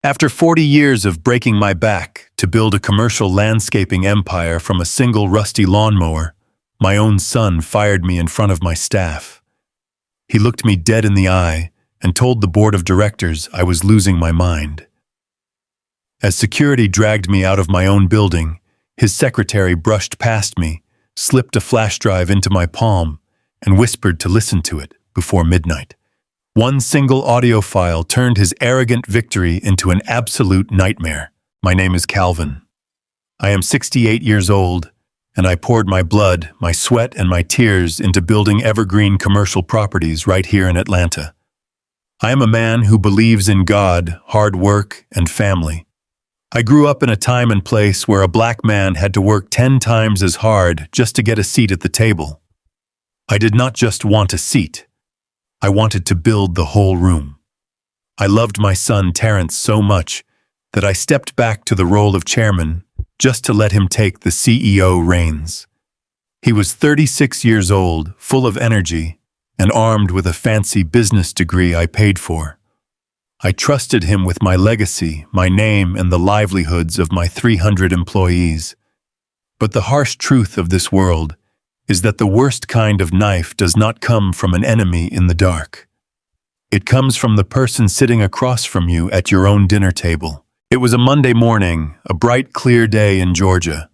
After 40 years of breaking my back to build a commercial landscaping empire from a single rusty lawnmower, my own son fired me in front of my staff. He looked me dead in the eye and told the board of directors I was losing my mind. As security dragged me out of my own building, his secretary brushed past me, slipped a flash drive into my palm, and whispered to listen to it before midnight. One single audio file turned his arrogant victory into an absolute nightmare. My name is Calvin. I am 68 years old, and I poured my blood, my sweat, and my tears into building evergreen commercial properties right here in Atlanta. I am a man who believes in God, hard work, and family. I grew up in a time and place where a black man had to work 10 times as hard just to get a seat at the table. I did not just want a seat. I wanted to build the whole room. I loved my son Terrence so much that I stepped back to the role of chairman just to let him take the CEO reins. He was 36 years old, full of energy, and armed with a fancy business degree I paid for. I trusted him with my legacy, my name, and the livelihoods of my 300 employees. But the harsh truth of this world is that the worst kind of knife does not come from an enemy in the dark. It comes from the person sitting across from you at your own dinner table. It was a Monday morning, a bright, clear day in Georgia.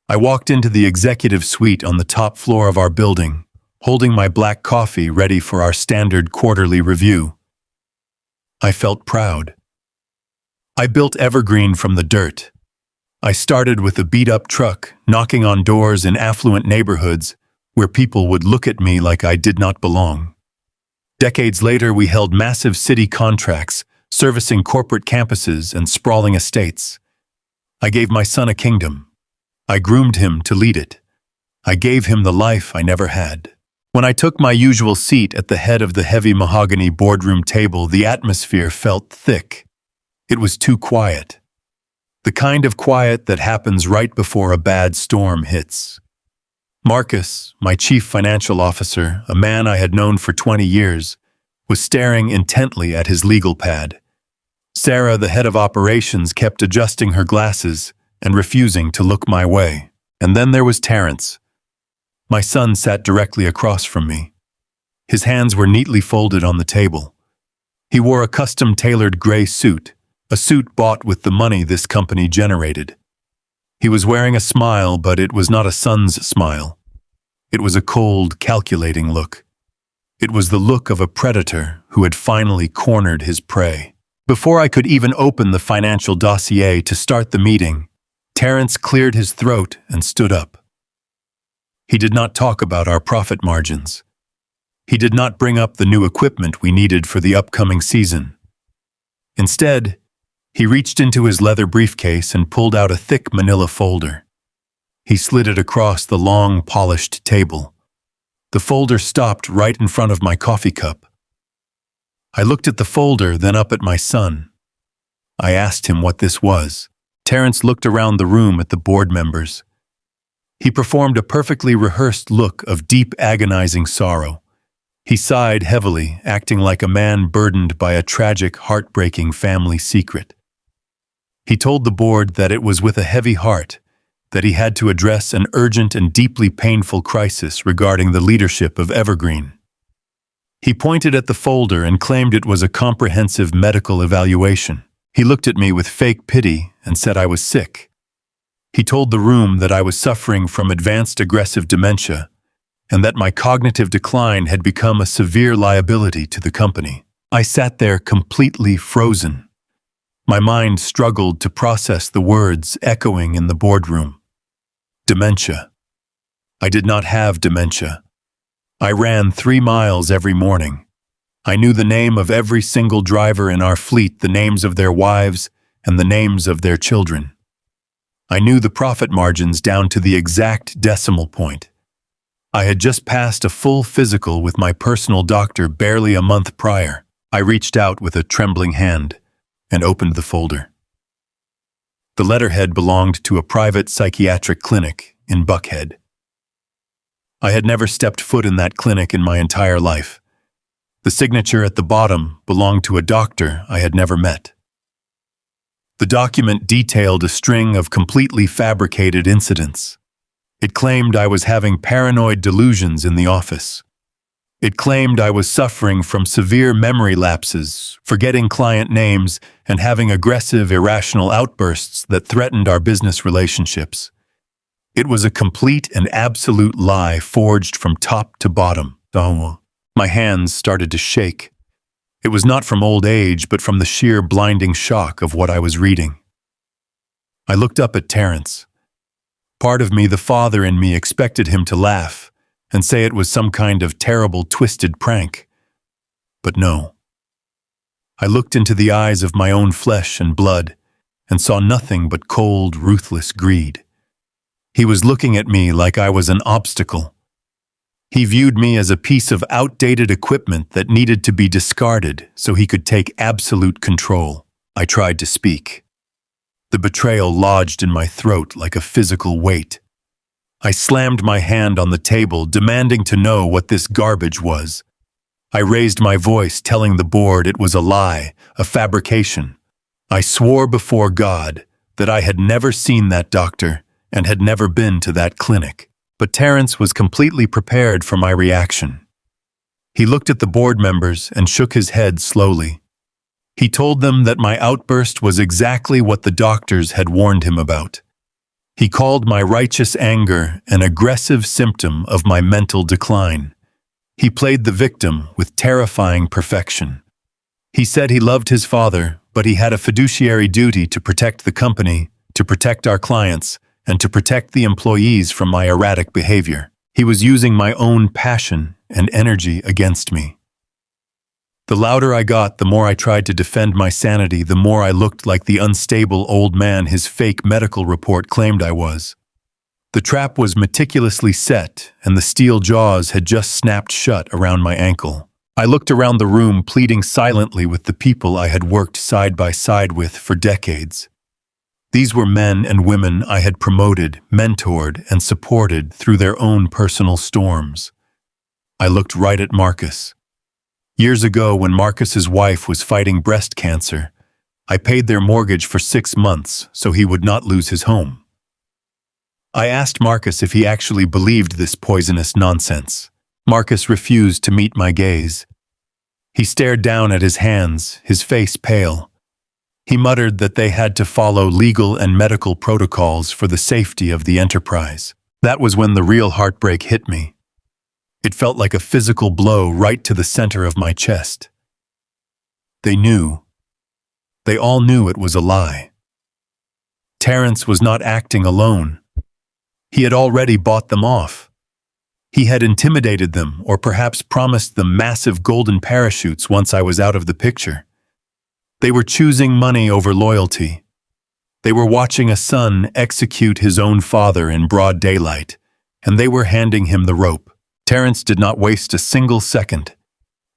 I walked into the executive suite on the top floor of our building, holding my black coffee ready for our standard quarterly review. I felt proud. I built Evergreen from the dirt. I started with a beat-up truck, knocking on doors in affluent neighborhoods where people would look at me like I did not belong. Decades later, we held massive city contracts, servicing corporate campuses and sprawling estates. I gave my son a kingdom. I groomed him to lead it. I gave him the life I never had. When I took my usual seat at the head of the heavy mahogany boardroom table, the atmosphere felt thick. It was too quiet. The kind of quiet that happens right before a bad storm hits. Marcus, my chief financial officer, a man I had known for 20 years, was staring intently at his legal pad. Sarah, the head of operations, kept adjusting her glasses and refusing to look my way. And then there was Terrence. My son sat directly across from me. His hands were neatly folded on the table. He wore a custom-tailored gray suit, a suit bought with the money this company generated. He was wearing a smile, but it was not a son's smile. It was a cold, calculating look. It was the look of a predator who had finally cornered his prey. Before I could even open the financial dossier to start the meeting, Terrence cleared his throat and stood up. He did not talk about our profit margins. He did not bring up the new equipment we needed for the upcoming season. Instead, he reached into his leather briefcase and pulled out a thick manila folder. He slid it across the long, polished table. The folder stopped right in front of my coffee cup. I looked at the folder, then up at my son. I asked him what this was. Terrence looked around the room at the board members. He performed a perfectly rehearsed look of deep, agonizing sorrow. He sighed heavily, acting like a man burdened by a tragic, heartbreaking family secret. He told the board that it was with a heavy heart that he had to address an urgent and deeply painful crisis regarding the leadership of Evergreen. He pointed at the folder and claimed it was a comprehensive medical evaluation. He looked at me with fake pity and said I was sick. He told the room that I was suffering from advanced aggressive dementia and that my cognitive decline had become a severe liability to the company. I sat there completely frozen. My mind struggled to process the words echoing in the boardroom. Dementia. I did not have dementia. I ran 3 miles every morning. I knew the name of every single driver in our fleet, the names of their wives, and the names of their children. I knew the profit margins down to the exact decimal point. I had just passed a full physical with my personal doctor barely a month prior. I reached out with a trembling hand and opened the folder. The letterhead belonged to a private psychiatric clinic in Buckhead. I had never stepped foot in that clinic in my entire life. The signature at the bottom belonged to a doctor I had never met. The document detailed a string of completely fabricated incidents. It claimed I was having paranoid delusions in the office. It claimed I was suffering from severe memory lapses, forgetting client names, and having aggressive, irrational outbursts that threatened our business relationships. It was a complete and absolute lie forged from top to bottom. My hands started to shake. It was not from old age, but from the sheer blinding shock of what I was reading. I looked up at Terrence. Part of me, the father in me, expected him to laugh and say it was some kind of terrible, twisted prank. But no. I looked into the eyes of my own flesh and blood and saw nothing but cold, ruthless greed. He was looking at me like I was an obstacle. He viewed me as a piece of outdated equipment that needed to be discarded so he could take absolute control. I tried to speak. The betrayal lodged in my throat like a physical weight. I slammed my hand on the table, demanding to know what this garbage was. I raised my voice, telling the board it was a lie, a fabrication. I swore before God that I had never seen that doctor and had never been to that clinic. But Terrence was completely prepared for my reaction. He looked at the board members and shook his head slowly. He told them that my outburst was exactly what the doctors had warned him about. He called my righteous anger an aggressive symptom of my mental decline. He played the victim with terrifying perfection. He said he loved his father, but he had a fiduciary duty to protect the company, to protect our clients, and to protect the employees from my erratic behavior. He was using my own passion and energy against me. The louder I got, the more I tried to defend my sanity, the more I looked like the unstable old man his fake medical report claimed I was. The trap was meticulously set, and the steel jaws had just snapped shut around my ankle. I looked around the room, pleading silently with the people I had worked side by side with for decades. These were men and women I had promoted, mentored, and supported through their own personal storms. I looked right at Marcus. Years ago, when Marcus's wife was fighting breast cancer, I paid their mortgage for 6 months so he would not lose his home. I asked Marcus if he actually believed this poisonous nonsense. Marcus refused to meet my gaze. He stared down at his hands, his face pale. He muttered that they had to follow legal and medical protocols for the safety of the enterprise. That was when the real heartbreak hit me. It felt like a physical blow right to the center of my chest. They knew. They all knew it was a lie. Terrence was not acting alone. He had already bought them off. He had intimidated them, or perhaps promised them massive golden parachutes once I was out of the picture. They were choosing money over loyalty. They were watching a son execute his own father in broad daylight, and they were handing him the rope. Terrence did not waste a single second.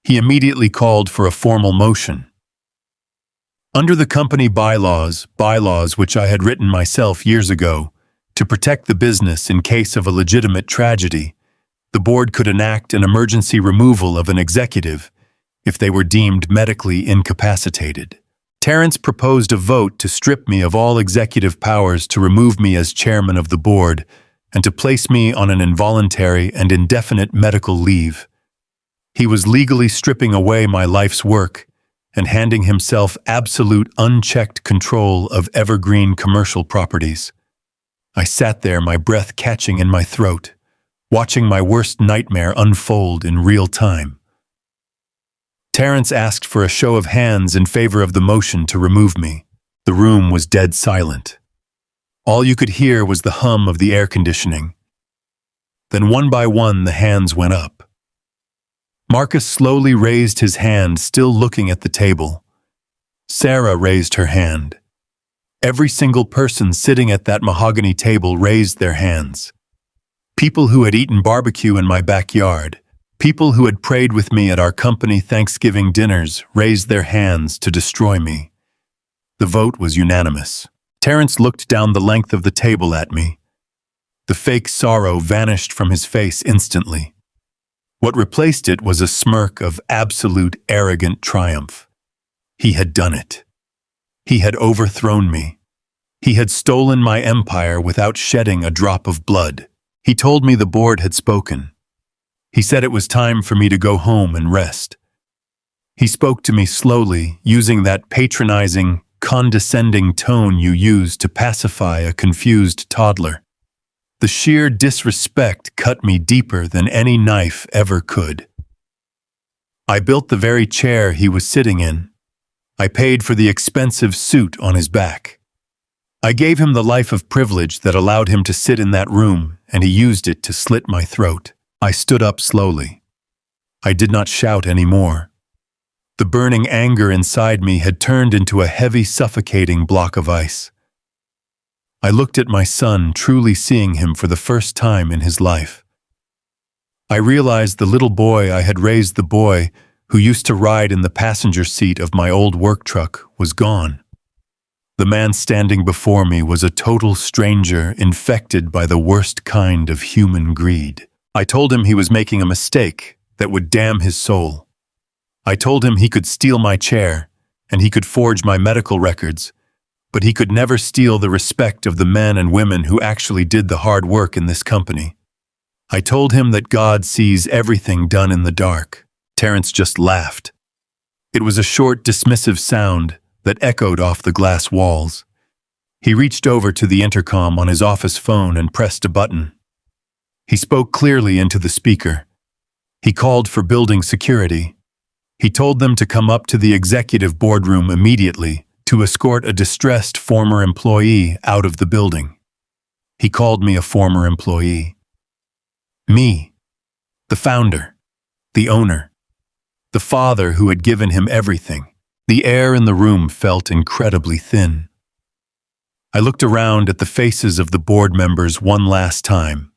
He immediately called for a formal motion. Under the company bylaws which I had written myself years ago, to protect the business in case of a legitimate tragedy, the board could enact an emergency removal of an executive if they were deemed medically incapacitated. Terrence proposed a vote to strip me of all executive powers, to remove me as chairman of the board, and to place me on an involuntary and indefinite medical leave. He was legally stripping away my life's work and handing himself absolute unchecked control of evergreen commercial properties. I sat there, my breath catching in my throat, watching my worst nightmare unfold in real time. Terrence asked for a show of hands in favor of the motion to remove me. The room was dead silent. All you could hear was the hum of the air conditioning. Then one by one the hands went up. Marcus slowly raised his hand, still looking at the table. Sarah raised her hand. Every single person sitting at that mahogany table raised their hands. People who had eaten barbecue in my backyard, people who had prayed with me at our company Thanksgiving dinners, raised their hands to destroy me. The vote was unanimous. Terrence looked down the length of the table at me. The fake sorrow vanished from his face instantly. What replaced it was a smirk of absolute arrogant triumph. He had done it. He had overthrown me. He had stolen my empire without shedding a drop of blood. He told me the board had spoken. He said it was time for me to go home and rest. He spoke to me slowly, using that patronizing, condescending tone you use to pacify a confused toddler. The sheer disrespect cut me deeper than any knife ever could. I built the very chair he was sitting in. I paid for the expensive suit on his back. I gave him the life of privilege that allowed him to sit in that room, and he used it to slit my throat. I stood up slowly. I did not shout anymore. The burning anger inside me had turned into a heavy, suffocating block of ice. I looked at my son, truly seeing him for the first time in his life. I realized the little boy I had raised, the boy who used to ride in the passenger seat of my old work truck, was gone. The man standing before me was a total stranger, infected by the worst kind of human greed. I told him he was making a mistake that would damn his soul. I told him he could steal my chair, and he could forge my medical records, but he could never steal the respect of the men and women who actually did the hard work in this company. I told him that God sees everything done in the dark. Terrence just laughed. It was a short, dismissive sound that echoed off the glass walls. He reached over to the intercom on his office phone and pressed a button. He spoke clearly into the speaker. He called for building security. He told them to come up to the executive boardroom immediately to escort a distressed former employee out of the building. He called me a former employee. Me, the founder, the owner, the father who had given him everything. The air in the room felt incredibly thin. I looked around at the faces of the board members one last time.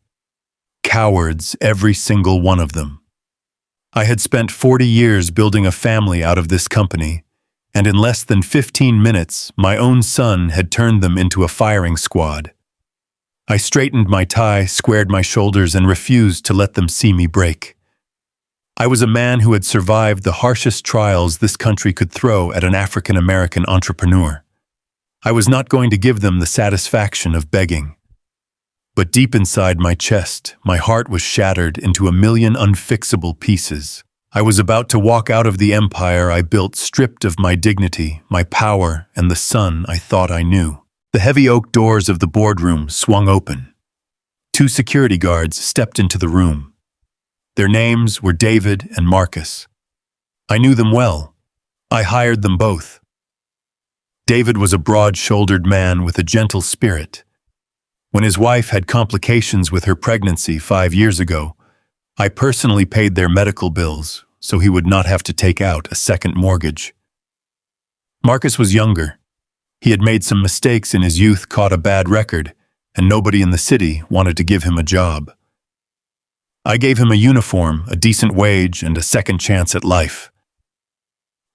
Cowards, every single one of them. I had spent 40 years building a family out of this company, and in less than 15 minutes, my own son had turned them into a firing squad. I straightened my tie, squared my shoulders, and refused to let them see me break. I was a man who had survived the harshest trials this country could throw at an African-American entrepreneur. I was not going to give them the satisfaction of begging. But deep inside my chest, my heart was shattered into a million unfixable pieces. I was about to walk out of the empire I built, stripped of my dignity, my power, and the son I thought I knew. The heavy oak doors of the boardroom swung open. 2 security guards stepped into the room. Their names were David and Marcus. I knew them well. I hired them both. David was a broad-shouldered man with a gentle spirit. When his wife had complications with her pregnancy 5 years ago, I personally paid their medical bills so he would not have to take out a second mortgage. Marcus was younger. He had made some mistakes in his youth, caught a bad record, and nobody in the city wanted to give him a job. I gave him a uniform, a decent wage, and a second chance at life.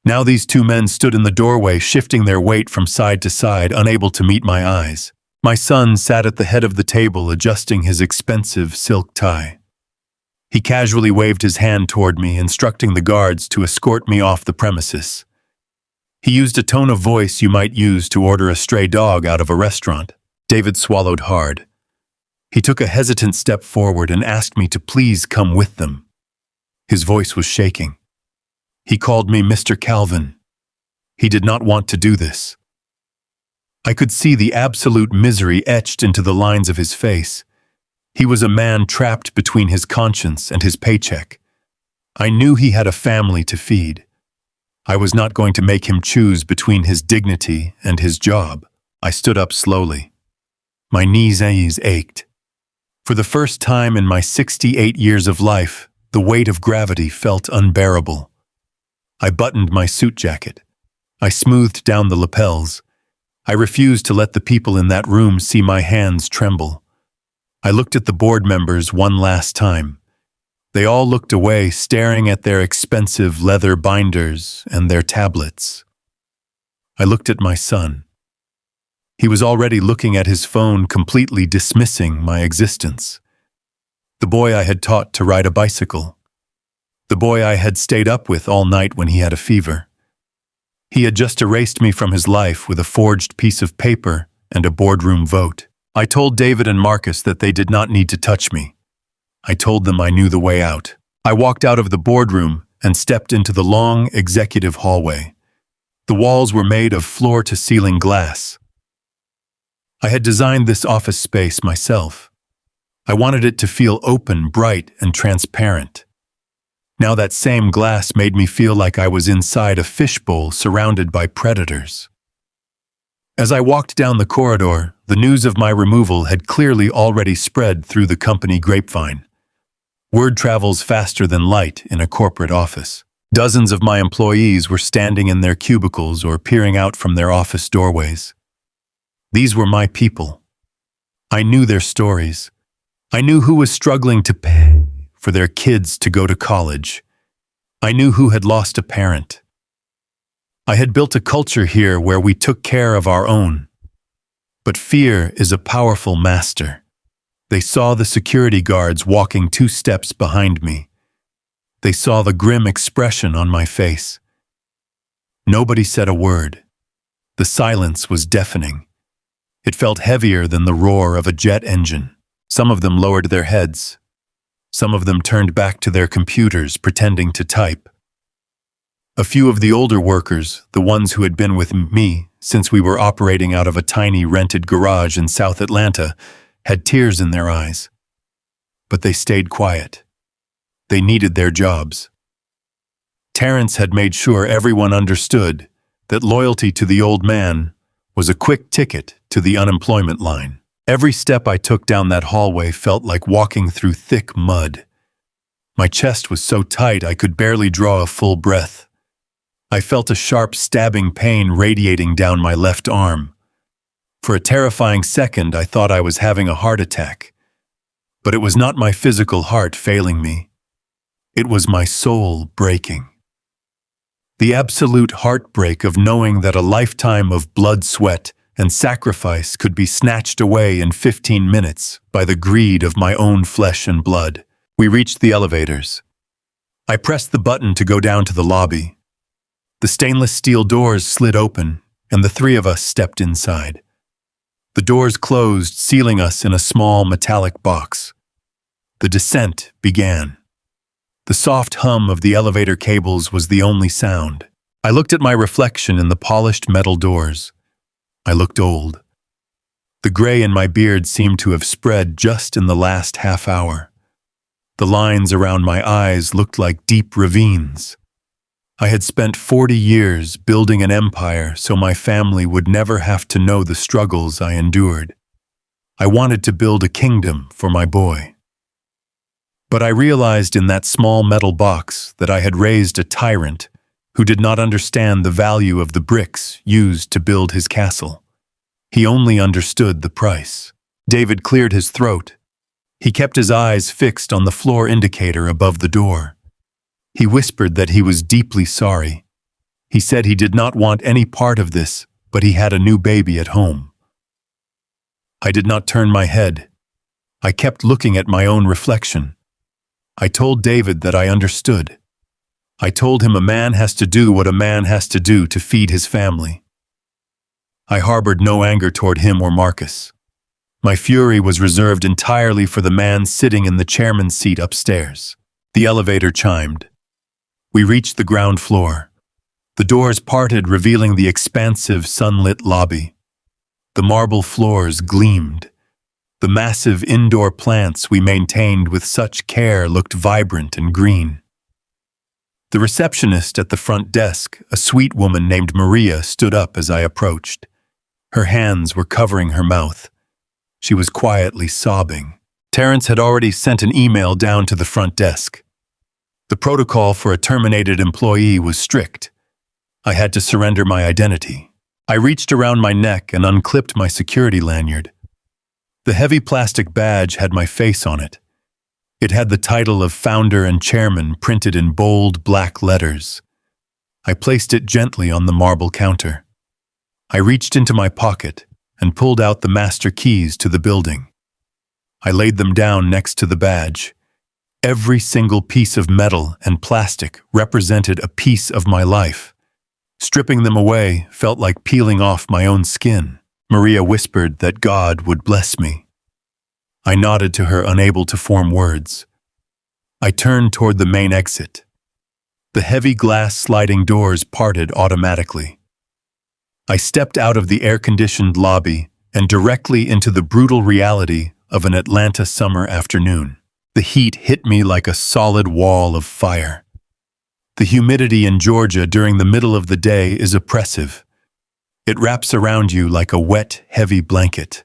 Now these 2 men stood in the doorway, shifting their weight from side to side, unable to meet my eyes. My son sat at the head of the table, adjusting his expensive silk tie. He casually waved his hand toward me, instructing the guards to escort me off the premises. He used a tone of voice you might use to order a stray dog out of a restaurant. David swallowed hard. He took a hesitant step forward and asked me to please come with them. His voice was shaking. He called me Mr. Calvin. He did not want to do this. I could see the absolute misery etched into the lines of his face. He was a man trapped between his conscience and his paycheck. I knew he had a family to feed. I was not going to make him choose between his dignity and his job. I stood up slowly. My knees ached. For the first time in my 68 years of life, the weight of gravity felt unbearable. I buttoned my suit jacket. I smoothed down the lapels. I refused to let the people in that room see my hands tremble. I looked at the board members one last time. They all looked away, staring at their expensive leather binders and their tablets. I looked at my son. He was already looking at his phone, completely dismissing my existence. The boy I had taught to ride a bicycle. The boy I had stayed up with all night when he had a fever. He had just erased me from his life with a forged piece of paper and a boardroom vote. I told David and Marcus that they did not need to touch me. I told them I knew the way out. I walked out of the boardroom and stepped into the long executive hallway. The walls were made of floor-to-ceiling glass. I had designed this office space myself. I wanted it to feel open, bright, and transparent. Now that same glass made me feel like I was inside a fishbowl surrounded by predators. As I walked down the corridor, the news of my removal had clearly already spread through the company grapevine. Word travels faster than light in a corporate office. Dozens of my employees were standing in their cubicles or peering out from their office doorways. These were my people. I knew their stories. I knew who was struggling to pay for their kids to go to college. I knew who had lost a parent. I had built a culture here where we took care of our own. But fear is a powerful master. They saw the security guards walking 2 steps behind me. They saw the grim expression on my face. Nobody said a word. The silence was deafening. It felt heavier than the roar of a jet engine. Some of them lowered their heads. Some of them turned back to their computers, pretending to type. A few of the older workers, the ones who had been with me since we were operating out of a tiny rented garage in South Atlanta, had tears in their eyes. But they stayed quiet. They needed their jobs. Terrence had made sure everyone understood that loyalty to the old man was a quick ticket to the unemployment line. Every step I took down that hallway felt like walking through thick mud. My chest was so tight I could barely draw a full breath. I felt a sharp stabbing pain radiating down my left arm. For a terrifying second, I thought I was having a heart attack. But it was not my physical heart failing me. It was my soul breaking. The absolute heartbreak of knowing that a lifetime of blood, sweat, and sacrifice could be snatched away in 15 minutes by the greed of my own flesh and blood. We reached the elevators. I pressed the button to go down to the lobby. The stainless steel doors slid open, and the 3 of us stepped inside. The doors closed, sealing us in a small metallic box. The descent began. The soft hum of the elevator cables was the only sound. I looked at my reflection in the polished metal doors. I looked old. The gray in my beard seemed to have spread just in the last half hour. The lines around my eyes looked like deep ravines. I had spent 40 years building an empire so my family would never have to know the struggles I endured. I wanted to build a kingdom for my boy. But I realized in that small metal box that I had raised a tyrant who did not understand the value of the bricks used to build his castle. He only understood the price. David cleared his throat. He kept his eyes fixed on the floor indicator above the door. He whispered that he was deeply sorry. He said he did not want any part of this, but he had a new baby at home. I did not turn my head. I kept looking at my own reflection. I told David that I understood. I told him a man has to do what a man has to do to feed his family. I harbored no anger toward him or Marcus. My fury was reserved entirely for the man sitting in the chairman's seat upstairs. The elevator chimed. We reached the ground floor. The doors parted, revealing the expansive, sunlit lobby. The marble floors gleamed. The massive indoor plants we maintained with such care looked vibrant and green. The receptionist at the front desk, a sweet woman named Maria, stood up as I approached. Her hands were covering her mouth. She was quietly sobbing. Terrence had already sent an email down to the front desk. The protocol for a terminated employee was strict. I had to surrender my identity. I reached around my neck and unclipped my security lanyard. The heavy plastic badge had my face on it. It had the title of founder and chairman printed in bold black letters. I placed it gently on the marble counter. I reached into my pocket and pulled out the master keys to the building. I laid them down next to the badge. Every single piece of metal and plastic represented a piece of my life. Stripping them away felt like peeling off my own skin. Maria whispered that God would bless me. I nodded to her, unable to form words. I turned toward the main exit. The heavy glass sliding doors parted automatically. I stepped out of the air-conditioned lobby and directly into the brutal reality of an Atlanta summer afternoon. The heat hit me like a solid wall of fire. The humidity in Georgia during the middle of the day is oppressive. It wraps around you like a wet, heavy blanket.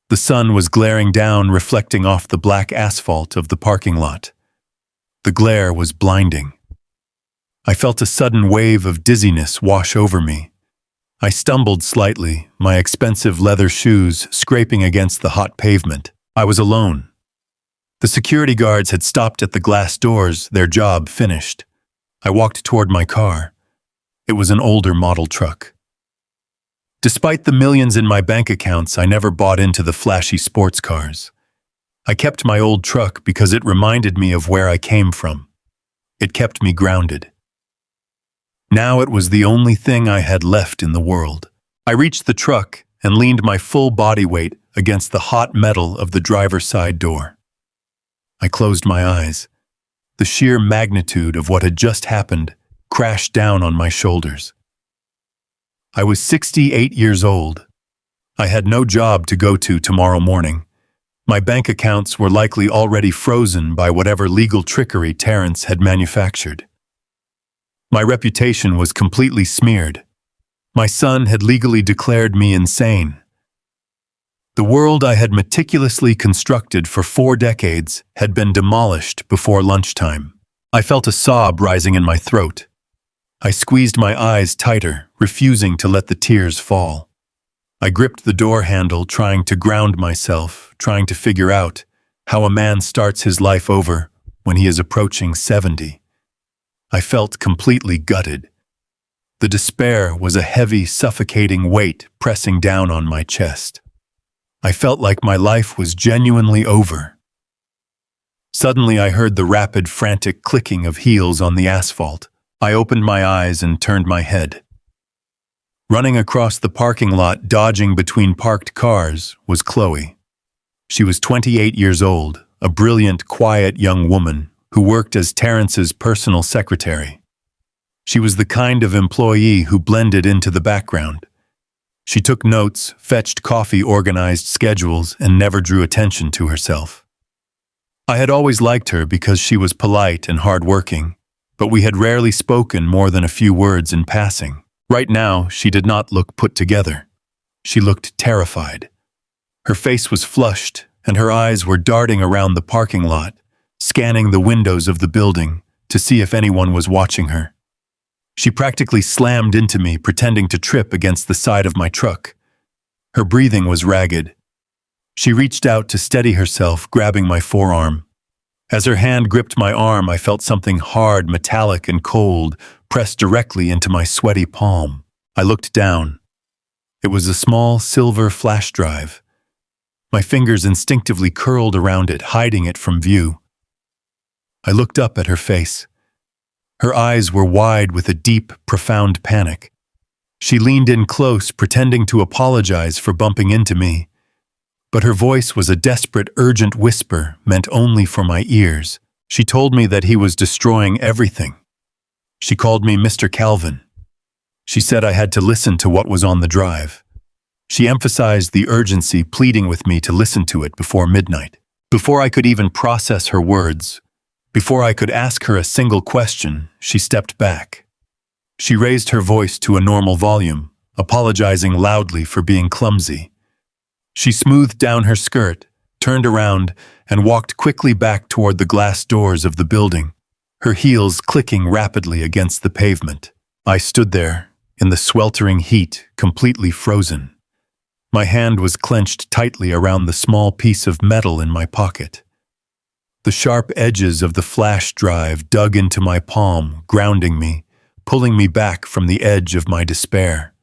The sun was glaring down, reflecting off the black asphalt of the parking lot. The glare was blinding. I felt a sudden wave of dizziness wash over me. I stumbled slightly, my expensive leather shoes scraping against the hot pavement. I was alone. The security guards had stopped at the glass doors, their job finished. I walked toward my car. It was an older model truck. Despite the millions in my bank accounts, I never bought into the flashy sports cars. I kept my old truck because it reminded me of where I came from. It kept me grounded. Now it was the only thing I had left in the world. I reached the truck and leaned my full body weight against the hot metal of the driver's side door. I closed my eyes. The sheer magnitude of what had just happened crashed down on my shoulders. I was 68 years old. I had no job to go to tomorrow morning. My bank accounts were likely already frozen by whatever legal trickery Terrence had manufactured. My reputation was completely smeared. My son had legally declared me insane. The world I had meticulously constructed for 4 decades had been demolished before lunchtime. I felt a sob rising in my throat. I squeezed my eyes tighter, refusing to let the tears fall. I gripped the door handle, trying to ground myself, trying to figure out how a man starts his life over when he is approaching 70. I felt completely gutted. The despair was a heavy, suffocating weight pressing down on my chest. I felt like my life was genuinely over. Suddenly I heard the rapid, frantic clicking of heels on the asphalt. I opened my eyes and turned my head. Running across the parking lot, dodging between parked cars, was Chloe. She was 28 years old, a brilliant, quiet young woman who worked as Terrence's personal secretary. She was the kind of employee who blended into the background. She took notes, fetched coffee, organized schedules, and never drew attention to herself. I had always liked her because she was polite and hardworking, but we had rarely spoken more than a few words in passing. Right now, she did not look put together. She looked terrified. Her face was flushed, and her eyes were darting around the parking lot, scanning the windows of the building to see if anyone was watching her. She practically slammed into me, pretending to trip against the side of my truck. Her breathing was ragged. She reached out to steady herself, grabbing my forearm. As her hand gripped my arm, I felt something hard, metallic, and cold pressed directly into my sweaty palm. I looked down. It was a small silver flash drive. My fingers instinctively curled around it, hiding it from view. I looked up at her face. Her eyes were wide with a deep, profound panic. She leaned in close, pretending to apologize for bumping into me. But her voice was a desperate, urgent whisper meant only for my ears. She told me that he was destroying everything. She called me Mr. Calvin. She said I had to listen to what was on the drive. She emphasized the urgency, pleading with me to listen to it before midnight. Before I could even process her words, before I could ask her a single question, she stepped back. She raised her voice to a normal volume, apologizing loudly for being clumsy. She smoothed down her skirt, turned around, and walked quickly back toward the glass doors of the building, her heels clicking rapidly against the pavement. I stood there, in the sweltering heat, completely frozen. My hand was clenched tightly around the small piece of metal in my pocket. The sharp edges of the flash drive dug into my palm, grounding me, pulling me back from the edge of my despair.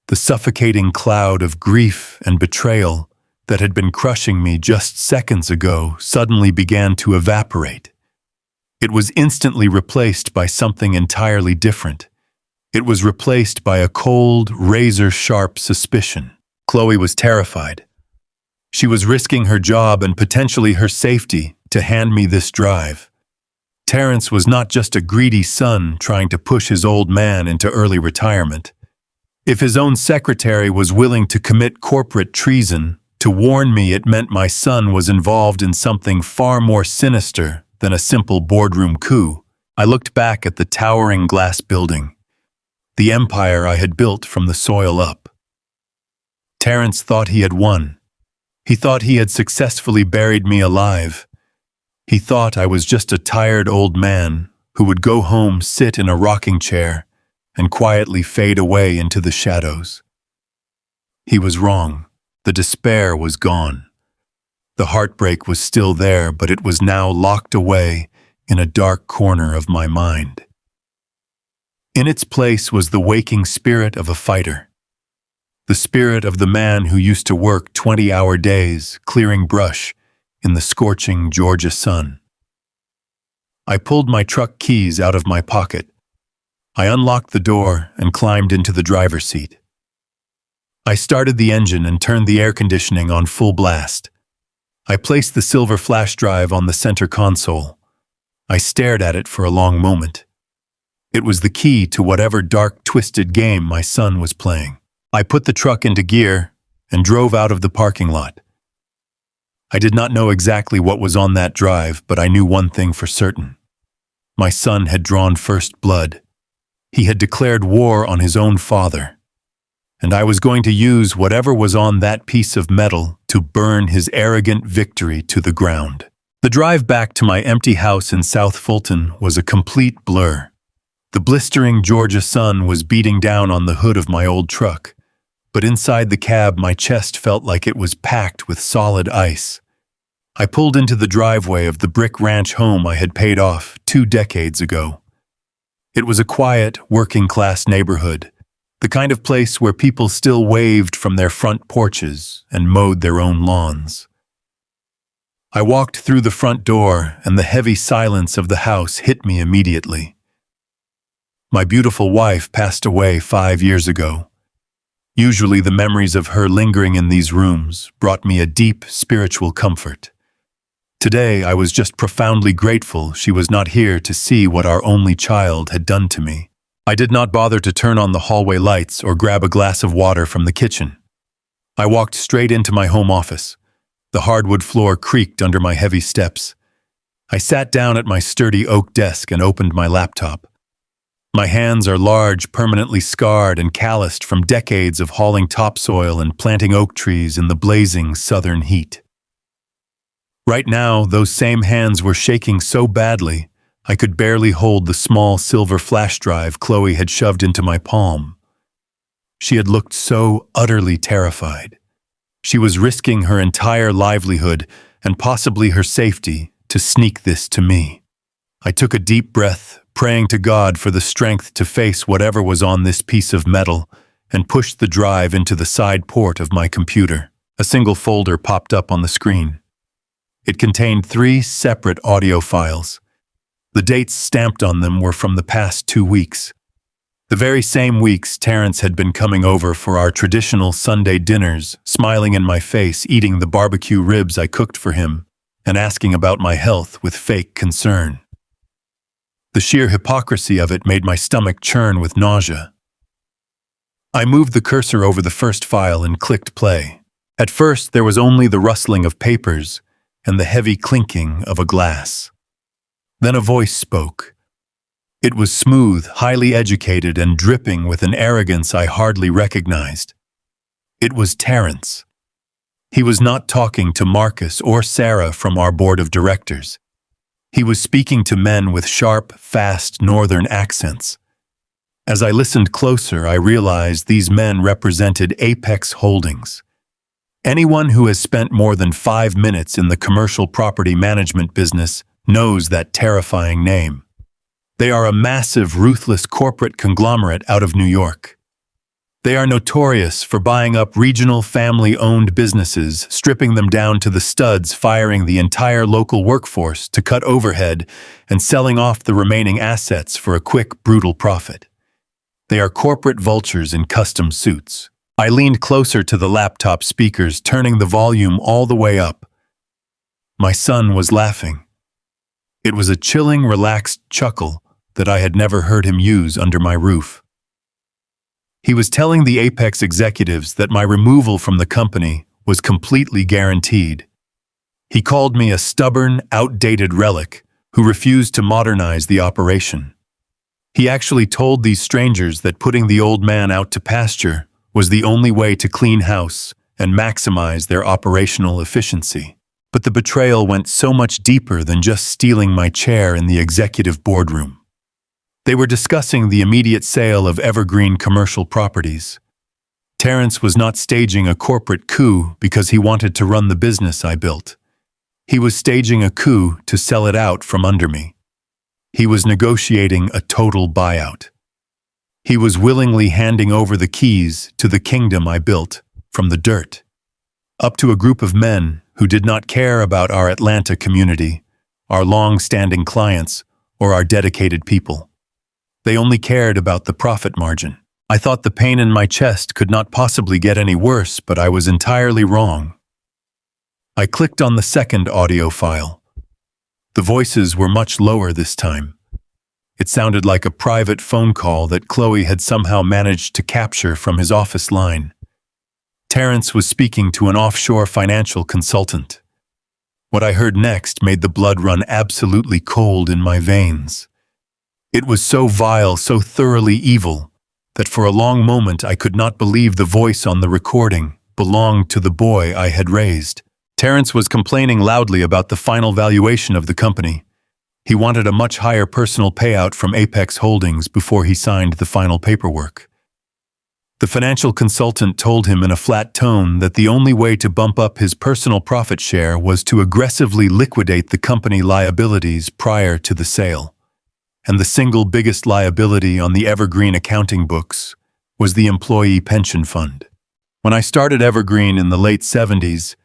The suffocating cloud of grief and betrayal that had been crushing me just seconds ago suddenly began to evaporate. It was instantly replaced by something entirely different. It was replaced by a cold, razor-sharp suspicion. Chloe was terrified. She was risking her job and potentially her safety to hand me this drive. Terrence was not just a greedy son trying to push his old man into early retirement. If his own secretary was willing to commit corporate treason to warn me, it meant my son was involved in something far more sinister than a simple boardroom coup. I looked back at the towering glass building, the empire I had built from the soil up. Terrence thought he had won. He thought he had successfully buried me alive. He thought I was just a tired old man who would go home, sit in a rocking chair, and quietly fade away into the shadows. He was wrong. The despair was gone. The heartbreak was still there, but it was now locked away in a dark corner of my mind. In its place was the waking spirit of a fighter. The spirit of the man who used to work 20-hour days clearing brush in the scorching Georgia sun. I pulled my truck keys out of my pocket. I unlocked the door and climbed into the driver's seat. I started the engine and turned the air conditioning on full blast. I placed the silver flash drive on the center console. I stared at it for a long moment. It was the key to whatever dark, twisted game my son was playing. I put the truck into gear and drove out of the parking lot. I did not know exactly what was on that drive, but I knew one thing for certain. My son had drawn first blood. He had declared war on his own father. And I was going to use whatever was on that piece of metal to burn his arrogant victory to the ground. The drive back to my empty house in South Fulton was a complete blur. The blistering Georgia sun was beating down on the hood of my old truck, but inside the cab my chest felt like it was packed with solid ice. I pulled into the driveway of the brick ranch home I had paid off 2 decades ago. It was a quiet, working-class neighborhood, the kind of place where people still waved from their front porches and mowed their own lawns. I walked through the front door, and the heavy silence of the house hit me immediately. My beautiful wife passed away 5 years ago. Usually the memories of her lingering in these rooms brought me a deep spiritual comfort. Today I was just profoundly grateful she was not here to see what our only child had done to me. I did not bother to turn on the hallway lights or grab a glass of water from the kitchen. I walked straight into my home office. The hardwood floor creaked under my heavy steps. I sat down at my sturdy oak desk and opened my laptop. My hands are large, permanently scarred and calloused from decades of hauling topsoil and planting oak trees in the blazing southern heat. Right now, those same hands were shaking so badly, I could barely hold the small silver flash drive Chloe had shoved into my palm. She had looked so utterly terrified. She was risking her entire livelihood and possibly her safety to sneak this to me. I took a deep breath, praying to God for the strength to face whatever was on this piece of metal, and pushed the drive into the side port of my computer. A single folder popped up on the screen. It contained 3 separate audio files. The dates stamped on them were from the past 2 weeks. The very same weeks Terrence had been coming over for our traditional Sunday dinners, smiling in my face, eating the barbecue ribs I cooked for him, and asking about my health with fake concern. The sheer hypocrisy of it made my stomach churn with nausea. I moved the cursor over the first file and clicked play. At first, there was only the rustling of papers and the heavy clinking of a glass. Then a voice spoke. It was smooth, highly educated, and dripping with an arrogance I hardly recognized. It was Terrence. He was not talking to Marcus or Sarah from our board of directors. He was speaking to men with sharp, fast northern accents. As I listened closer, I realized these men represented Apex Holdings. Anyone who has spent more than 5 minutes in the commercial property management business knows that terrifying name. They are a massive, ruthless corporate conglomerate out of New York. They are notorious for buying up regional family-owned businesses, stripping them down to the studs, firing the entire local workforce to cut overhead, and selling off the remaining assets for a quick, brutal profit. They are corporate vultures in custom suits. I leaned closer to the laptop speakers, turning the volume all the way up. My son was laughing. It was a chilling, relaxed chuckle that I had never heard him use under my roof. He was telling the Apex executives that my removal from the company was completely guaranteed. He called me a stubborn, outdated relic who refused to modernize the operation. He actually told these strangers that putting the old man out to pasture was the only way to clean house and maximize their operational efficiency. But the betrayal went so much deeper than just stealing my chair in the executive boardroom. They were discussing the immediate sale of evergreen commercial properties. Terrence was not staging a corporate coup because he wanted to run the business I built. He was staging a coup to sell it out from under me. He was negotiating a total buyout. He was willingly handing over the keys to the kingdom I built from the dirt, up to a group of men who did not care about our Atlanta community, our long-standing clients, or our dedicated people. They only cared about the profit margin. I thought the pain in my chest could not possibly get any worse, but I was entirely wrong. I clicked on the second audio file. The voices were much lower this time. It sounded like a private phone call that Chloe had somehow managed to capture from his office line. Terrence was speaking to an offshore financial consultant. What I heard next made the blood run absolutely cold in my veins. It was so vile, so thoroughly evil, that for a long moment I could not believe the voice on the recording belonged to the boy I had raised. Terrence was complaining loudly about the final valuation of the company. He wanted a much higher personal payout from Apex Holdings before he signed the final paperwork. The financial consultant told him in a flat tone that the only way to bump up his personal profit share was to aggressively liquidate the company liabilities prior to the sale. And the single biggest liability on the Evergreen accounting books was the employee pension fund. When I started Evergreen in the late 70s,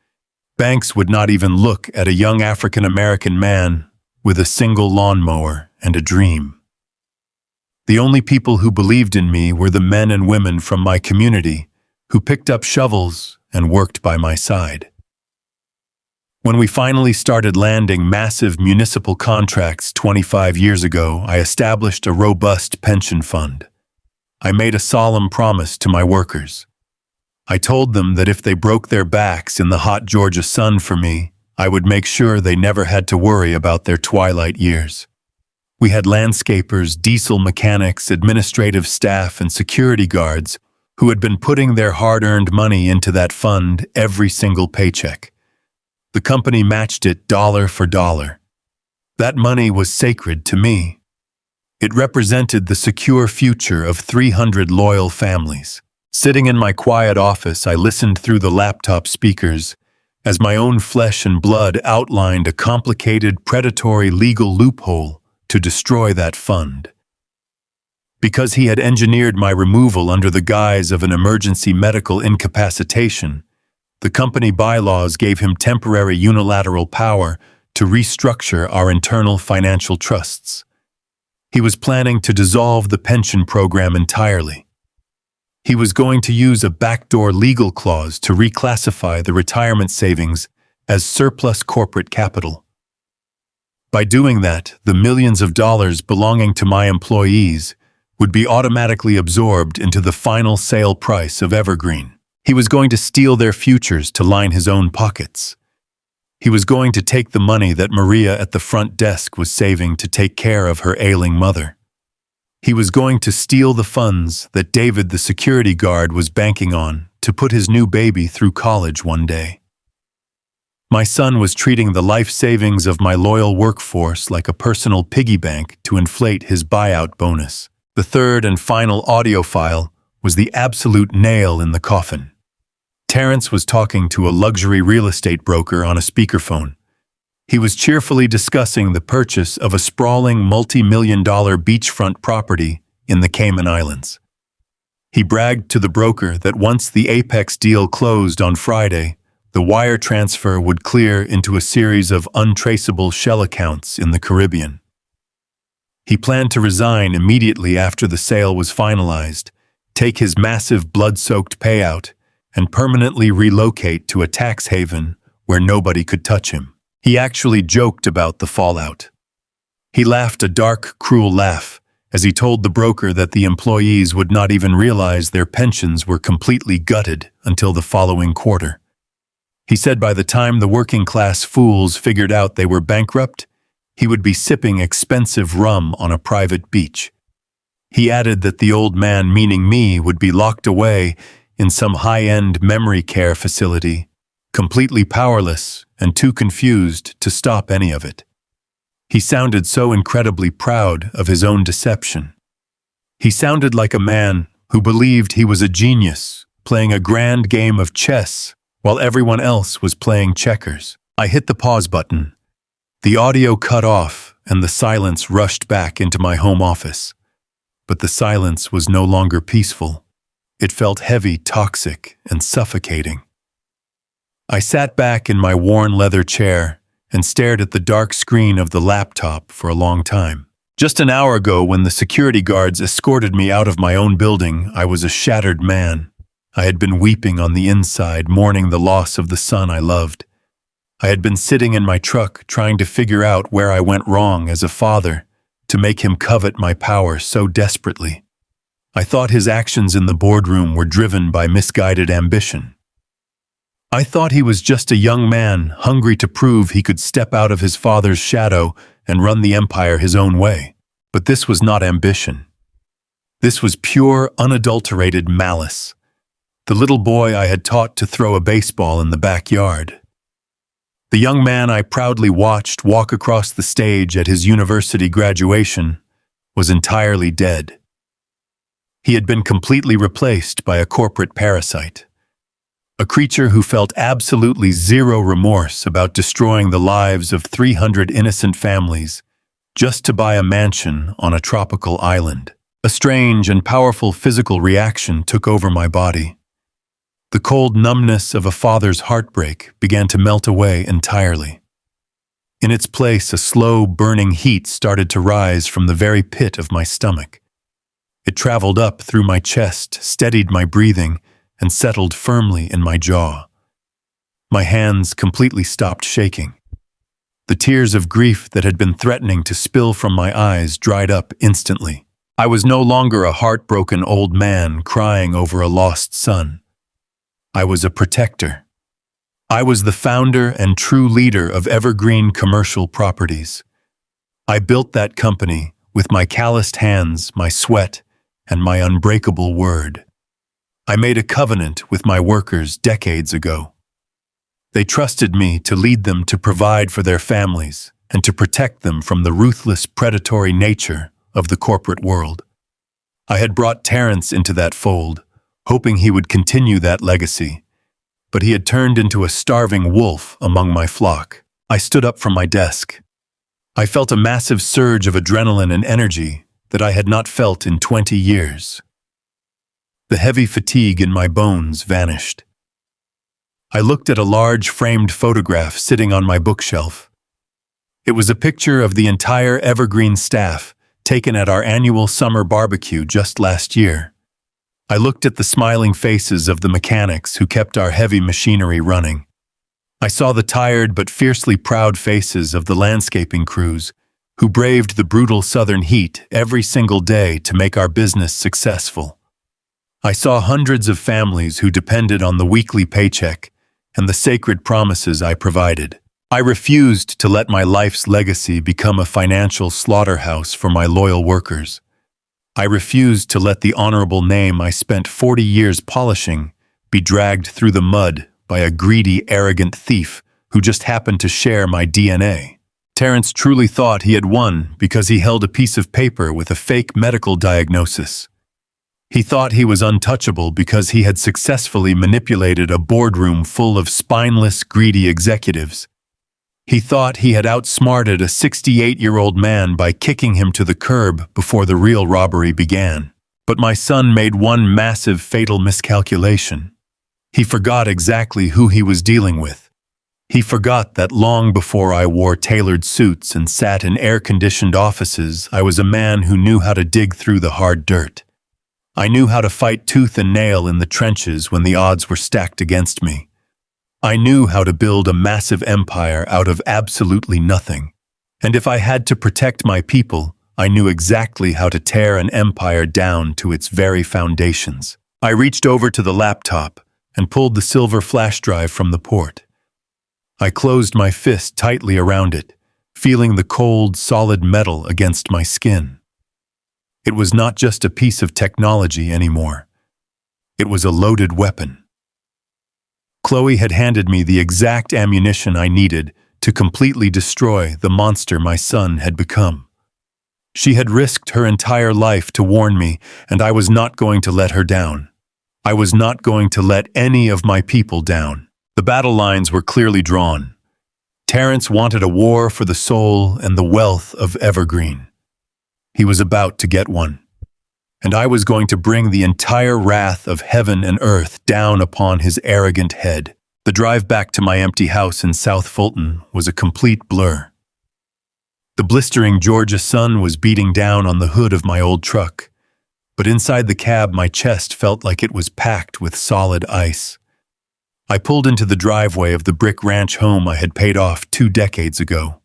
banks would not even look at a young African-American man with a single lawnmower and a dream. The only people who believed in me were the men and women from my community who picked up shovels and worked by my side. When we finally started landing massive municipal contracts 25 years ago, I established a robust pension fund. I made a solemn promise to my workers. I told them that if they broke their backs in the hot Georgia sun for me, I would make sure they never had to worry about their twilight years. We had landscapers, diesel mechanics, administrative staff, and security guards who had been putting their hard-earned money into that fund every single paycheck. The company matched it dollar for dollar. That money was sacred to me. It represented the secure future of 300 loyal families. Sitting in my quiet office, I listened through the laptop speakers as my own flesh and blood outlined a complicated, predatory legal loophole to destroy that fund. Because he had engineered my removal under the guise of an emergency medical incapacitation, the company bylaws gave him temporary unilateral power to restructure our internal financial trusts. He was planning to dissolve the pension program entirely. He was going to use a backdoor legal clause to reclassify the retirement savings as surplus corporate capital. By doing that, the millions of dollars belonging to my employees would be automatically absorbed into the final sale price of Evergreen. He was going to steal their futures to line his own pockets. He was going to take the money that Maria at the front desk was saving to take care of her ailing mother. He was going to steal the funds that David the security guard was banking on to put his new baby through college one day. My son was treating the life savings of my loyal workforce like a personal piggy bank to inflate his buyout bonus. The third and final audio file was the absolute nail in the coffin. Terrence was talking to a luxury real estate broker on a speakerphone. He was cheerfully discussing the purchase of a sprawling multi-million-dollar beachfront property in the Cayman Islands. He bragged to the broker that once the Apex deal closed on Friday, the wire transfer would clear into a series of untraceable shell accounts in the Caribbean. He planned to resign immediately after the sale was finalized, take his massive blood-soaked payout, and permanently relocate to a tax haven where nobody could touch him. He actually joked about the fallout. He laughed a dark, cruel laugh as he told the broker that the employees would not even realize their pensions were completely gutted until the following quarter. He said by the time the working-class fools figured out they were bankrupt, he would be sipping expensive rum on a private beach. He added that the old man, meaning me, would be locked away in some high-end memory care facility, completely powerless and too confused to stop any of it. He sounded so incredibly proud of his own deception. He sounded like a man who believed he was a genius, playing a grand game of chess while everyone else was playing checkers. I hit the pause button. The audio cut off and the silence rushed back into my home office. But the silence was no longer peaceful. It felt heavy, toxic, and suffocating. I sat back in my worn leather chair and stared at the dark screen of the laptop for a long time. Just an hour ago, when the security guards escorted me out of my own building, I was a shattered man. I had been weeping on the inside, mourning the loss of the son I loved. I had been sitting in my truck trying to figure out where I went wrong as a father to make him covet my power so desperately. I thought his actions in the boardroom were driven by misguided ambition. I thought he was just a young man hungry to prove he could step out of his father's shadow and run the empire his own way. But this was not ambition. This was pure, unadulterated malice. The little boy I had taught to throw a baseball in the backyard. The young man I proudly watched walk across the stage at his university graduation was entirely dead. He had been completely replaced by a corporate parasite. A creature who felt absolutely zero remorse about destroying the lives of 300 innocent families just to buy a mansion on a tropical island. A strange and powerful physical reaction took over my body. The cold numbness of a father's heartbreak began to melt away entirely. In its place, a slow, burning heat started to rise from the very pit of my stomach. It traveled up through my chest, steadied my breathing, and settled firmly in my jaw. My hands completely stopped shaking. The tears of grief that had been threatening to spill from my eyes dried up instantly. I was no longer a heartbroken old man crying over a lost son. I was a protector. I was the founder and true leader of Evergreen Commercial Properties. I built that company with my calloused hands, my sweat, and my unbreakable word. I made a covenant with my workers decades ago. They trusted me to lead them to provide for their families and to protect them from the ruthless, predatory nature of the corporate world. I had brought Terrence into that fold, hoping he would continue that legacy, but he had turned into a starving wolf among my flock. I stood up from my desk. I felt a massive surge of adrenaline and energy that I had not felt in 20 years. The heavy fatigue in my bones vanished. I looked at a large framed photograph sitting on my bookshelf. It was a picture of the entire Evergreen staff taken at our annual summer barbecue just last year. I looked at the smiling faces of the mechanics who kept our heavy machinery running. I saw the tired but fiercely proud faces of the landscaping crews who braved the brutal southern heat every single day to make our business successful. I saw hundreds of families who depended on the weekly paycheck and the sacred promises I provided. I refused to let my life's legacy become a financial slaughterhouse for my loyal workers. I refused to let the honorable name I spent 40 years polishing be dragged through the mud by a greedy, arrogant thief who just happened to share my DNA. Terrence truly thought he had won because he held a piece of paper with a fake medical diagnosis. He thought he was untouchable because he had successfully manipulated a boardroom full of spineless, greedy executives. He thought he had outsmarted a 68-year-old man by kicking him to the curb before the real robbery began. But my son made one massive, fatal miscalculation. He forgot exactly who he was dealing with. He forgot that long before I wore tailored suits and sat in air-conditioned offices, I was a man who knew how to dig through the hard dirt. I knew how to fight tooth and nail in the trenches when the odds were stacked against me. I knew how to build a massive empire out of absolutely nothing. And if I had to protect my people, I knew exactly how to tear an empire down to its very foundations. I reached over to the laptop and pulled the silver flash drive from the port. I closed my fist tightly around it, feeling the cold, solid metal against my skin. It was not just a piece of technology anymore. It was a loaded weapon. Chloe had handed me the exact ammunition I needed to completely destroy the monster my son had become. She had risked her entire life to warn me, and I was not going to let her down. I was not going to let any of my people down. The battle lines were clearly drawn. Terrence wanted a war for the soul and the wealth of Evergreen. He was about to get one. And I was going to bring the entire wrath of heaven and earth down upon his arrogant head. The drive back to my empty house in South Fulton was a complete blur. The blistering Georgia sun was beating down on the hood of my old truck, but inside the cab my chest felt like it was packed with solid ice. I pulled into the driveway of the brick ranch home I had paid off 2 decades ago.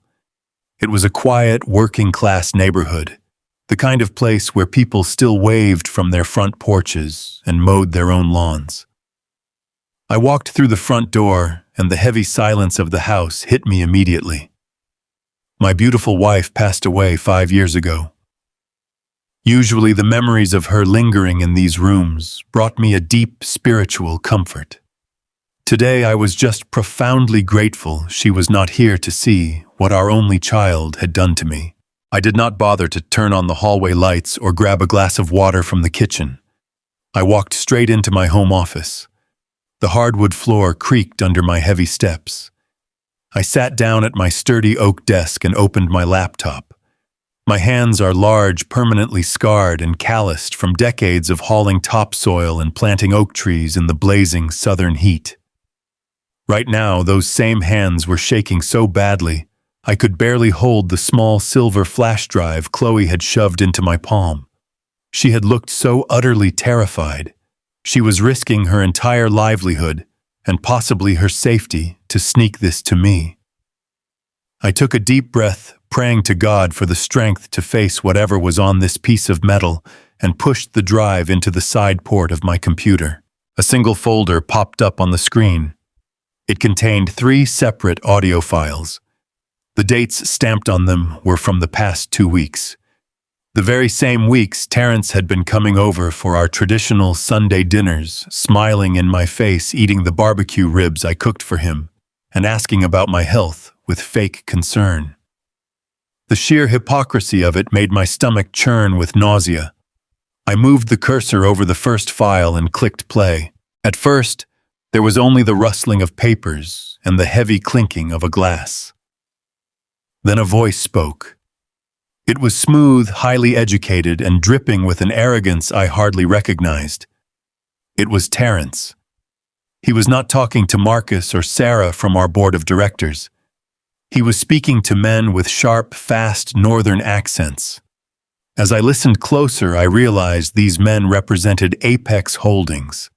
It was a quiet, working-class neighborhood, the kind of place where people still waved from their front porches and mowed their own lawns. I walked through the front door, and the heavy silence of the house hit me immediately. My beautiful wife passed away 5 years ago. Usually the memories of her lingering in these rooms brought me a deep spiritual comfort. Today I was just profoundly grateful she was not here to see what our only child had done to me. I did not bother to turn on the hallway lights or grab a glass of water from the kitchen. I walked straight into my home office. The hardwood floor creaked under my heavy steps. I sat down at my sturdy oak desk and opened my laptop. My hands are large, permanently scarred and calloused from decades of hauling topsoil and planting oak trees in the blazing southern heat. Right now, those same hands were shaking so badly, I could barely hold the small silver flash drive Chloe had shoved into my palm. She had looked so utterly terrified. She was risking her entire livelihood, and possibly her safety, to sneak this to me. I took a deep breath, praying to God for the strength to face whatever was on this piece of metal, and pushed the drive into the side port of my computer. A single folder popped up on the screen. It contained 3 separate audio files. The dates stamped on them were from the past 2 weeks. The very same weeks Terrence had been coming over for our traditional Sunday dinners, smiling in my face, eating the barbecue ribs I cooked for him, and asking about my health with fake concern. The sheer hypocrisy of it made my stomach churn with nausea. I moved the cursor over the first file and clicked play. At first, there was only the rustling of papers and the heavy clinking of a glass. Then a voice spoke. It was smooth, highly educated, and dripping with an arrogance I hardly recognized. It was Terrence. He was not talking to Marcus or Sarah from our board of directors. He was speaking to men with sharp, fast northern accents. As I listened closer, I realized these men represented Apex Holdings.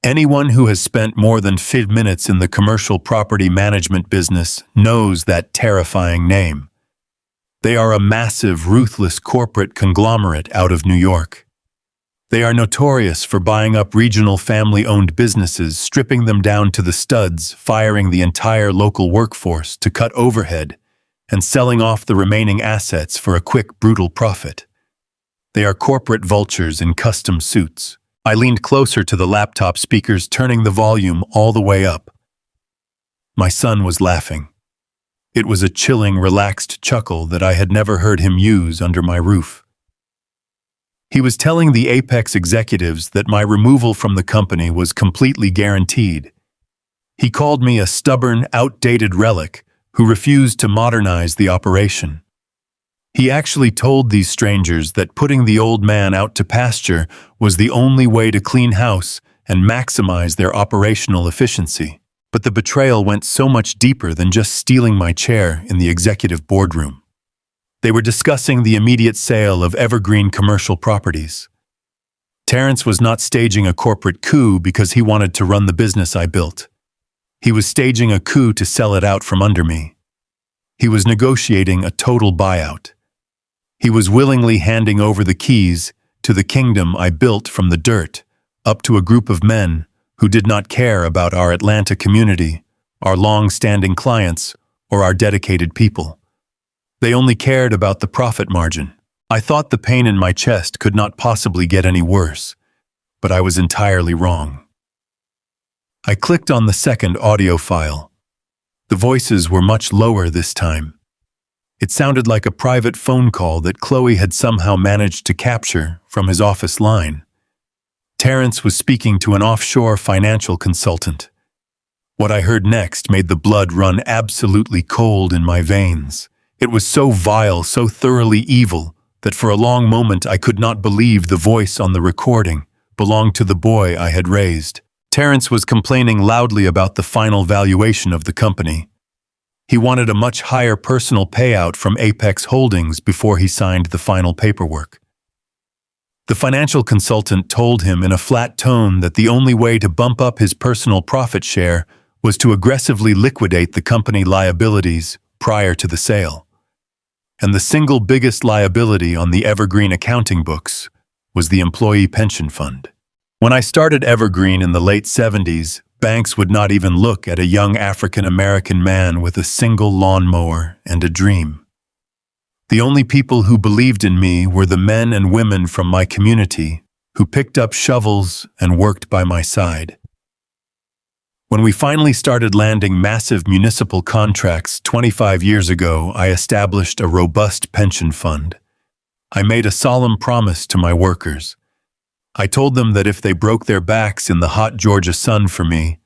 Anyone who has spent more than 5 minutes in the commercial property management business knows that terrifying name. They are a massive, ruthless corporate conglomerate out of New York. They are notorious for buying up regional family-owned businesses, stripping them down to the studs, firing the entire local workforce to cut overhead, and selling off the remaining assets for a quick, brutal profit. They are corporate vultures in custom suits. I leaned closer to the laptop speakers, turning the volume all the way up. My son was laughing. It was a chilling, relaxed chuckle that I had never heard him use under my roof. He was telling the Apex executives that my removal from the company was completely guaranteed. He called me a stubborn, outdated relic who refused to modernize the operation. He actually told these strangers that putting the old man out to pasture was the only way to clean house and maximize their operational efficiency. But the betrayal went so much deeper than just stealing my chair in the executive boardroom. They were discussing the immediate sale of evergreen commercial properties. Terrence was not staging a corporate coup because he wanted to run the business I built. He was staging a coup to sell it out from under me. He was negotiating a total buyout. He was willingly handing over the keys to the kingdom I built from the dirt, up to a group of men who did not care about our Atlanta community, our long-standing clients, or our dedicated people. They only cared about the profit margin. I thought the pain in my chest could not possibly get any worse, but I was entirely wrong. I clicked on the second audio file. The voices were much lower this time. It sounded like a private phone call that Chloe had somehow managed to capture from his office line. Terrence was speaking to an offshore financial consultant. What I heard next made the blood run absolutely cold in my veins. It was so vile, so thoroughly evil, that for a long moment I could not believe the voice on the recording belonged to the boy I had raised. Terrence was complaining loudly about the final valuation of the company. He wanted a much higher personal payout from Apex Holdings before he signed the final paperwork. The financial consultant told him in a flat tone that the only way to bump up his personal profit share was to aggressively liquidate the company liabilities prior to the sale. And the single biggest liability on the Evergreen accounting books was the employee pension fund. When I started Evergreen in the late 70s, banks would not even look at a young African-American man with a single lawnmower and a dream. The only people who believed in me were the men and women from my community who picked up shovels and worked by my side. When we finally started landing massive municipal contracts 25 years ago, I established a robust pension fund. I made a solemn promise to my workers. I told them that if they broke their backs in the hot Georgia sun for me,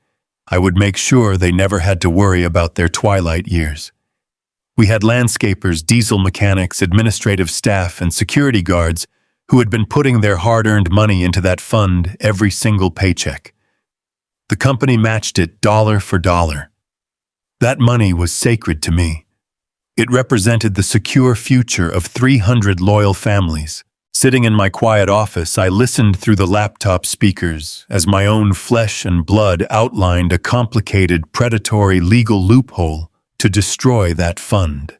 I would make sure they never had to worry about their twilight years. We had landscapers, diesel mechanics, administrative staff, and security guards who had been putting their hard-earned money into that fund every single paycheck. The company matched it dollar for dollar. That money was sacred to me. It represented the secure future of 300 loyal families. Sitting in my quiet office, I listened through the laptop speakers as my own flesh and blood outlined a complicated, predatory legal loophole to destroy that fund.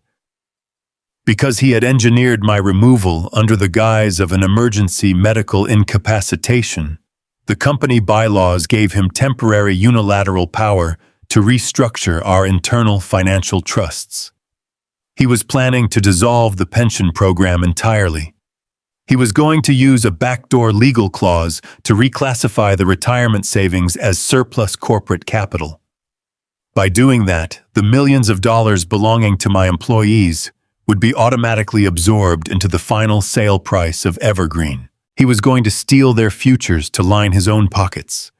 Because he had engineered my removal under the guise of an emergency medical incapacitation, the company bylaws gave him temporary unilateral power to restructure our internal financial trusts. He was planning to dissolve the pension program entirely. He was going to use a backdoor legal clause to reclassify the retirement savings as surplus corporate capital. By doing that, the millions of dollars belonging to my employees would be automatically absorbed into the final sale price of Evergreen. He was going to steal their futures to line his own pockets.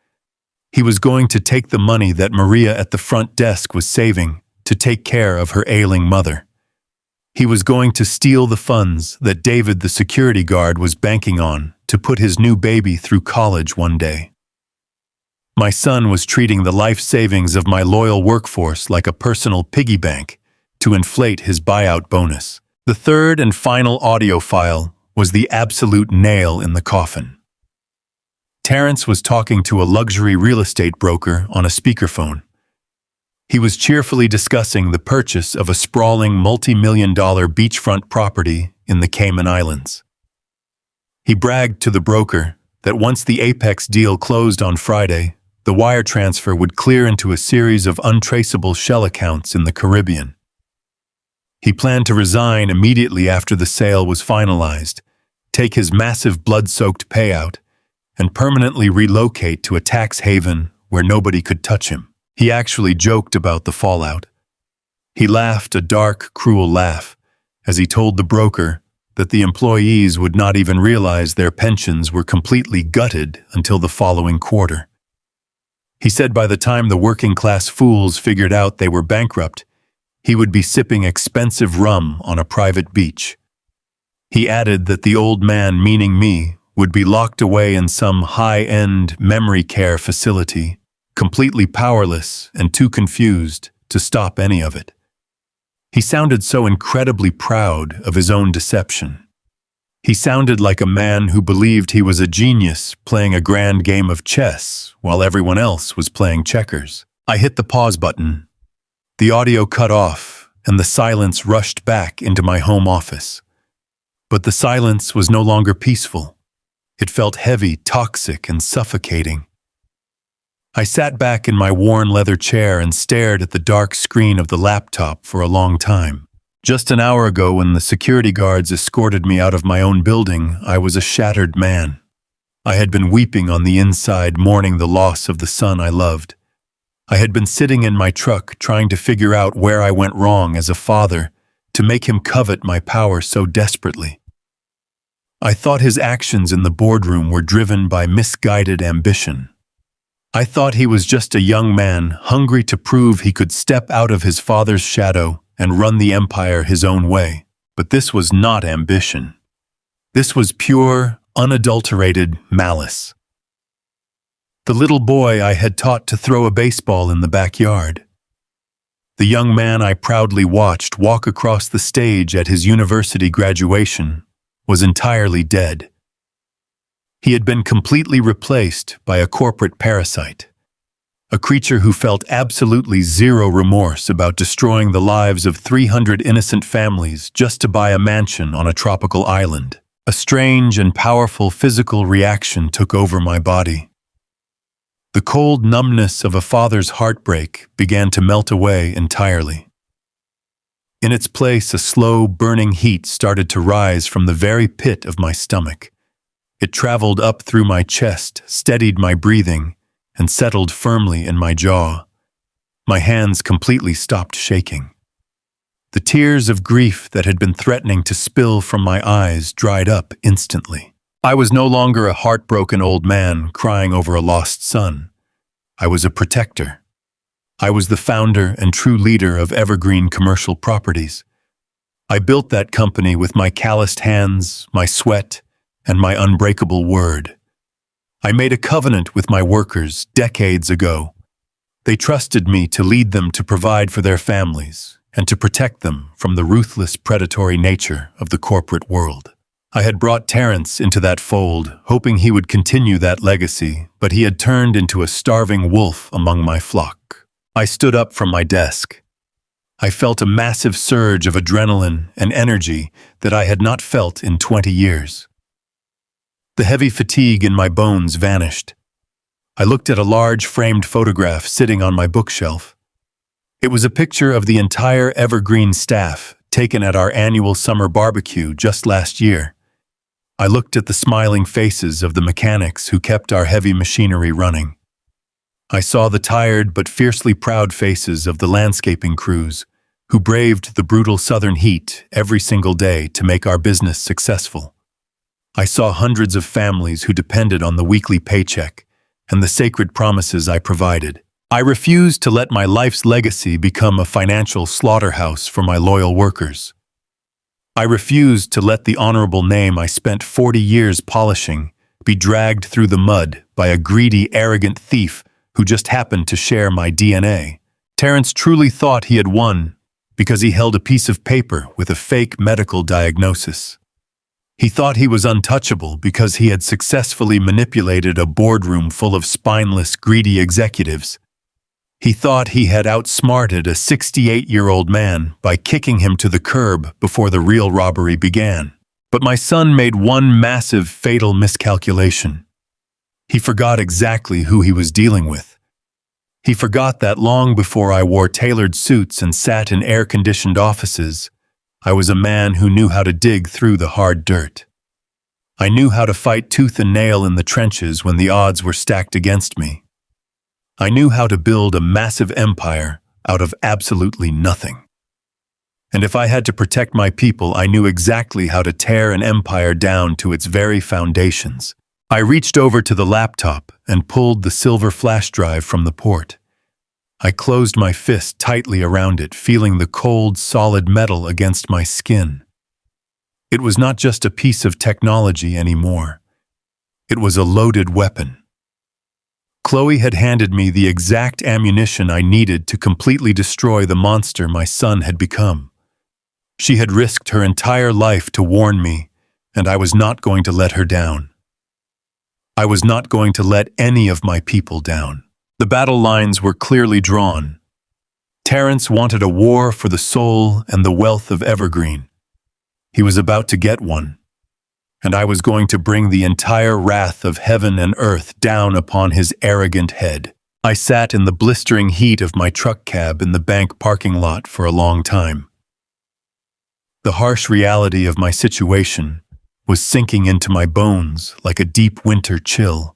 He was going to take the money that Maria at the front desk was saving to take care of her ailing mother. He was going to steal the funds that David the security guard was banking on to put his new baby through college one day. My son was treating the life savings of my loyal workforce like a personal piggy bank to inflate his buyout bonus. The third and final audio file was the absolute nail in the coffin. Terrence was talking to a luxury real estate broker on a speakerphone. He was cheerfully discussing the purchase of a sprawling multi-million-dollar beachfront property in the Cayman Islands. He bragged to the broker that once the Apex deal closed on Friday, the wire transfer would clear into a series of untraceable shell accounts in the Caribbean. He planned to resign immediately after the sale was finalized, take his massive blood-soaked payout, and permanently relocate to a tax haven where nobody could touch him. He actually joked about the fallout. He laughed a dark, cruel laugh as he told the broker that the employees would not even realize their pensions were completely gutted until the following quarter. He said by the time the working-class fools figured out they were bankrupt, he would be sipping expensive rum on a private beach. He added that the old man, meaning me, would be locked away in some high-end memory care facility, completely powerless and too confused to stop any of it. He sounded so incredibly proud of his own deception. He sounded like a man who believed he was a genius playing a grand game of chess while everyone else was playing checkers. I hit the pause button. The audio cut off, and the silence rushed back into my home office. But the silence was no longer peaceful. It felt heavy, toxic, and suffocating. I sat back in my worn leather chair and stared at the dark screen of the laptop for a long time. Just an hour ago, when the security guards escorted me out of my own building, I was a shattered man. I had been weeping on the inside, mourning the loss of the son I loved. I had been sitting in my truck, trying to figure out where I went wrong as a father, to make him covet my power so desperately. I thought his actions in the boardroom were driven by misguided ambition. I thought he was just a young man, hungry to prove he could step out of his father's shadow and run the empire his own way. But this was not ambition. This was pure, unadulterated malice. The little boy I had taught to throw a baseball in the backyard. The young man I proudly watched walk across the stage at his university graduation was entirely dead. He had been completely replaced by a corporate parasite, a creature who felt absolutely zero remorse about destroying the lives of 300 innocent families just to buy a mansion on a tropical island. A strange and powerful physical reaction took over my body. The cold numbness of a father's heartbreak began to melt away entirely. In its place, a slow, burning heat started to rise from the very pit of my stomach. It traveled up through my chest, steadied my breathing, and settled firmly in my jaw. My hands completely stopped shaking. The tears of grief that had been threatening to spill from my eyes dried up instantly. I was no longer a heartbroken old man crying over a lost son. I was a protector. I was the founder and true leader of Evergreen Commercial Properties. I built that company with my calloused hands, my sweat, and my unbreakable word. I made a covenant with my workers decades ago. They trusted me to lead them to provide for their families and to protect them from the ruthless predatory nature of the corporate world. I had brought Terrence into that fold, hoping he would continue that legacy, but he had turned into a starving wolf among my flock. I stood up from my desk. I felt a massive surge of adrenaline and energy that I had not felt in 20 years. The heavy fatigue in my bones vanished. I looked at a large framed photograph sitting on my bookshelf. It was a picture of the entire Evergreen staff taken at our annual summer barbecue just last year. I looked at the smiling faces of the mechanics who kept our heavy machinery running. I saw the tired but fiercely proud faces of the landscaping crews who braved the brutal southern heat every single day to make our business successful. I saw hundreds of families who depended on the weekly paycheck and the sacred promises I provided. I refused to let my life's legacy become a financial slaughterhouse for my loyal workers. I refused to let the honorable name I spent 40 years polishing be dragged through the mud by a greedy, arrogant thief who just happened to share my DNA. Terrence truly thought he had won because he held a piece of paper with a fake medical diagnosis. He thought he was untouchable because he had successfully manipulated a boardroom full of spineless, greedy executives. He thought he had outsmarted a 68-year-old man by kicking him to the curb before the real robbery began. But my son made one massive, fatal miscalculation. He forgot exactly who he was dealing with. He forgot that long before I wore tailored suits and sat in air-conditioned offices, I was a man who knew how to dig through the hard dirt. I knew how to fight tooth and nail in the trenches when the odds were stacked against me. I knew how to build a massive empire out of absolutely nothing. And if I had to protect my people, I knew exactly how to tear an empire down to its very foundations. I reached over to the laptop and pulled the silver flash drive from the port. I closed my fist tightly around it, feeling the cold, solid metal against my skin. It was not just a piece of technology anymore. It was a loaded weapon. Chloe had handed me the exact ammunition I needed to completely destroy the monster my son had become. She had risked her entire life to warn me, and I was not going to let her down. I was not going to let any of my people down. The battle lines were clearly drawn. Terrence wanted a war for the soul and the wealth of Evergreen. He was about to get one, and I was going to bring the entire wrath of heaven and earth down upon his arrogant head. I sat in the blistering heat of my truck cab in the bank parking lot for a long time. The harsh reality of my situation was sinking into my bones like a deep winter chill.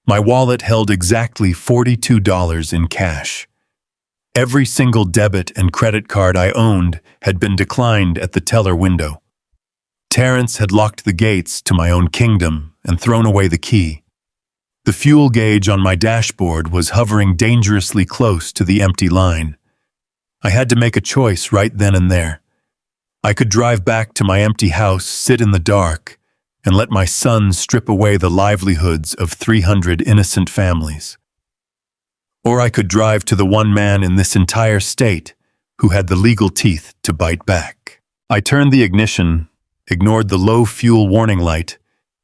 My wallet held exactly $42 in cash. Every single debit and credit card I owned had been declined at the teller window. Terrence had locked the gates to my own kingdom and thrown away the key. The fuel gauge on my dashboard was hovering dangerously close to the empty line. I had to make a choice right then and there. I could drive back to my empty house, sit in the dark, and let my son strip away the livelihoods of 300 innocent families. Or I could drive to the one man in this entire state who had the legal teeth to bite back. I turned the ignition, ignored the low fuel warning light,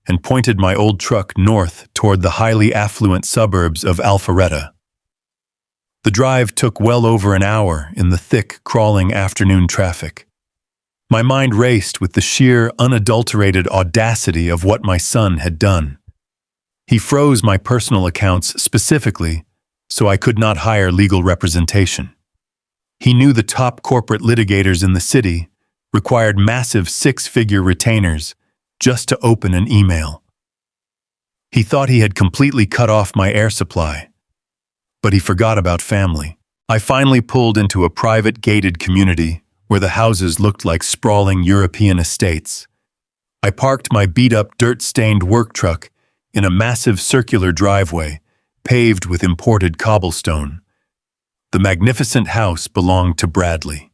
and pointed my old truck north toward the highly affluent suburbs of Alpharetta. The drive took well over an hour in the thick, crawling afternoon traffic. My mind raced with the sheer, unadulterated audacity of what my son had done. He froze my personal accounts specifically so I could not hire legal representation. He knew the top corporate litigators in the city required massive six-figure retainers just to open an email. He thought he had completely cut off my air supply, but he forgot about family. I finally pulled into a private gated community where the houses looked like sprawling European estates. I parked my beat-up, dirt-stained work truck in a massive circular driveway paved with imported cobblestone. The magnificent house belonged to Bradley.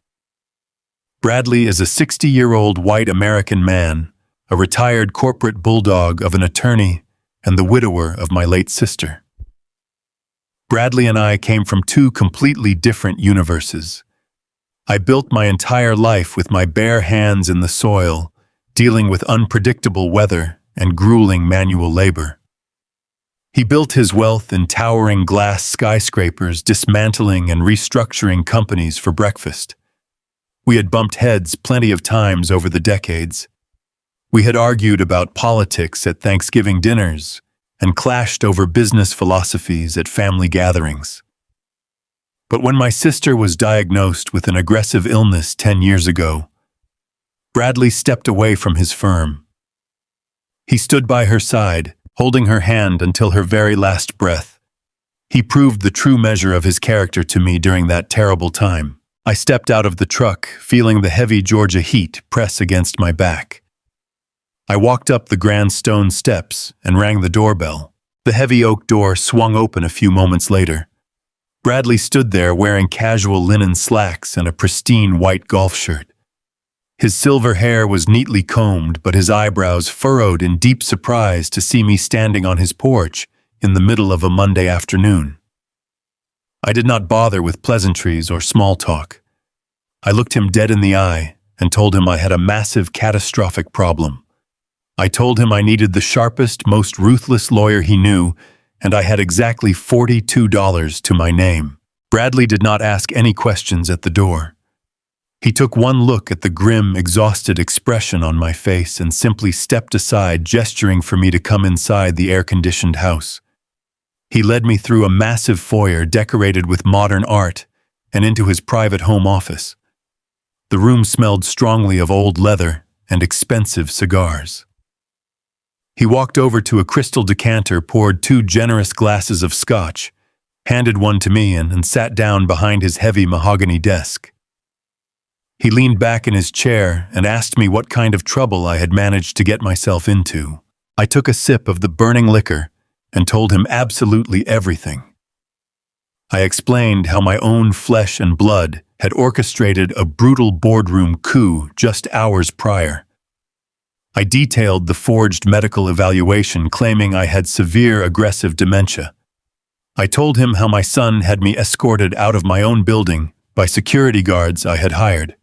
Bradley is a 60-year-old white American man, a retired corporate bulldog of an attorney, and the widower of my late sister. Bradley and I came from two completely different universes. I built my entire life with my bare hands in the soil, dealing with unpredictable weather and grueling manual labor. He built his wealth in towering glass skyscrapers, dismantling and restructuring companies for breakfast. We had bumped heads plenty of times over the decades. We had argued about politics at Thanksgiving dinners and clashed over business philosophies at family gatherings. But when my sister was diagnosed with an aggressive illness 10 years ago, Bradley stepped away from his firm. He stood by her side, holding her hand until her very last breath. He proved the true measure of his character to me during that terrible time. I stepped out of the truck, feeling the heavy Georgia heat press against my back. I walked up the grand stone steps and rang the doorbell. The heavy oak door swung open a few moments later. Bradley stood there wearing casual linen slacks and a pristine white golf shirt. His silver hair was neatly combed, but his eyebrows furrowed in deep surprise to see me standing on his porch in the middle of a Monday afternoon. I did not bother with pleasantries or small talk. I looked him dead in the eye and told him I had a massive, catastrophic problem. I told him I needed the sharpest, most ruthless lawyer he knew, and I had exactly $42 to my name. Bradley did not ask any questions at the door. He took one look at the grim, exhausted expression on my face and simply stepped aside, gesturing for me to come inside the air-conditioned house. He led me through a massive foyer decorated with modern art and into his private home office. The room smelled strongly of old leather and expensive cigars. He walked over to a crystal decanter, poured 2 generous glasses of scotch, handed one to me, and sat down behind his heavy mahogany desk. He leaned back in his chair and asked me what kind of trouble I had managed to get myself into. I took a sip of the burning liquor and told him absolutely everything. I explained how my own flesh and blood had orchestrated a brutal boardroom coup just hours prior. I detailed the forged medical evaluation claiming I had severe aggressive dementia. I told him how my son had me escorted out of my own building by security guards I had hired.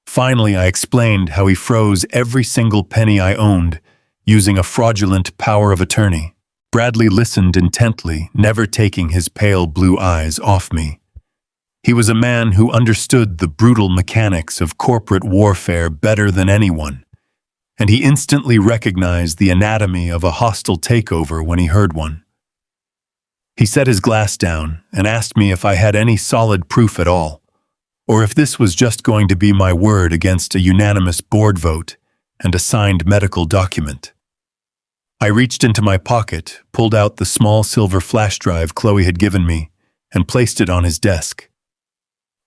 Finally, I explained how he froze every single penny I owned using a fraudulent power of attorney. Bradley listened intently, never taking his pale blue eyes off me. He was a man who understood the brutal mechanics of corporate warfare better than anyone, and he instantly recognized the anatomy of a hostile takeover when he heard one. He set his glass down and asked me if I had any solid proof at all, or if this was just going to be my word against a unanimous board vote and a signed medical document. I reached into my pocket, pulled out the small silver flash drive Chloe had given me, and placed it on his desk.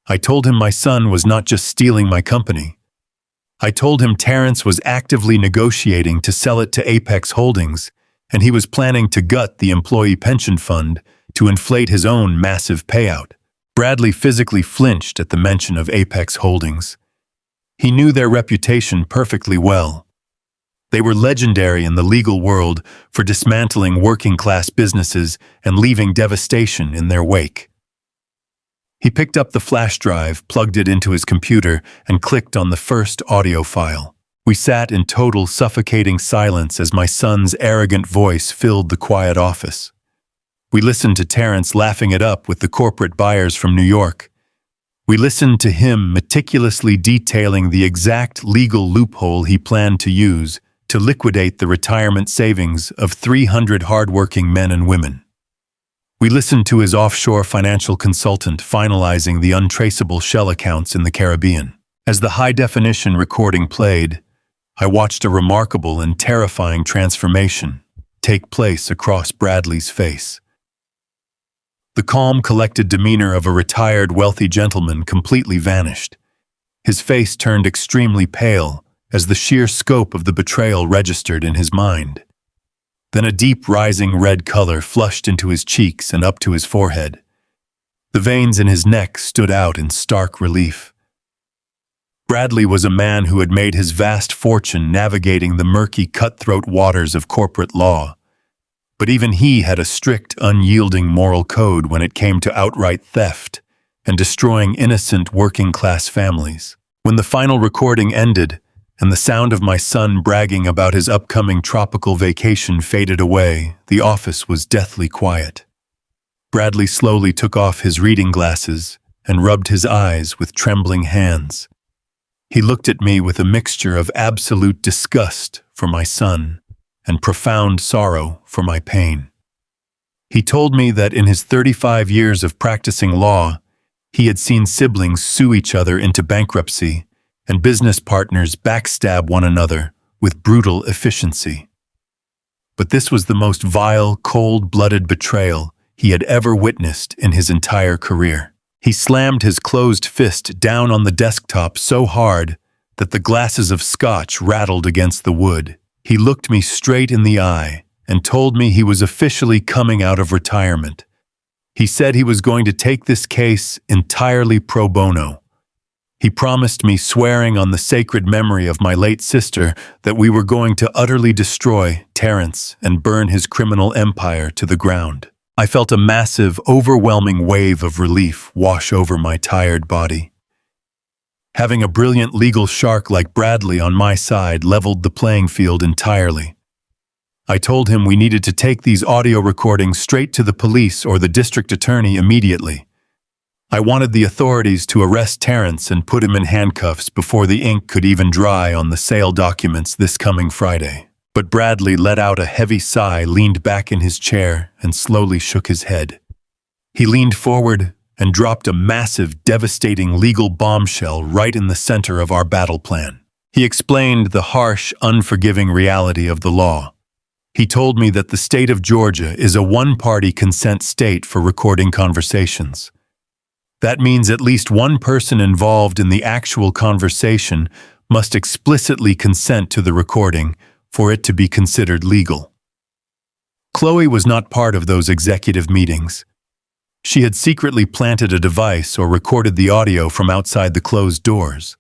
I told him my son was not just stealing my company. I told him Terrence was actively negotiating to sell it to Apex Holdings, and he was planning to gut the employee pension fund to inflate his own massive payout. Bradley physically flinched at the mention of Apex Holdings. He knew their reputation perfectly well. They were legendary in the legal world for dismantling working-class businesses and leaving devastation in their wake. He picked up the flash drive, plugged it into his computer, and clicked on the first audio file. We sat in total suffocating silence as my son's arrogant voice filled the quiet office. We listened to Terrence laughing it up with the corporate buyers from New York. We listened to him meticulously detailing the exact legal loophole he planned to use to liquidate the retirement savings of 300 hardworking men and women. We listened to his offshore financial consultant finalizing the untraceable shell accounts in the Caribbean. As the high-definition recording played, I watched a remarkable and terrifying transformation take place across Bradley's face. The calm, collected demeanor of a retired, wealthy gentleman completely vanished. His face turned extremely pale as the sheer scope of the betrayal registered in his mind. Then a deep, rising red color flushed into his cheeks and up to his forehead. The veins in his neck stood out in stark relief. Bradley was a man who had made his vast fortune navigating the murky, cutthroat waters of corporate law. But even he had a strict, unyielding moral code when it came to outright theft and destroying innocent working-class families. When the final recording ended, and the sound of my son bragging about his upcoming tropical vacation faded away, the office was deathly quiet. Bradley slowly took off his reading glasses and rubbed his eyes with trembling hands. He looked at me with a mixture of absolute disgust for my son and profound sorrow for my pain. He told me that in his 35 years of practicing law, he had seen siblings sue each other into bankruptcy and business partners backstab one another with brutal efficiency. But this was the most vile, cold-blooded betrayal he had ever witnessed in his entire career. He slammed his closed fist down on the desktop so hard that the glasses of scotch rattled against the wood. He looked me straight in the eye and told me he was officially coming out of retirement. He said he was going to take this case entirely pro bono. He promised me, swearing on the sacred memory of my late sister, that we were going to utterly destroy Terrence and burn his criminal empire to the ground. I felt a massive, overwhelming wave of relief wash over my tired body. Having a brilliant legal shark like Bradley on my side leveled the playing field entirely. I told him we needed to take these audio recordings straight to the police or the district attorney immediately. I wanted the authorities to arrest Terrence and put him in handcuffs before the ink could even dry on the sale documents this coming Friday. But Bradley let out a heavy sigh, leaned back in his chair, and slowly shook his head. He leaned forward and dropped a massive, devastating legal bombshell right in the center of our battle plan. He explained the harsh, unforgiving reality of the law. He told me that the state of Georgia is a one-party consent state for recording conversations. That means at least one person involved in the actual conversation must explicitly consent to the recording for it to be considered legal. Chloe was not part of those executive meetings. She had secretly planted a device or recorded the audio from outside the closed doors.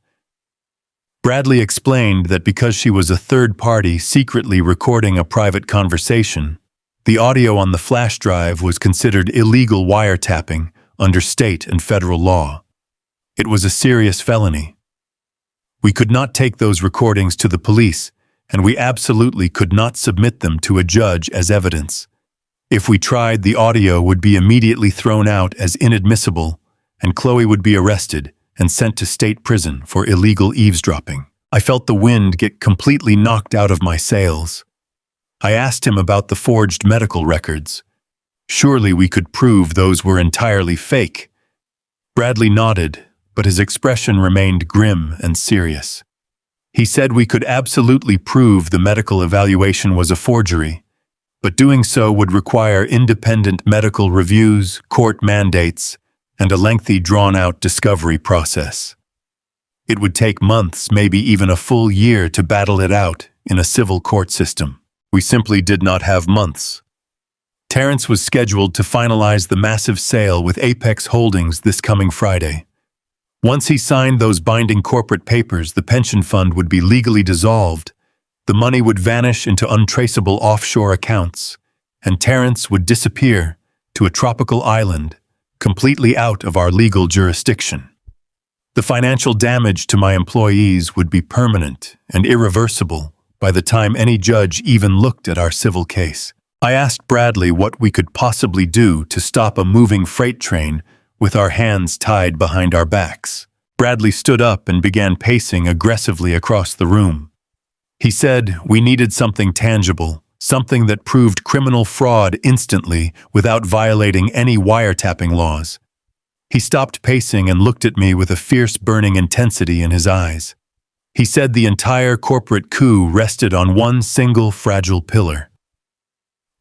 Bradley explained that because she was a third party secretly recording a private conversation, The audio on the flash drive was considered illegal wiretapping under state and federal law. It was a serious felony. We could not take those recordings to the police, and we absolutely could not submit them to a judge as evidence. If we tried, the audio would be immediately thrown out as inadmissible, and Chloe would be arrested and sent to state prison for illegal eavesdropping. I felt the wind get completely knocked out of my sails. I asked him about the forged medical records. Surely we could prove those were entirely fake. Bradley nodded, but his expression remained grim and serious. He said we could absolutely prove the medical evaluation was a forgery, but doing so would require independent medical reviews, court mandates, and a lengthy, drawn-out discovery process. It would take months, maybe even a full year, to battle it out in a civil court system. We simply did not have months. Terrence was scheduled to finalize the massive sale with Apex Holdings this coming Friday. Once he signed those binding corporate papers, the pension fund would be legally dissolved, the money would vanish into untraceable offshore accounts, and Terrence would disappear to a tropical island, completely out of our legal jurisdiction. The financial damage to my employees would be permanent and irreversible by the time any judge even looked at our civil case. I asked Bradley what we could possibly do to stop a moving freight train with our hands tied behind our backs. Bradley stood up and began pacing aggressively across the room. He said we needed something tangible, something that proved criminal fraud instantly without violating any wiretapping laws. He stopped pacing and looked at me with a fierce burning intensity in his eyes. He said the entire corporate coup rested on one single fragile pillar.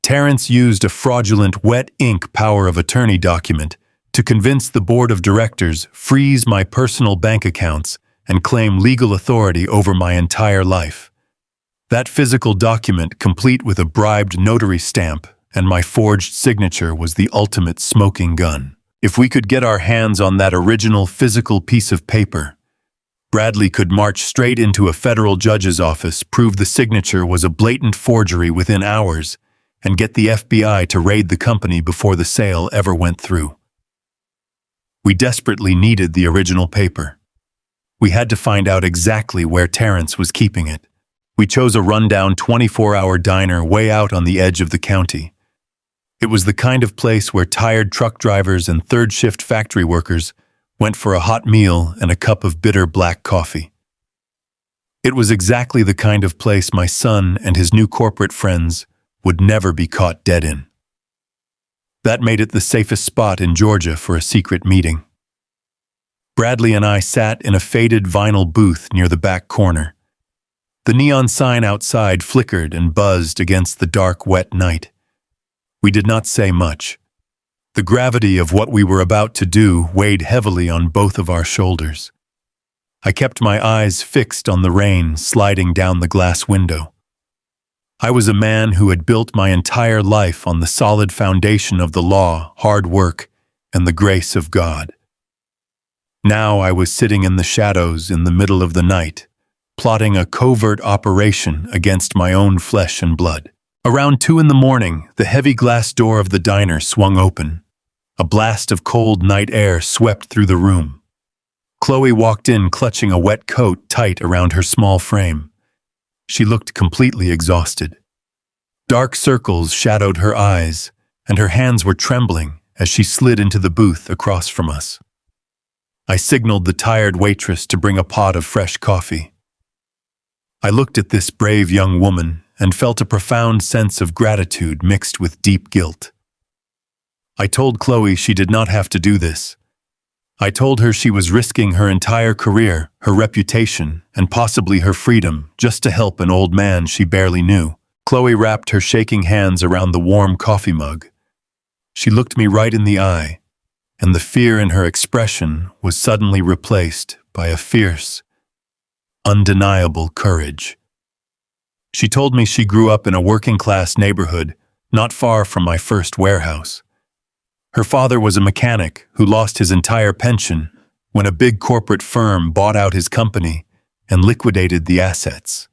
Terrence used a fraudulent wet ink power of attorney document to convince the board of directors freeze my personal bank accounts and claim legal authority over my entire life. That physical document, complete with a bribed notary stamp and my forged signature, was the ultimate smoking gun. If we could get our hands on that original physical piece of paper, Bradley could march straight into a federal judge's office, prove the signature was a blatant forgery within hours, and get the FBI to raid the company before the sale ever went through. We desperately needed the original paper. We had to find out exactly where Terrence was keeping it. We chose a rundown 24-hour diner way out on the edge of the county. It was the kind of place where tired truck drivers and third-shift factory workers went for a hot meal and a cup of bitter black coffee. It was exactly the kind of place my son and his new corporate friends would never be caught dead in. That made it the safest spot in Georgia for a secret meeting. Bradley and I sat in a faded vinyl booth near the back corner. The neon sign outside flickered and buzzed against the dark, wet night. We did not say much. The gravity of what we were about to do weighed heavily on both of our shoulders. I kept my eyes fixed on the rain sliding down the glass window. I was a man who had built my entire life on the solid foundation of the law, hard work, and the grace of God. Now I was sitting in the shadows in the middle of the night, plotting a covert operation against my own flesh and blood. Around 2 a.m, the heavy glass door of the diner swung open. A blast of cold night air swept through the room. Chloe walked in clutching a wet coat tight around her small frame. She looked completely exhausted. Dark circles shadowed her eyes, and her hands were trembling as she slid into the booth across from us. I signaled the tired waitress to bring a pot of fresh coffee. I looked at this brave young woman and felt a profound sense of gratitude mixed with deep guilt. I told Chloe she did not have to do this. I told her she was risking her entire career, her reputation, and possibly her freedom just to help an old man she barely knew. Chloe wrapped her shaking hands around the warm coffee mug. She looked me right in the eye, and the fear in her expression was suddenly replaced by a fierce, undeniable courage. She told me she grew up in a working-class neighborhood not far from my first warehouse. Her father was a mechanic who lost his entire pension when a big corporate firm bought out his company and liquidated the assets.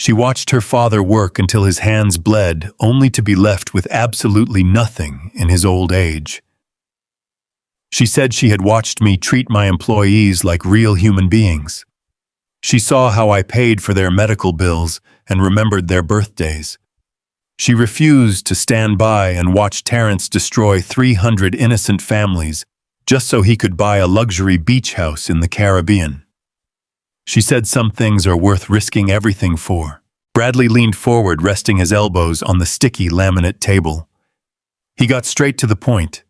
She watched her father work until his hands bled, only to be left with absolutely nothing in his old age. She said she had watched me treat my employees like real human beings. She saw how I paid for their medical bills and remembered their birthdays. She refused to stand by and watch Terrence destroy 300 innocent families just so he could buy a luxury beach house in the Caribbean. She said some things are worth risking everything for. Bradley leaned forward, resting his elbows on the sticky laminate table. He got straight to the point.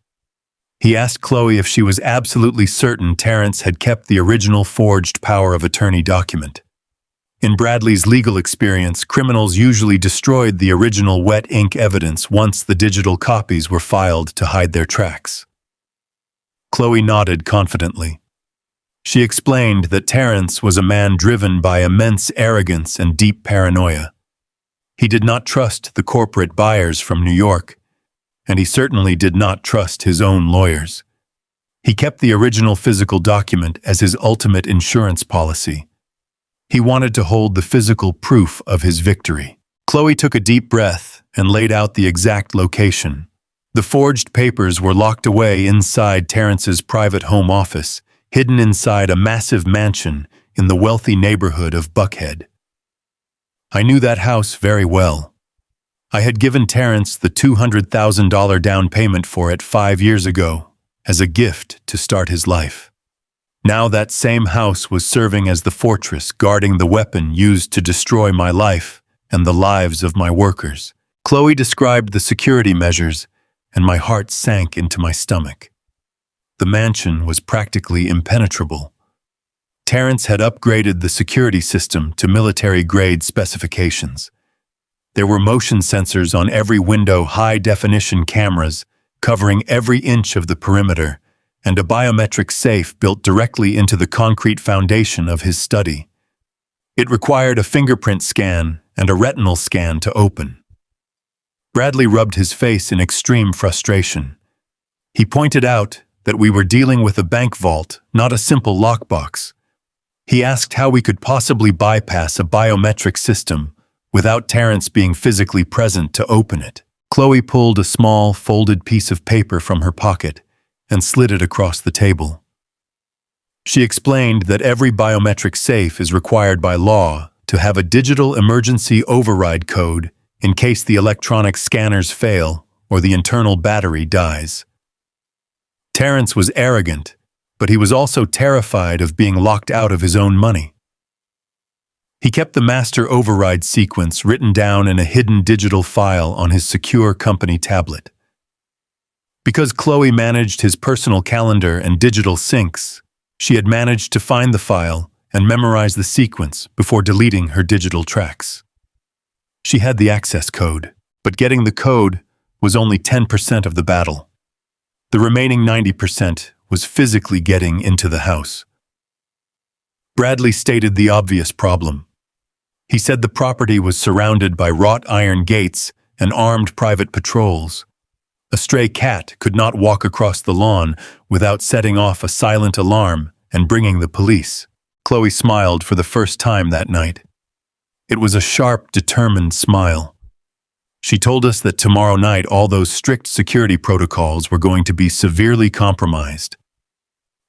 He asked Chloe if she was absolutely certain Terrence had kept the original forged power of attorney document. In Bradley's legal experience, criminals usually destroyed the original wet ink evidence once the digital copies were filed to hide their tracks. Chloe nodded confidently. She explained that Terrence was a man driven by immense arrogance and deep paranoia. He did not trust the corporate buyers from New York, and he certainly did not trust his own lawyers. He kept the original physical document as his ultimate insurance policy. He wanted to hold the physical proof of his victory. Chloe took a deep breath and laid out the exact location. The forged papers were locked away inside Terrence's private home office, hidden inside a massive mansion in the wealthy neighborhood of Buckhead. I knew that house very well. I had given Terrence the $200,000 down payment for it 5 years ago as a gift to start his life. Now that same house was serving as the fortress guarding the weapon used to destroy my life and the lives of my workers. Chloe described the security measures, and my heart sank into my stomach. The mansion was practically impenetrable. Terrence had upgraded the security system to military-grade specifications. There were motion sensors on every window, high-definition cameras covering every inch of the perimeter, and a biometric safe built directly into the concrete foundation of his study. It required a fingerprint scan and a retinal scan to open. Bradley rubbed his face in extreme frustration. He pointed out that we were dealing with a bank vault, not a simple lockbox. He asked how we could possibly bypass a biometric system without Terrence being physically present to open it. Chloe pulled a small, folded piece of paper from her pocket and slid it across the table. She explained that every biometric safe is required by law to have a digital emergency override code in case the electronic scanners fail or the internal battery dies. Terrence was arrogant, but he was also terrified of being locked out of his own money. He kept the master override sequence written down in a hidden digital file on his secure company tablet. Because Chloe managed his personal calendar and digital syncs, she had managed to find the file and memorize the sequence before deleting her digital tracks. She had the access code, but getting the code was only 10% of the battle. The remaining 90% was physically getting into the house. Bradley stated the obvious problem. He said the property was surrounded by wrought iron gates and armed private patrols. A stray cat could not walk across the lawn without setting off a silent alarm and bringing the police. Chloe smiled for the first time that night. It was a sharp, determined smile. She told us that tomorrow night all those strict security protocols were going to be severely compromised.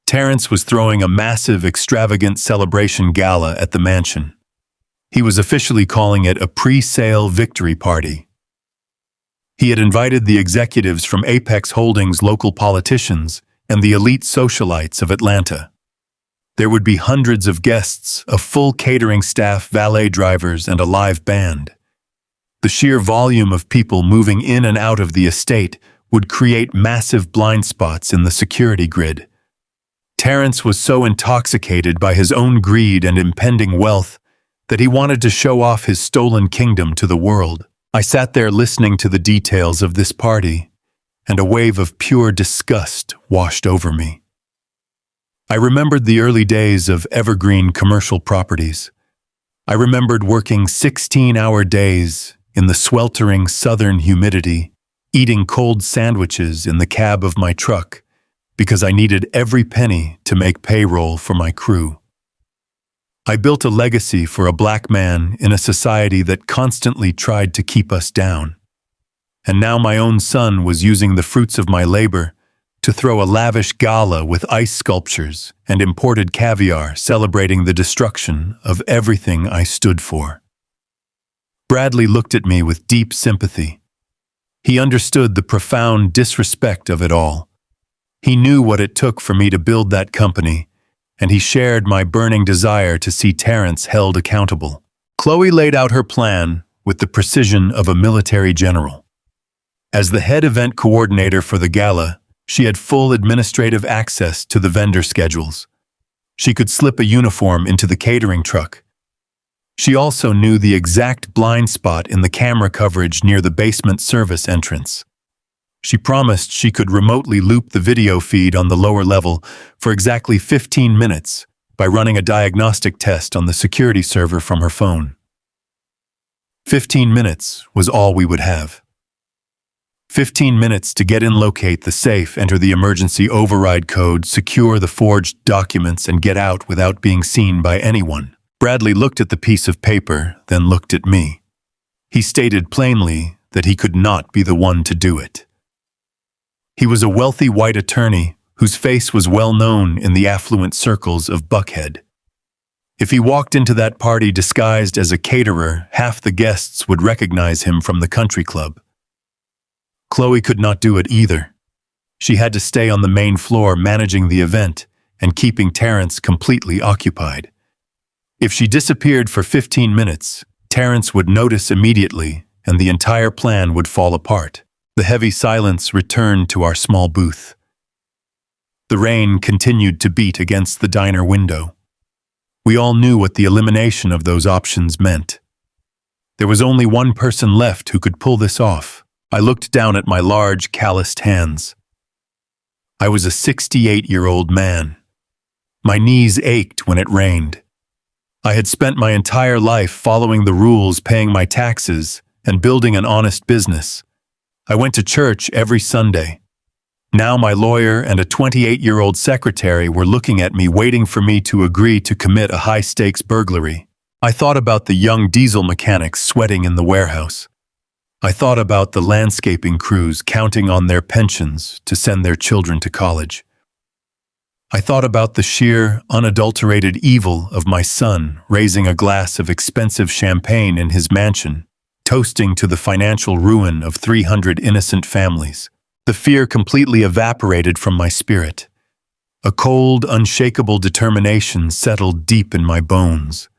Terrence was throwing a massive, extravagant celebration gala at the mansion. He was officially calling it a pre-sale victory party. He had invited the executives from Apex Holdings' local politicians and the elite socialites of Atlanta. There would be hundreds of guests, a full catering staff, valet drivers, and a live band. The sheer volume of people moving in and out of the estate would create massive blind spots in the security grid. Terrence was so intoxicated by his own greed and impending wealth that he wanted to show off his stolen kingdom to the world. I sat there listening to the details of this party, and a wave of pure disgust washed over me. I remembered the early days of evergreen commercial properties. I remembered working 16-hour days in the sweltering southern humidity, eating cold sandwiches in the cab of my truck because I needed every penny to make payroll for my crew. I built a legacy for a black man in a society that constantly tried to keep us down. And now my own son was using the fruits of my labor to throw a lavish gala with ice sculptures and imported caviar celebrating the destruction of everything I stood for. Bradley looked at me with deep sympathy. He understood the profound disrespect of it all. He knew what it took for me to build that company, and he shared my burning desire to see Terrence held accountable. Chloe laid out her plan with the precision of a military general. As the head event coordinator for the gala, she had full administrative access to the vendor schedules. She could slip a uniform into the catering truck. She also knew the exact blind spot in the camera coverage near the basement service entrance. She promised she could remotely loop the video feed on the lower level for exactly 15 minutes by running a diagnostic test on the security server from her phone. 15 minutes was all we would have. 15 minutes to get in, locate the safe, enter the emergency override code, secure the forged documents, and get out without being seen by anyone. Bradley looked at the piece of paper, then looked at me. He stated plainly that he could not be the one to do it. He was a wealthy white attorney whose face was well known in the affluent circles of Buckhead. If he walked into that party disguised as a caterer, half the guests would recognize him from the country club. Chloe could not do it either. She had to stay on the main floor managing the event and keeping Terrence completely occupied. If she disappeared for 15 minutes, Terrence would notice immediately and the entire plan would fall apart. The heavy silence returned to our small booth. The rain continued to beat against the diner window. We all knew what the elimination of those options meant. There was only one person left who could pull this off. I looked down at my large, calloused hands. I was a 68-year-old man. My knees ached when it rained. I had spent my entire life following the rules, paying my taxes, and building an honest business. I went to church every Sunday. Now my lawyer and a 28-year-old secretary were looking at me, waiting for me to agree to commit a high-stakes burglary. I thought about the young diesel mechanics sweating in the warehouse. I thought about the landscaping crews counting on their pensions to send their children to college. I thought about the sheer, unadulterated evil of my son raising a glass of expensive champagne in his mansion, toasting to the financial ruin of 300 innocent families. The fear completely evaporated from my spirit. A cold, unshakable determination settled deep in my bones.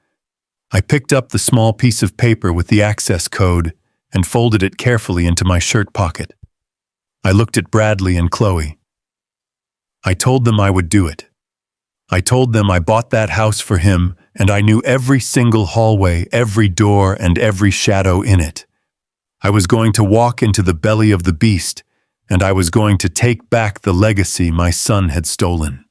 I picked up the small piece of paper with the access code and folded it carefully into my shirt pocket. I looked at Bradley and Chloe. I told them I would do it. I told them I bought that house for him, and I knew every single hallway, every door, and every shadow in it. I was going to walk into the belly of the beast, and I was going to take back the legacy my son had stolen.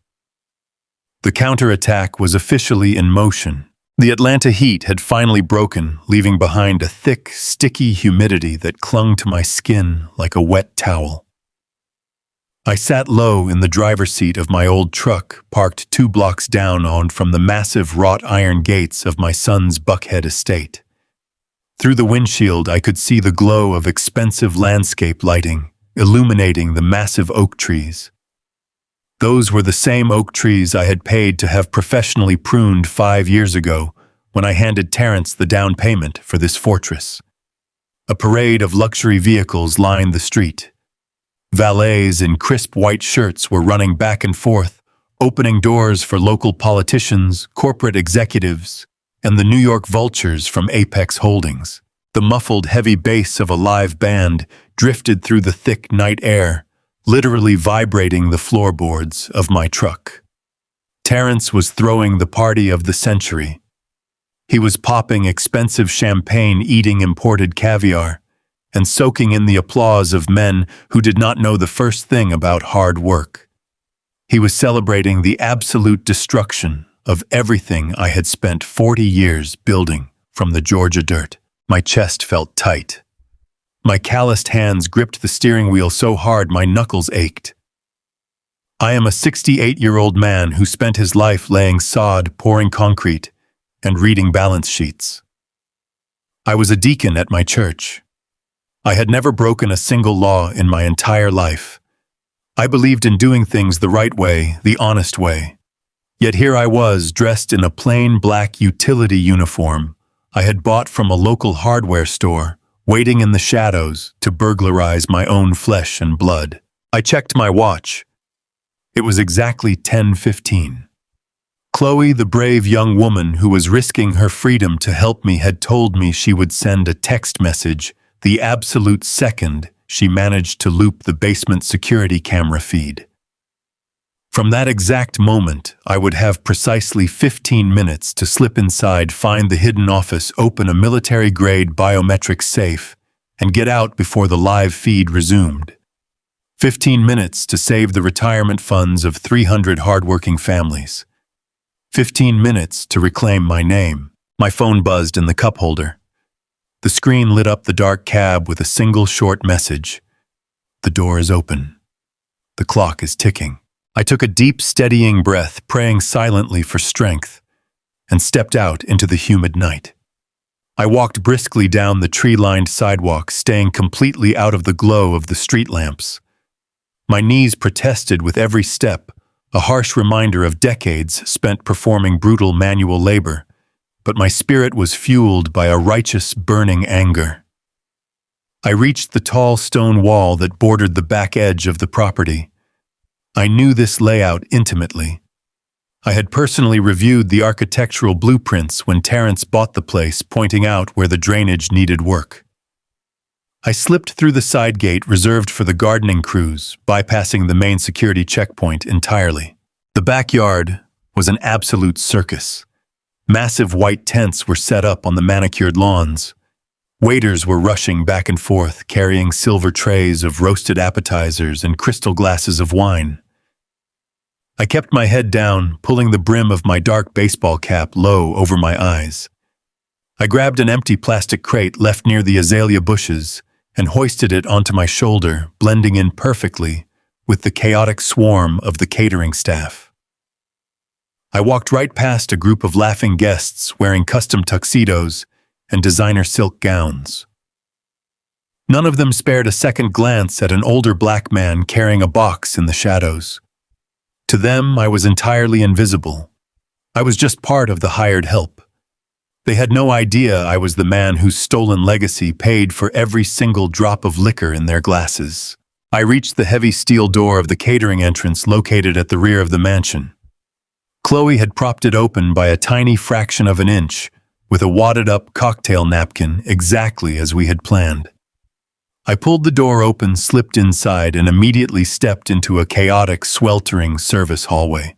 The counterattack was officially in motion. The Atlanta heat had finally broken, leaving behind a thick, sticky humidity that clung to my skin like a wet towel. I sat low in the driver's seat of my old truck, parked 2 blocks down from the massive wrought iron gates of my son's Buckhead estate. Through the windshield, I could see the glow of expensive landscape lighting, illuminating the massive oak trees. Those were the same oak trees I had paid to have professionally pruned 5 years ago when I handed Terrence the down payment for this fortress. A parade of luxury vehicles lined the street. Valets in crisp white shirts were running back and forth, opening doors for local politicians, corporate executives, and the New York vultures from Apex Holdings. The muffled, heavy bass of a live band drifted through the thick night air, literally vibrating the floorboards of my truck. Terrence was throwing the party of the century. He was popping expensive champagne, eating imported caviar, and soaking in the applause of men who did not know the first thing about hard work. He was celebrating the absolute destruction of everything I had spent 40 years building from the Georgia dirt. My chest felt tight. My calloused hands gripped the steering wheel so hard my knuckles ached. I am a 68-year-old man who spent his life laying sod, pouring concrete, and reading balance sheets. I was a deacon at my church. I had never broken a single law in my entire life. I believed in doing things the right way, the honest way. Yet here I was, dressed in a plain black utility uniform I had bought from a local hardware store, waiting in the shadows to burglarize my own flesh and blood. I checked my watch. It was exactly 10:15. Chloe, the brave young woman who was risking her freedom to help me, had told me she would send a text message the absolute second she managed to loop the basement security camera feed. From that exact moment, I would have precisely 15 minutes to slip inside, find the hidden office, open a military-grade biometric safe, and get out before the live feed resumed. 15 minutes to save the retirement funds of 300 hardworking families. 15 minutes to reclaim my name. My phone buzzed in the cup holder. The screen lit up the dark cab with a single short message. The door is open. The clock is ticking. I took a deep, steadying breath, praying silently for strength, and stepped out into the humid night. I walked briskly down the tree-lined sidewalk, staying completely out of the glow of the street lamps. My knees protested with every step, a harsh reminder of decades spent performing brutal manual labor, but my spirit was fueled by a righteous, burning anger. I reached the tall stone wall that bordered the back edge of the property. I knew this layout intimately. I had personally reviewed the architectural blueprints when Terrence bought the place, pointing out where the drainage needed work. I slipped through the side gate reserved for the gardening crews, bypassing the main security checkpoint entirely. The backyard was an absolute circus. Massive white tents were set up on the manicured lawns. Waiters were rushing back and forth, carrying silver trays of roasted appetizers and crystal glasses of wine. I kept my head down, pulling the brim of my dark baseball cap low over my eyes. I grabbed an empty plastic crate left near the azalea bushes and hoisted it onto my shoulder, blending in perfectly with the chaotic swarm of the catering staff. I walked right past a group of laughing guests wearing custom tuxedos and designer silk gowns. None of them spared a second glance at an older black man carrying a box in the shadows. To them, I was entirely invisible. I was just part of the hired help. They had no idea I was the man whose stolen legacy paid for every single drop of liquor in their glasses. I reached the heavy steel door of the catering entrance located at the rear of the mansion. Chloe had propped it open by a tiny fraction of an inch, with a wadded-up cocktail napkin exactly as we had planned. I pulled the door open, slipped inside, and immediately stepped into a chaotic, sweltering service hallway.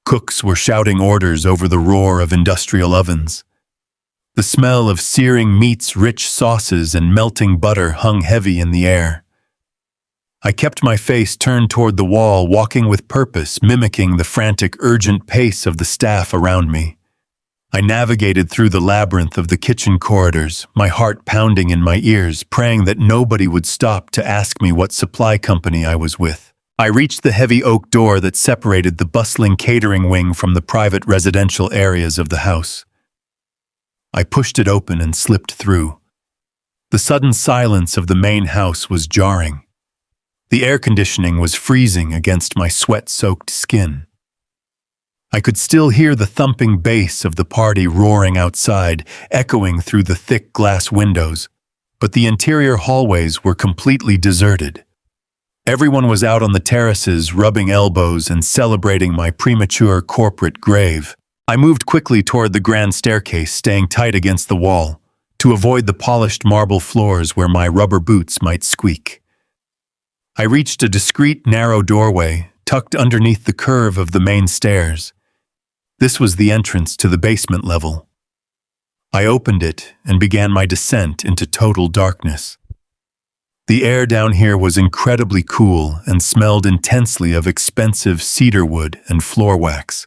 Cooks were shouting orders over the roar of industrial ovens. The smell of searing meats, rich sauces, and melting butter hung heavy in the air. I kept my face turned toward the wall, walking with purpose, mimicking the frantic, urgent pace of the staff around me. I navigated through the labyrinth of the kitchen corridors, my heart pounding in my ears, praying that nobody would stop to ask me what supply company I was with. I reached the heavy oak door that separated the bustling catering wing from the private residential areas of the house. I pushed it open and slipped through. The sudden silence of the main house was jarring. The air conditioning was freezing against my sweat-soaked skin. I could still hear the thumping bass of the party roaring outside, echoing through the thick glass windows, but the interior hallways were completely deserted. Everyone was out on the terraces, rubbing elbows and celebrating my premature corporate grave. I moved quickly toward the grand staircase, staying tight against the wall, to avoid the polished marble floors where my rubber boots might squeak. I reached a discreet, narrow doorway, tucked underneath the curve of the main stairs. This was the entrance to the basement level. I opened it and began my descent into total darkness. The air down here was incredibly cool and smelled intensely of expensive cedar wood and floor wax.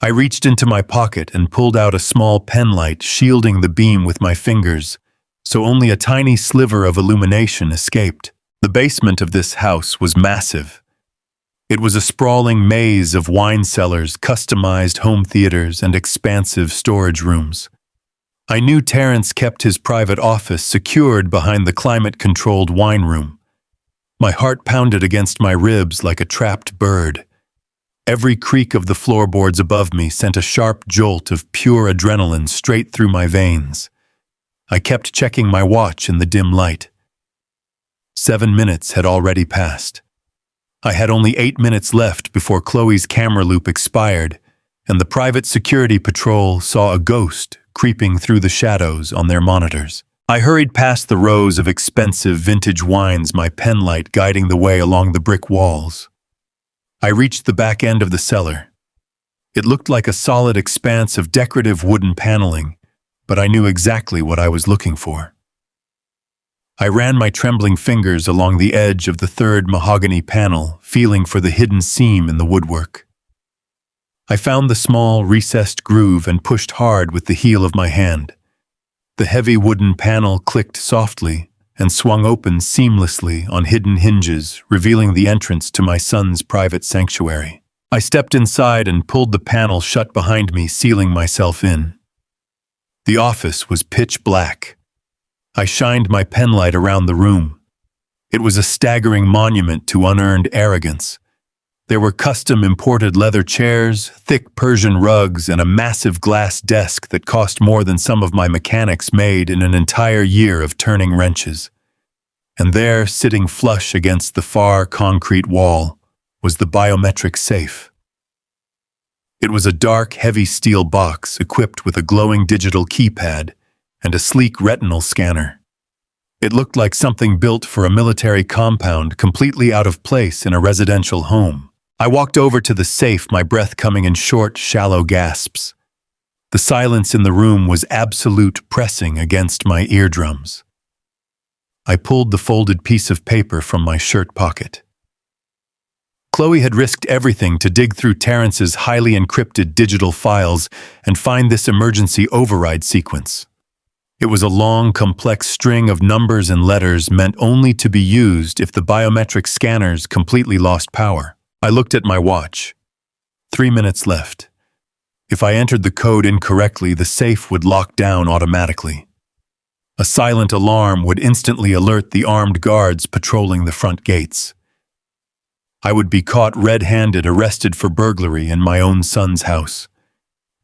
I reached into my pocket and pulled out a small pen light, shielding the beam with my fingers, so only a tiny sliver of illumination escaped. The basement of this house was massive. It was a sprawling maze of wine cellars, customized home theaters, and expansive storage rooms. I knew Terence kept his private office secured behind the climate-controlled wine room. My heart pounded against my ribs like a trapped bird. Every creak of the floorboards above me sent a sharp jolt of pure adrenaline straight through my veins. I kept checking my watch in the dim light. 7 minutes had already passed. I had only 8 minutes left before Chloe's camera loop expired, and the private security patrol saw a ghost creeping through the shadows on their monitors. I hurried past the rows of expensive vintage wines, my pen light guiding the way along the brick walls. I reached the back end of the cellar. It looked like a solid expanse of decorative wooden paneling, but I knew exactly what I was looking for. I ran my trembling fingers along the edge of the third mahogany panel, feeling for the hidden seam in the woodwork. I found the small, recessed groove and pushed hard with the heel of my hand. The heavy wooden panel clicked softly and swung open seamlessly on hidden hinges, revealing the entrance to my son's private sanctuary. I stepped inside and pulled the panel shut behind me, sealing myself in. The office was pitch black. I shined my penlight around the room. It was a staggering monument to unearned arrogance. There were custom imported leather chairs, thick Persian rugs, and a massive glass desk that cost more than some of my mechanics made in an entire year of turning wrenches. And there, sitting flush against the far concrete wall, was the biometric safe. It was a dark, heavy steel box equipped with a glowing digital keypad and a sleek retinal scanner. It looked like something built for a military compound, completely out of place in a residential home. I walked over to the safe, my breath coming in short, shallow gasps. The silence in the room was absolute, pressing against my eardrums. I pulled the folded piece of paper from my shirt pocket. Chloe had risked everything to dig through Terence's highly encrypted digital files and find this emergency override sequence. It was a long, complex string of numbers and letters meant only to be used if the biometric scanners completely lost power. I looked at my watch. 3 minutes left. If I entered the code incorrectly, the safe would lock down automatically. A silent alarm would instantly alert the armed guards patrolling the front gates. I would be caught red-handed, arrested for burglary in my own son's house.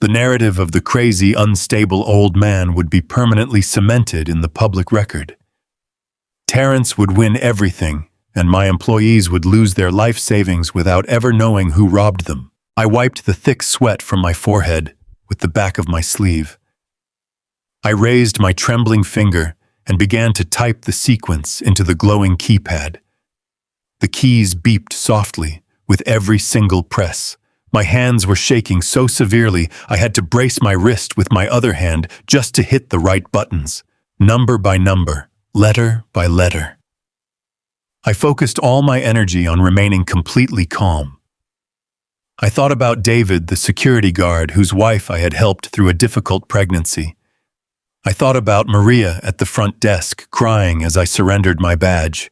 The narrative of the crazy, unstable old man would be permanently cemented in the public record. Terence would win everything, and my employees would lose their life savings without ever knowing who robbed them. I wiped the thick sweat from my forehead with the back of my sleeve. I raised my trembling finger and began to type the sequence into the glowing keypad. The keys beeped softly with every single press. My hands were shaking so severely I had to brace my wrist with my other hand just to hit the right buttons, number by number, letter by letter. I focused all my energy on remaining completely calm. I thought about David, the security guard whose wife I had helped through a difficult pregnancy. I thought about Maria at the front desk, crying as I surrendered my badge.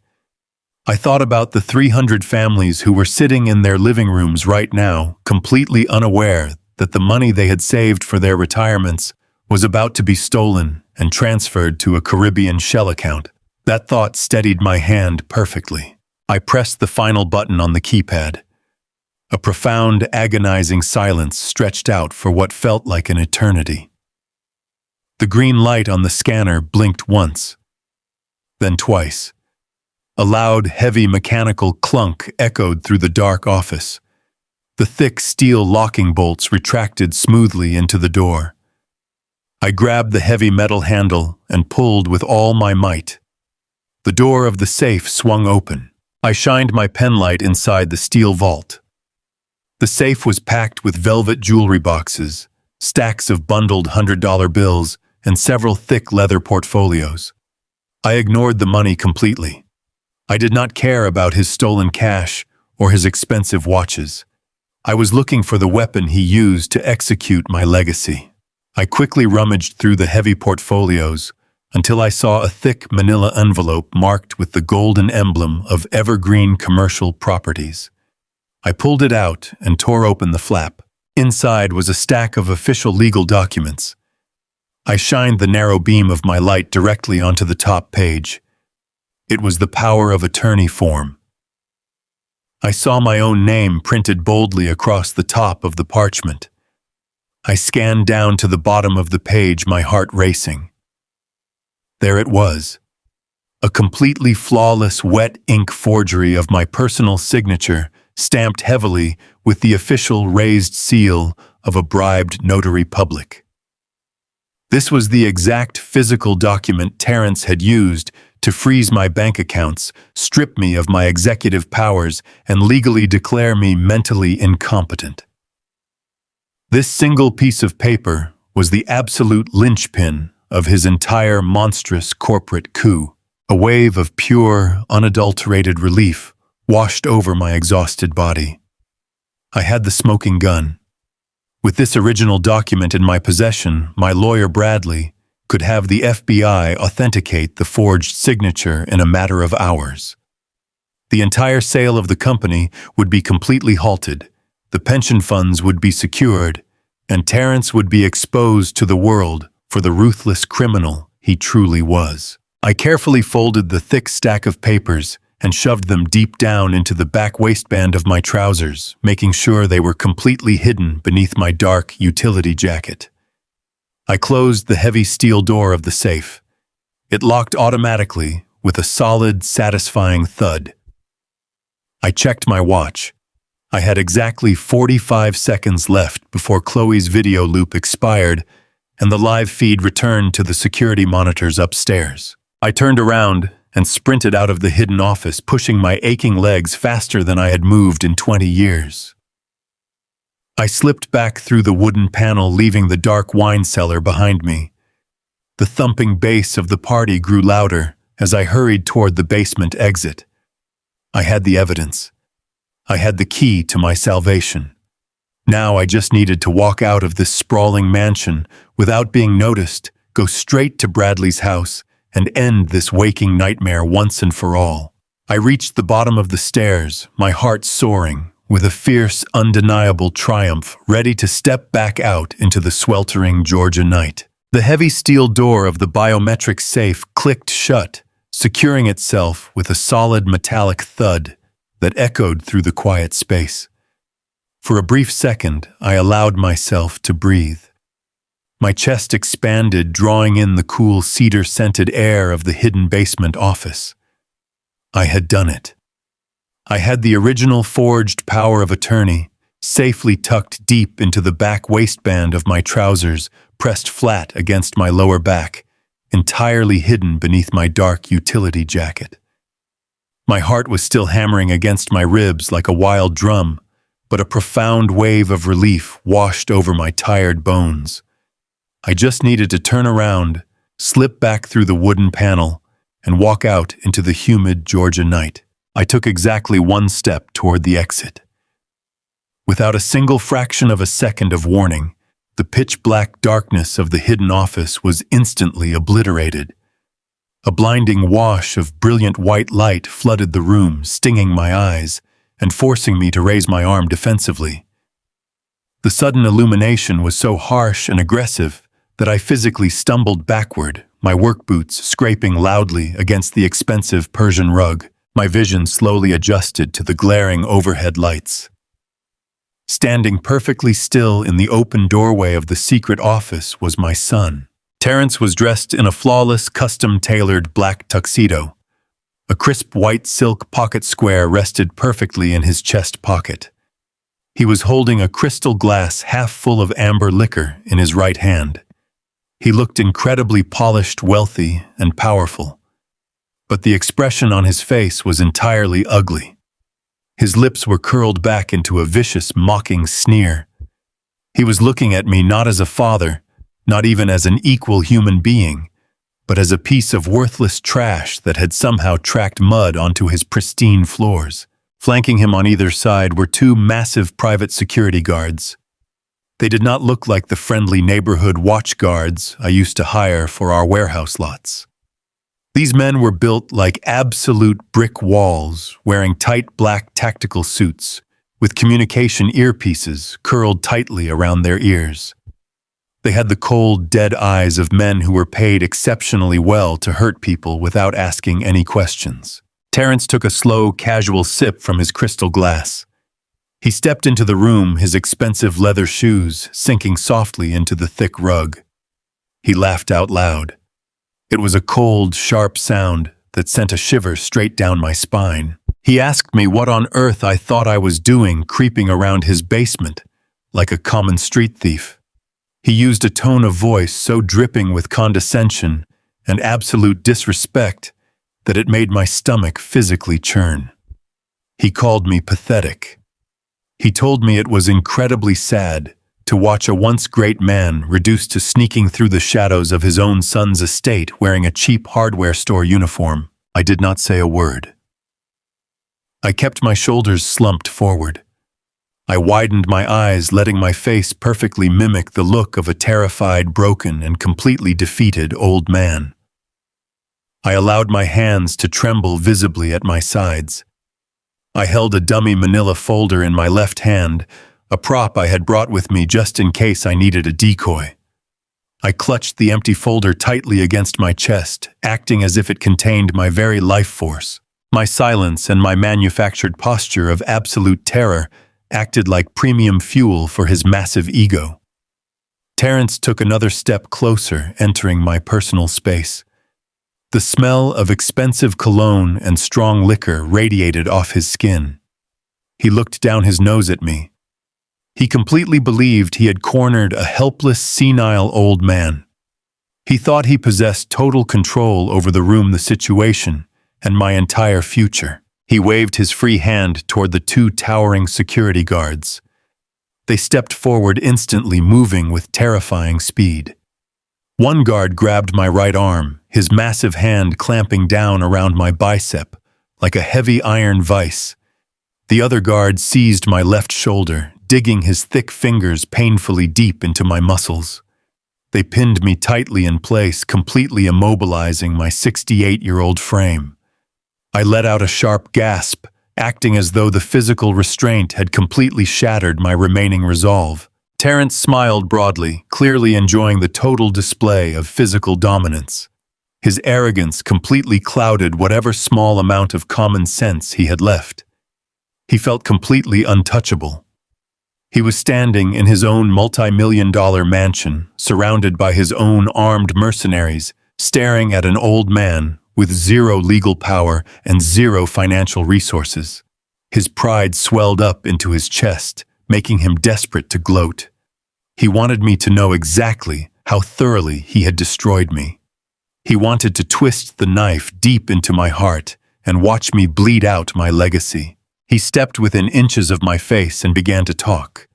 I thought about the 300 families who were sitting in their living rooms right now, completely unaware that the money they had saved for their retirements was about to be stolen and transferred to a Caribbean shell account. That thought steadied my hand perfectly. I pressed the final button on the keypad. A profound, agonizing silence stretched out for what felt like an eternity. The green light on the scanner blinked once, then twice. A loud, heavy mechanical clunk echoed through the dark office. The thick steel locking bolts retracted smoothly into the door. I grabbed the heavy metal handle and pulled with all my might. The door of the safe swung open. I shined my penlight inside the steel vault. The safe was packed with velvet jewelry boxes, stacks of bundled $100 bills, and several thick leather portfolios. I ignored the money completely. I did not care about his stolen cash or his expensive watches. I was looking for the weapon he used to execute my legacy. I quickly rummaged through the heavy portfolios until I saw a thick manila envelope marked with the golden emblem of Evergreen Commercial Properties. I pulled it out and tore open the flap. Inside was a stack of official legal documents. I shined the narrow beam of my light directly onto the top page. It was the power of attorney form. I saw my own name printed boldly across the top of the parchment. I scanned down to the bottom of the page, my heart racing. There it was, a completely flawless wet ink forgery of my personal signature, stamped heavily with the official raised seal of a bribed notary public. This was the exact physical document Terrence had used to freeze my bank accounts, strip me of my executive powers, and legally declare me mentally incompetent. This single piece of paper was the absolute linchpin of his entire monstrous corporate coup. A wave of pure, unadulterated relief washed over my exhausted body. I had the smoking gun. With this original document in my possession, my lawyer Bradley could have the FBI authenticate the forged signature in a matter of hours. The entire sale of the company would be completely halted, the pension funds would be secured, and Terrence would be exposed to the world for the ruthless criminal he truly was. I carefully folded the thick stack of papers and shoved them deep down into the back waistband of my trousers, making sure they were completely hidden beneath my dark utility jacket. I closed the heavy steel door of the safe. It locked automatically with a solid, satisfying thud. I checked my watch. I had exactly 45 seconds left before Chloe's video loop expired and the live feed returned to the security monitors upstairs. I turned around and sprinted out of the hidden office, pushing my aching legs faster than I had moved in 20 years. I slipped back through the wooden panel, leaving the dark wine cellar behind me. The thumping bass of the party grew louder as I hurried toward the basement exit. I had the evidence. I had the key to my salvation. Now I just needed to walk out of this sprawling mansion without being noticed, go straight to Bradley's house, and end this waking nightmare once and for all. I reached the bottom of the stairs, my heart soaring, with a fierce, undeniable triumph, ready to step back out into the sweltering Georgia night. The heavy steel door of the biometric safe clicked shut, securing itself with a solid metallic thud that echoed through the quiet space. For a brief second, I allowed myself to breathe. My chest expanded, drawing in the cool cedar-scented air of the hidden basement office. I had done it. I had the original forged power of attorney, safely tucked deep into the back waistband of my trousers, pressed flat against my lower back, entirely hidden beneath my dark utility jacket. My heart was still hammering against my ribs like a wild drum, but a profound wave of relief washed over my tired bones. I just needed to turn around, slip back through the wooden panel, and walk out into the humid Georgia night. I took exactly one step toward the exit. Without a single fraction of a second of warning, the pitch-black darkness of the hidden office was instantly obliterated. A blinding wash of brilliant white light flooded the room, stinging my eyes and forcing me to raise my arm defensively. The sudden illumination was so harsh and aggressive that I physically stumbled backward, my work boots scraping loudly against the expensive Persian rug. My vision slowly adjusted to the glaring overhead lights. Standing perfectly still in the open doorway of the secret office was my son. Terrence was dressed in a flawless, custom-tailored black tuxedo. A crisp white silk pocket square rested perfectly in his chest pocket. He was holding a crystal glass half full of amber liquor in his right hand. He looked incredibly polished, wealthy, and powerful. But the expression on his face was entirely ugly. His lips were curled back into a vicious, mocking sneer. He was looking at me not as a father, not even as an equal human being, but as a piece of worthless trash that had somehow tracked mud onto his pristine floors. Flanking him on either side were two massive private security guards. They did not look like the friendly neighborhood watch guards I used to hire for our warehouse lots. These men were built like absolute brick walls, wearing tight black tactical suits, with communication earpieces curled tightly around their ears. They had the cold, dead eyes of men who were paid exceptionally well to hurt people without asking any questions. Terrence took a slow, casual sip from his crystal glass. He stepped into the room, his expensive leather shoes sinking softly into the thick rug. He laughed out loud. It was a cold, sharp sound that sent a shiver straight down my spine. He asked me what on earth I thought I was doing creeping around his basement, like a common street thief. He used a tone of voice so dripping with condescension and absolute disrespect that it made my stomach physically churn. He called me pathetic. He told me it was incredibly sad to watch a once great man reduced to sneaking through the shadows of his own son's estate wearing a cheap hardware store uniform. I did not say a word. I kept my shoulders slumped forward. I widened my eyes, letting my face perfectly mimic the look of a terrified, broken, and completely defeated old man. I allowed my hands to tremble visibly at my sides. I held a dummy manila folder in my left hand, a prop I had brought with me just in case I needed a decoy. I clutched the empty folder tightly against my chest, acting as if it contained my very life force. My silence and my manufactured posture of absolute terror acted like premium fuel for his massive ego. Terrence took another step closer, entering my personal space. The smell of expensive cologne and strong liquor radiated off his skin. He looked down his nose at me. He completely believed he had cornered a helpless, senile old man. He thought he possessed total control over the room, the situation, and my entire future. He waved his free hand toward the two towering security guards. They stepped forward instantly, moving with terrifying speed. One guard grabbed my right arm, his massive hand clamping down around my bicep like a heavy iron vise. The other guard seized my left shoulder, digging his thick fingers painfully deep into my muscles. They pinned me tightly in place, completely immobilizing my 68-year-old frame. I let out a sharp gasp, acting as though the physical restraint had completely shattered my remaining resolve. Terrence smiled broadly, clearly enjoying the total display of physical dominance. His arrogance completely clouded whatever small amount of common sense he had left. He felt completely untouchable. He was standing in his own multi-million-dollar mansion, surrounded by his own armed mercenaries, staring at an old man with zero legal power and zero financial resources. His pride swelled up into his chest, making him desperate to gloat. He wanted me to know exactly how thoroughly he had destroyed me. He wanted to twist the knife deep into my heart and watch me bleed out my legacy. He stepped within inches of my face and began to talk.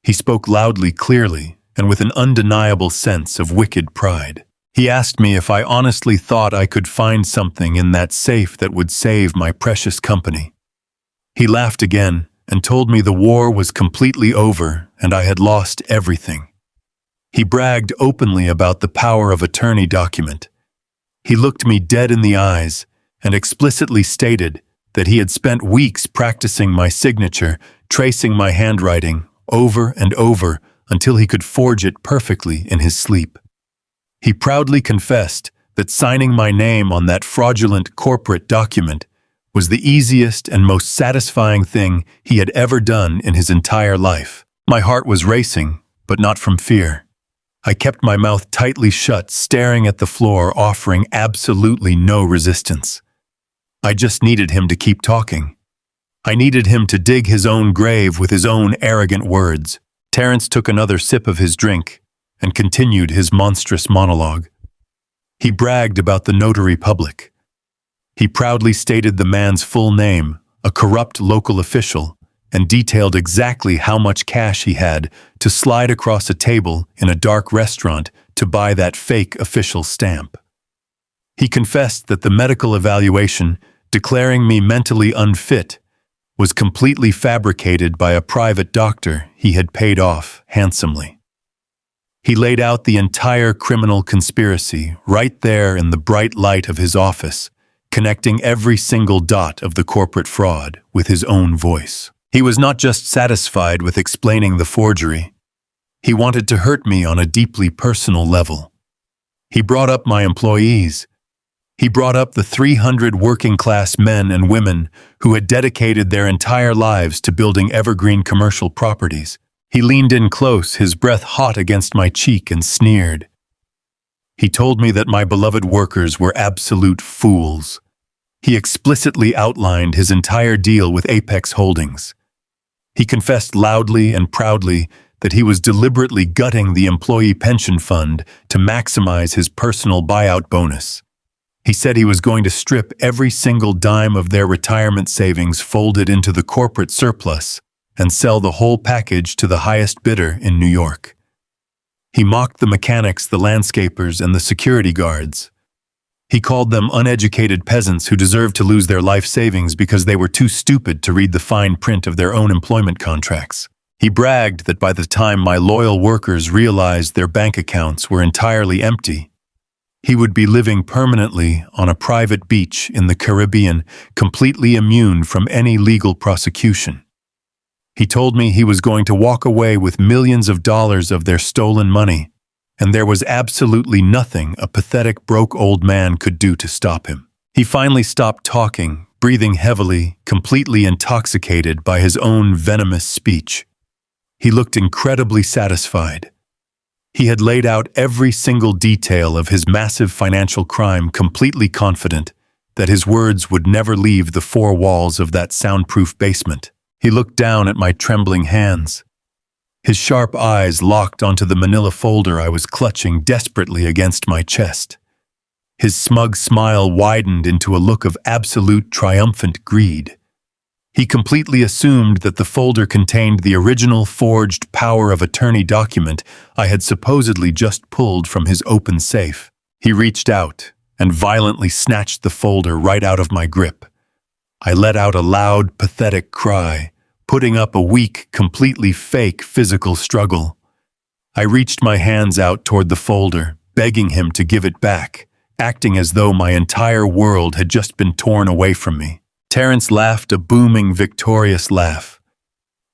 He spoke loudly, clearly, and with an undeniable sense of wicked pride. He asked me if I honestly thought I could find something in that safe that would save my precious company. He laughed again and told me the war was completely over and I had lost everything. He bragged openly about the power of attorney document. He looked me dead in the eyes and explicitly stated that he had spent weeks practicing my signature, tracing my handwriting over and over until he could forge it perfectly in his sleep. He proudly confessed that signing my name on that fraudulent corporate document was the easiest and most satisfying thing he had ever done in his entire life. My heart was racing, but not from fear. I kept my mouth tightly shut, staring at the floor, offering absolutely no resistance. I just needed him to keep talking. I needed him to dig his own grave with his own arrogant words. Terrence took another sip of his drink and continued his monstrous monologue. He bragged about the notary public. He proudly stated the man's full name, a corrupt local official, and detailed exactly how much cash he had to slide across a table in a dark restaurant to buy that fake official stamp. He confessed that the medical evaluation, declaring me mentally unfit, was completely fabricated by a private doctor he had paid off handsomely. He laid out the entire criminal conspiracy right there in the bright light of his office, connecting every single dot of the corporate fraud with his own voice. He was not just satisfied with explaining the forgery. He wanted to hurt me on a deeply personal level. He brought up my employees. He brought up the 300 working-class men and women who had dedicated their entire lives to building evergreen commercial properties. He leaned in close, his breath hot against my cheek, and sneered. He told me that my beloved workers were absolute fools. He explicitly outlined his entire deal with Apex Holdings. He confessed loudly and proudly that he was deliberately gutting the employee pension fund to maximize his personal buyout bonus. He said he was going to strip every single dime of their retirement savings folded into the corporate surplus and sell the whole package to the highest bidder in New York. He mocked the mechanics, the landscapers, and the security guards. He called them uneducated peasants who deserved to lose their life savings because they were too stupid to read the fine print of their own employment contracts. He bragged that by the time my loyal workers realized their bank accounts were entirely empty, he would be living permanently on a private beach in the Caribbean, completely immune from any legal prosecution. He told me he was going to walk away with millions of dollars of their stolen money, and there was absolutely nothing a pathetic, broke old man could do to stop him. He finally stopped talking, breathing heavily, completely intoxicated by his own venomous speech. He looked incredibly satisfied. He had laid out every single detail of his massive financial crime, completely confident that his words would never leave the four walls of that soundproof basement. He looked down at my trembling hands. His sharp eyes locked onto the manila folder I was clutching desperately against my chest. His smug smile widened into a look of absolute triumphant greed. He completely assumed that the folder contained the original forged power of attorney document I had supposedly just pulled from his open safe. He reached out and violently snatched the folder right out of my grip. I let out a loud, pathetic cry, putting up a weak, completely fake physical struggle. I reached my hands out toward the folder, begging him to give it back, acting as though my entire world had just been torn away from me. Terrence laughed a booming, victorious laugh.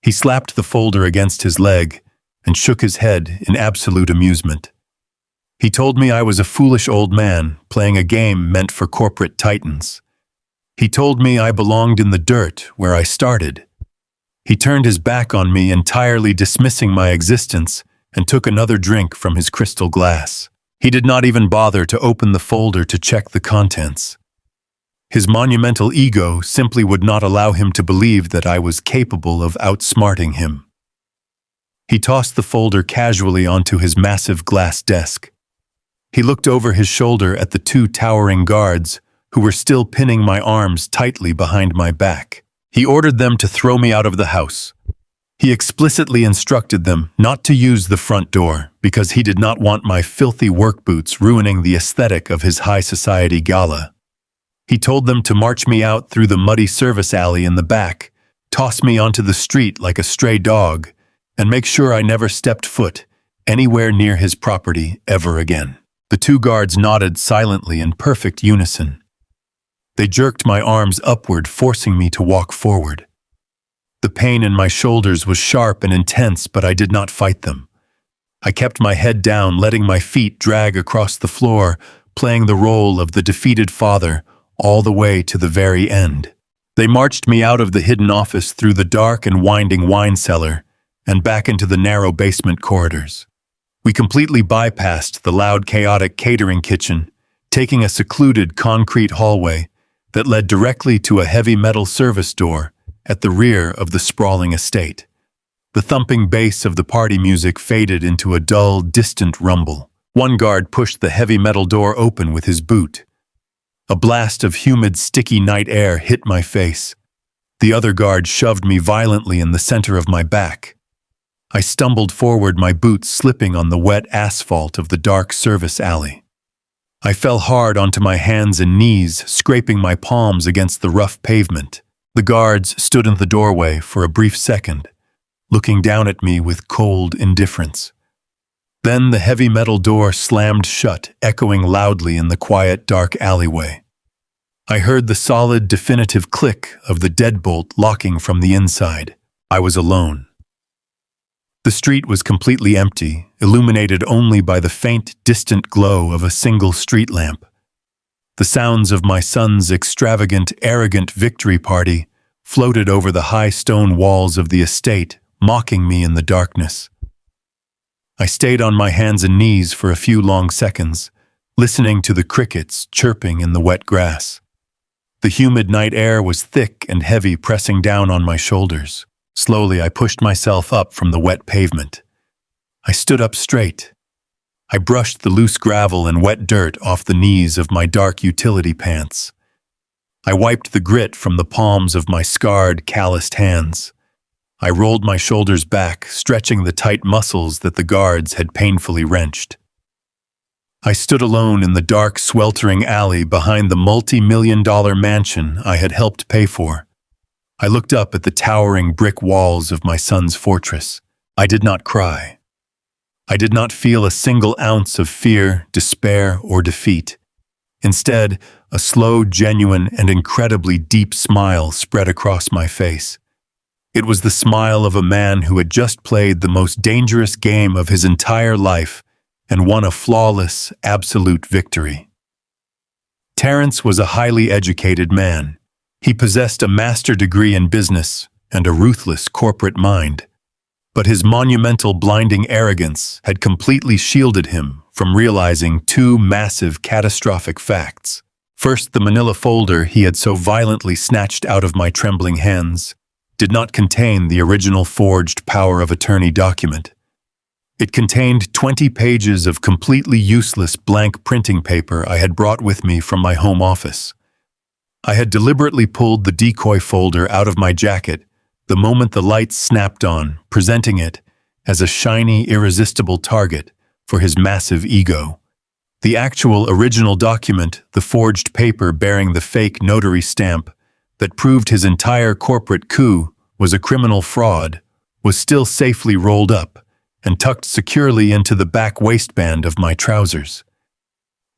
He slapped the folder against his leg and shook his head in absolute amusement. He told me I was a foolish old man playing a game meant for corporate titans. He told me I belonged in the dirt where I started. He turned his back on me, entirely dismissing my existence, and took another drink from his crystal glass. He did not even bother to open the folder to check the contents. His monumental ego simply would not allow him to believe that I was capable of outsmarting him. He tossed the folder casually onto his massive glass desk. He looked over his shoulder at the two towering guards who were still pinning my arms tightly behind my back. He ordered them to throw me out of the house. He explicitly instructed them not to use the front door because he did not want my filthy work boots ruining the aesthetic of his high society gala. He told them to march me out through the muddy service alley in the back, toss me onto the street like a stray dog, and make sure I never stepped foot anywhere near his property ever again. The two guards nodded silently in perfect unison. They jerked my arms upward, forcing me to walk forward. The pain in my shoulders was sharp and intense, but I did not fight them. I kept my head down, letting my feet drag across the floor, playing the role of the defeated father all the way to the very end. They marched me out of the hidden office through the dark and winding wine cellar and back into the narrow basement corridors. We completely bypassed the loud, chaotic catering kitchen, taking a secluded concrete hallway that led directly to a heavy metal service door at the rear of the sprawling estate. The thumping bass of the party music faded into a dull, distant rumble. One guard pushed the heavy metal door open with his boot. A blast of humid, sticky night air hit my face. The other guard shoved me violently in the center of my back. I stumbled forward, my boots slipping on the wet asphalt of the dark service alley. I fell hard onto my hands and knees, scraping my palms against the rough pavement. The guards stood in the doorway for a brief second, looking down at me with cold indifference. Then the heavy metal door slammed shut, echoing loudly in the quiet, dark alleyway. I heard the solid, definitive click of the deadbolt locking from the inside. I was alone. The street was completely empty, illuminated only by the faint, distant glow of a single street lamp. The sounds of my son's extravagant, arrogant victory party floated over the high stone walls of the estate, mocking me in the darkness. I stayed on my hands and knees for a few long seconds, listening to the crickets chirping in the wet grass. The humid night air was thick and heavy, pressing down on my shoulders. Slowly, I pushed myself up from the wet pavement. I stood up straight. I brushed the loose gravel and wet dirt off the knees of my dark utility pants. I wiped the grit from the palms of my scarred, calloused hands. I rolled my shoulders back, stretching the tight muscles that the guards had painfully wrenched. I stood alone in the dark, sweltering alley behind the multi-million-dollar mansion I had helped pay for. I looked up at the towering brick walls of my son's fortress. I did not cry. I did not feel a single ounce of fear, despair, or defeat. Instead, a slow, genuine, and incredibly deep smile spread across my face. It was the smile of a man who had just played the most dangerous game of his entire life and won a flawless, absolute victory. Terrence was a highly educated man. He possessed a master's degree in business and a ruthless corporate mind. But his monumental, blinding arrogance had completely shielded him from realizing two massive, catastrophic facts. First, the manila folder he had so violently snatched out of my trembling hands did not contain the original forged power of attorney document. It contained 20 pages of completely useless blank printing paper I had brought with me from my home office. I had deliberately pulled the decoy folder out of my jacket the moment the lights snapped on, presenting it as a shiny, irresistible target for his massive ego. The actual original document, the forged paper bearing the fake notary stamp that proved his entire corporate coup was a criminal fraud, was still safely rolled up and tucked securely into the back waistband of my trousers.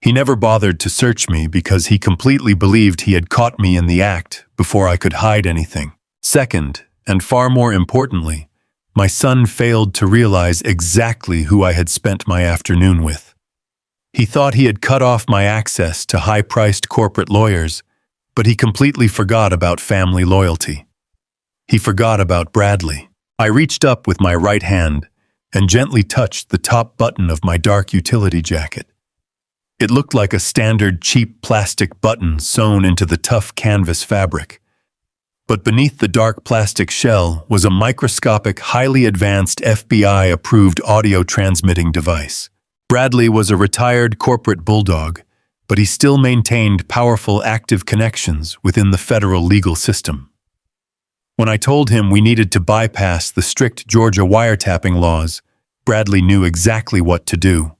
He never bothered to search me because he completely believed he had caught me in the act before I could hide anything. Second, and far more importantly, my son failed to realize exactly who I had spent my afternoon with. He thought he had cut off my access to high-priced corporate lawyers, but he completely forgot about family loyalty. He forgot about Bradley. I reached up with my right hand and gently touched the top button of my dark utility jacket. It looked like a standard cheap plastic button sewn into the tough canvas fabric. But beneath the dark plastic shell was a microscopic, highly advanced FBI-approved audio transmitting device. Bradley was a retired corporate bulldog, but he still maintained powerful active connections within the federal legal system. When I told him we needed to bypass the strict Georgia wiretapping laws, Bradley knew exactly what to do.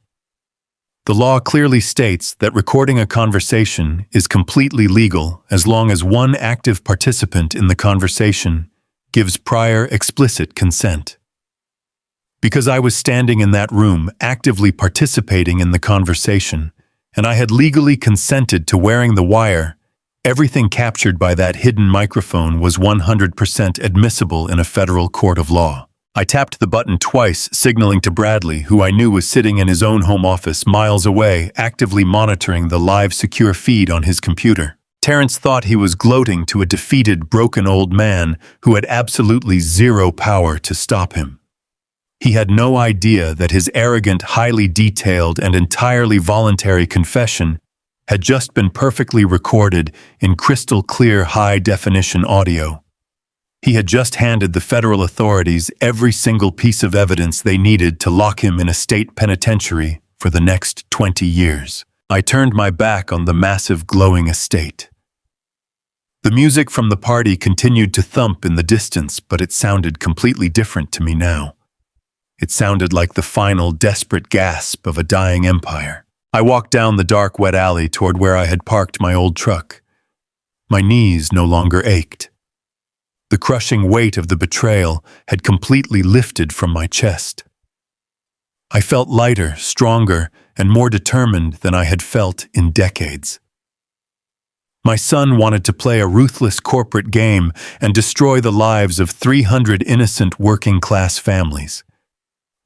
The law clearly states that recording a conversation is completely legal as long as one active participant in the conversation gives prior explicit consent. Because I was standing in that room actively participating in the conversation, and I had legally consented to wearing the wire, everything captured by that hidden microphone was 100% admissible in a federal court of law. I tapped the button twice, signaling to Bradley, who I knew was sitting in his own home office miles away, actively monitoring the live secure feed on his computer. Terrence thought he was gloating to a defeated, broken old man who had absolutely zero power to stop him. He had no idea that his arrogant, highly detailed, and entirely voluntary confession had just been perfectly recorded in crystal-clear, high-definition audio. He had just handed the federal authorities every single piece of evidence they needed to lock him in a state penitentiary for the next 20 years. I turned my back on the massive, glowing estate. The music from the party continued to thump in the distance, but it sounded completely different to me now. It sounded like the final, desperate gasp of a dying empire. I walked down the dark, wet alley toward where I had parked my old truck. My knees no longer ached. The crushing weight of the betrayal had completely lifted from my chest. I felt lighter, stronger, and more determined than I had felt in decades. My son wanted to play a ruthless corporate game and destroy the lives of 300 innocent working-class families.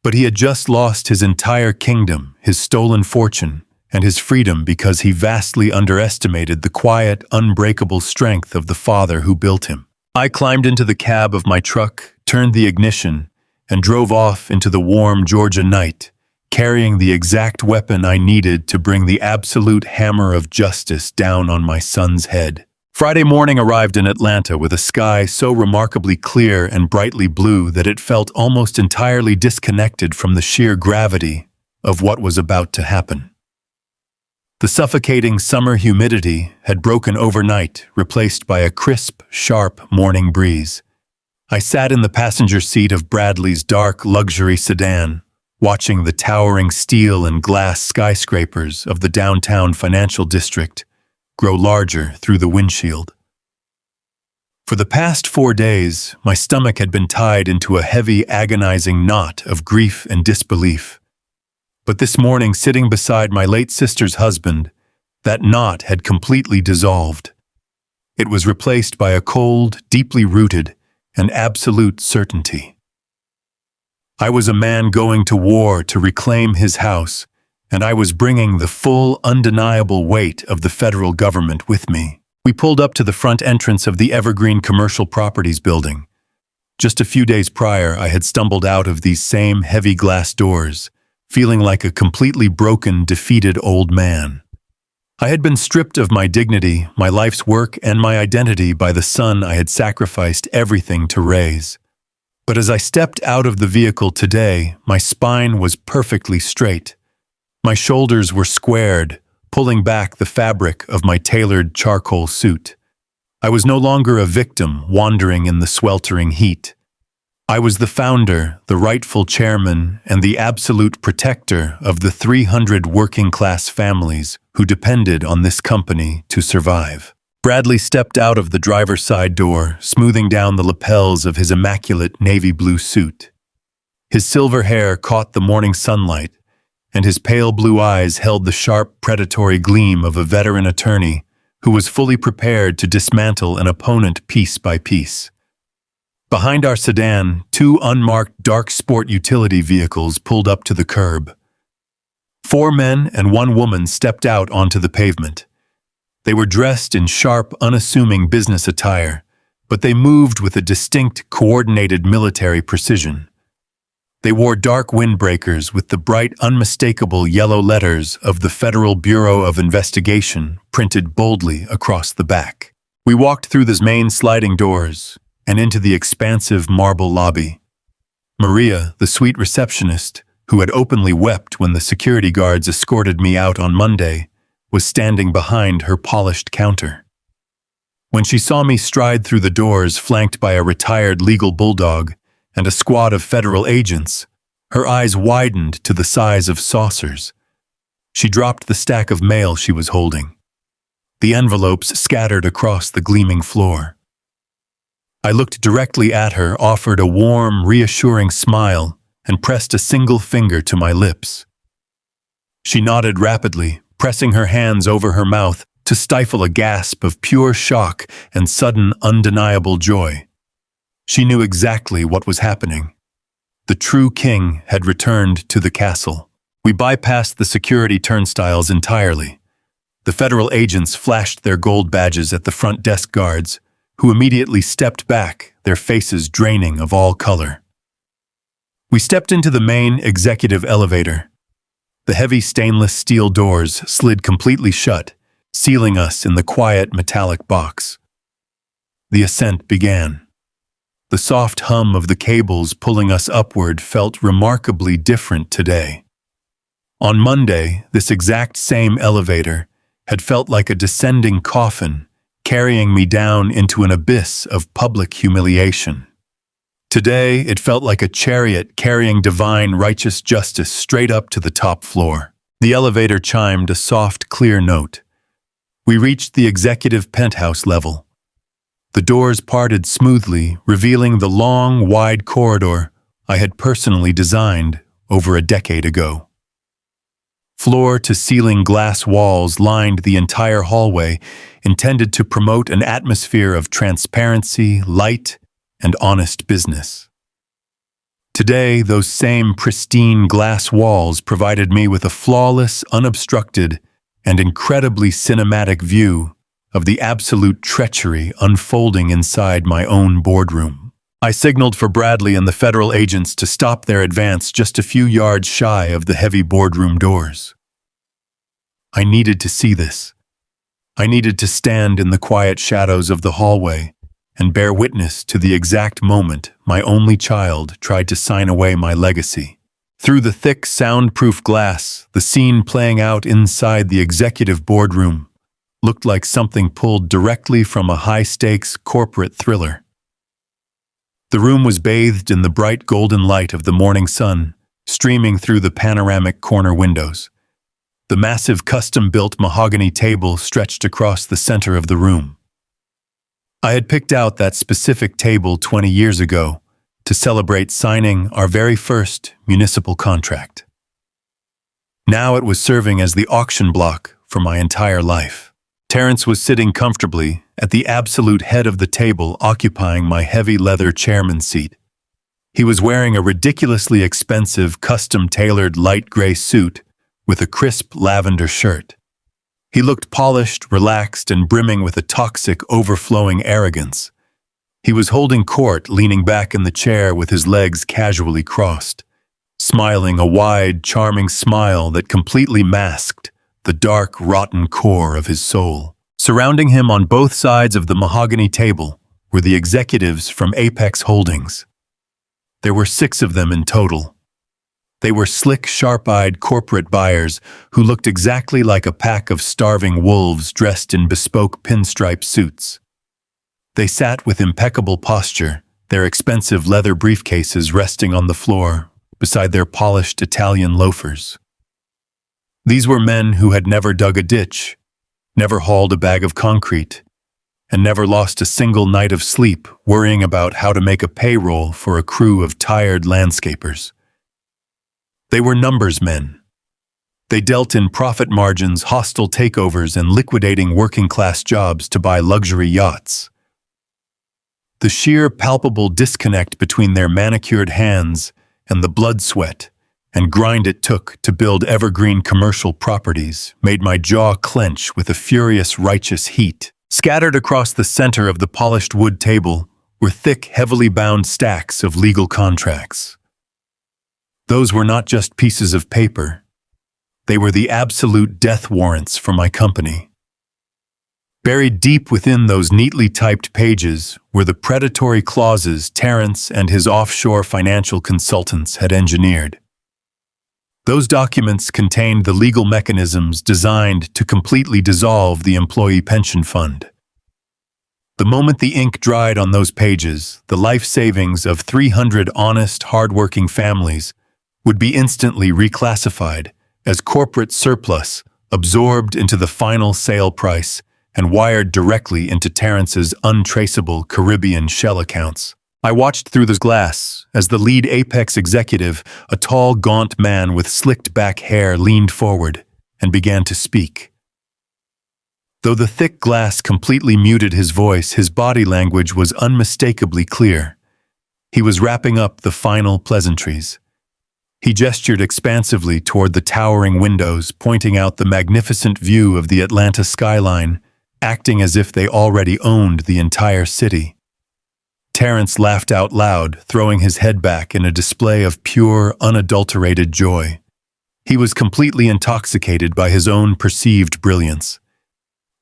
But he had just lost his entire kingdom, his stolen fortune, and his freedom because he vastly underestimated the quiet, unbreakable strength of the father who built him. I climbed into the cab of my truck, turned the ignition, and drove off into the warm Georgia night, carrying the exact weapon I needed to bring the absolute hammer of justice down on my son's head. Friday morning arrived in Atlanta with a sky so remarkably clear and brightly blue that it felt almost entirely disconnected from the sheer gravity of what was about to happen. The suffocating summer humidity had broken overnight, replaced by a crisp, sharp morning breeze. I sat in the passenger seat of Bradley's dark luxury sedan, watching the towering steel and glass skyscrapers of the downtown financial district grow larger through the windshield. For the past 4 days, my stomach had been tied into a heavy, agonizing knot of grief and disbelief. But this morning, sitting beside my late sister's husband, that knot had completely dissolved. It was replaced by a cold, deeply rooted, and absolute certainty. I was a man going to war to reclaim his house, and I was bringing the full, undeniable weight of the federal government with me. We pulled up to the front entrance of the Evergreen Commercial Properties building. Just a few days prior, I had stumbled out of these same heavy glass doors, feeling like a completely broken, defeated old man. I had been stripped of my dignity, my life's work, and my identity by the son I had sacrificed everything to raise. But as I stepped out of the vehicle today, my spine was perfectly straight. My shoulders were squared, pulling back the fabric of my tailored charcoal suit. I was no longer a victim wandering in the sweltering heat. I was the founder, the rightful chairman, and the absolute protector of the 300 working-class families who depended on this company to survive. Bradley stepped out of the driver's side door, smoothing down the lapels of his immaculate navy blue suit. His silver hair caught the morning sunlight, and his pale blue eyes held the sharp, predatory gleam of a veteran attorney who was fully prepared to dismantle an opponent piece by piece. Behind our sedan, 2 unmarked dark sport utility vehicles pulled up to the curb. 4 men and 1 woman stepped out onto the pavement. They were dressed in sharp, unassuming business attire, but they moved with a distinct, coordinated military precision. They wore dark windbreakers with the bright, unmistakable yellow letters of the Federal Bureau of Investigation printed boldly across the back. We walked through the main sliding doors and into the expansive marble lobby. Maria, the sweet receptionist, who had openly wept when the security guards escorted me out on Monday, was standing behind her polished counter. When she saw me stride through the doors flanked by a retired legal bulldog and a squad of federal agents, her eyes widened to the size of saucers. She dropped the stack of mail she was holding. The envelopes scattered across the gleaming floor. I looked directly at her, offered a warm, reassuring smile, and pressed a single finger to my lips. She nodded rapidly, pressing her hands over her mouth to stifle a gasp of pure shock and sudden, undeniable joy. She knew exactly what was happening. The true king had returned to the castle. We bypassed the security turnstiles entirely. The federal agents flashed their gold badges at the front desk guards, who immediately stepped back, their faces draining of all color. We stepped into the main executive elevator. The heavy stainless steel doors slid completely shut, sealing us in the quiet metallic box. The ascent began. The soft hum of the cables pulling us upward felt remarkably different today. On Monday, this exact same elevator had felt like a descending coffin, carrying me down into an abyss of public humiliation. Today, it felt like a chariot carrying divine righteous justice straight up to the top floor. The elevator chimed a soft, clear note. We reached the executive penthouse level. The doors parted smoothly, revealing the long, wide corridor I had personally designed over a decade ago. Floor-to-ceiling glass walls lined the entire hallway, intended to promote an atmosphere of transparency, light, and honest business. Today, those same pristine glass walls provided me with a flawless, unobstructed, and incredibly cinematic view of the absolute treachery unfolding inside my own boardroom. I signaled for Bradley and the federal agents to stop their advance just a few yards shy of the heavy boardroom doors. I needed to see this. I needed to stand in the quiet shadows of the hallway and bear witness to the exact moment my only child tried to sign away my legacy. Through the thick, soundproof glass, the scene playing out inside the executive boardroom looked like something pulled directly from a high-stakes corporate thriller. The room was bathed in the bright golden light of the morning sun, streaming through the panoramic corner windows. The massive custom-built mahogany table stretched across the center of the room. I had picked out that specific table 20 years ago to celebrate signing our very first municipal contract. Now it was serving as the auction block for my entire life. Terrence was sitting comfortably at the absolute head of the table, occupying my heavy leather chairman's seat. He was wearing a ridiculously expensive, custom-tailored light gray suit with a crisp lavender shirt. He looked polished, relaxed, and brimming with a toxic, overflowing arrogance. He was holding court, leaning back in the chair with his legs casually crossed, smiling a wide, charming smile that completely masked the dark, rotten core of his soul. Surrounding him on both sides of the mahogany table were the executives from Apex Holdings. There were 6 of them in total. They were slick, sharp-eyed corporate buyers who looked exactly like a pack of starving wolves dressed in bespoke pinstripe suits. They sat with impeccable posture, their expensive leather briefcases resting on the floor beside their polished Italian loafers. These were men who had never dug a ditch, never hauled a bag of concrete, and never lost a single night of sleep worrying about how to make a payroll for a crew of tired landscapers. They were numbers men. They dealt in profit margins, hostile takeovers, and liquidating working-class jobs to buy luxury yachts. The sheer, palpable disconnect between their manicured hands and the blood, sweat, and grind it took to build evergreen commercial properties made my jaw clench with a furious, righteous heat. Scattered across the center of the polished wood table were thick, heavily bound stacks of legal contracts. Those were not just pieces of paper. They were the absolute death warrants for my company. Buried deep within those neatly typed pages were the predatory clauses Terrence and his offshore financial consultants had engineered. Those documents contained the legal mechanisms designed to completely dissolve the employee pension fund. The moment the ink dried on those pages, the life savings of 300 honest, hard-working families would be instantly reclassified as corporate surplus, absorbed into the final sale price and wired directly into Terrence's untraceable Caribbean shell accounts. I watched through the glass as the lead Apex executive, a tall, gaunt man with slicked back hair, leaned forward and began to speak. Though the thick glass completely muted his voice, his body language was unmistakably clear. He was wrapping up the final pleasantries. He gestured expansively toward the towering windows, pointing out the magnificent view of the Atlanta skyline, acting as if they already owned the entire city. Terrence laughed out loud, throwing his head back in a display of pure, unadulterated joy. He was completely intoxicated by his own perceived brilliance.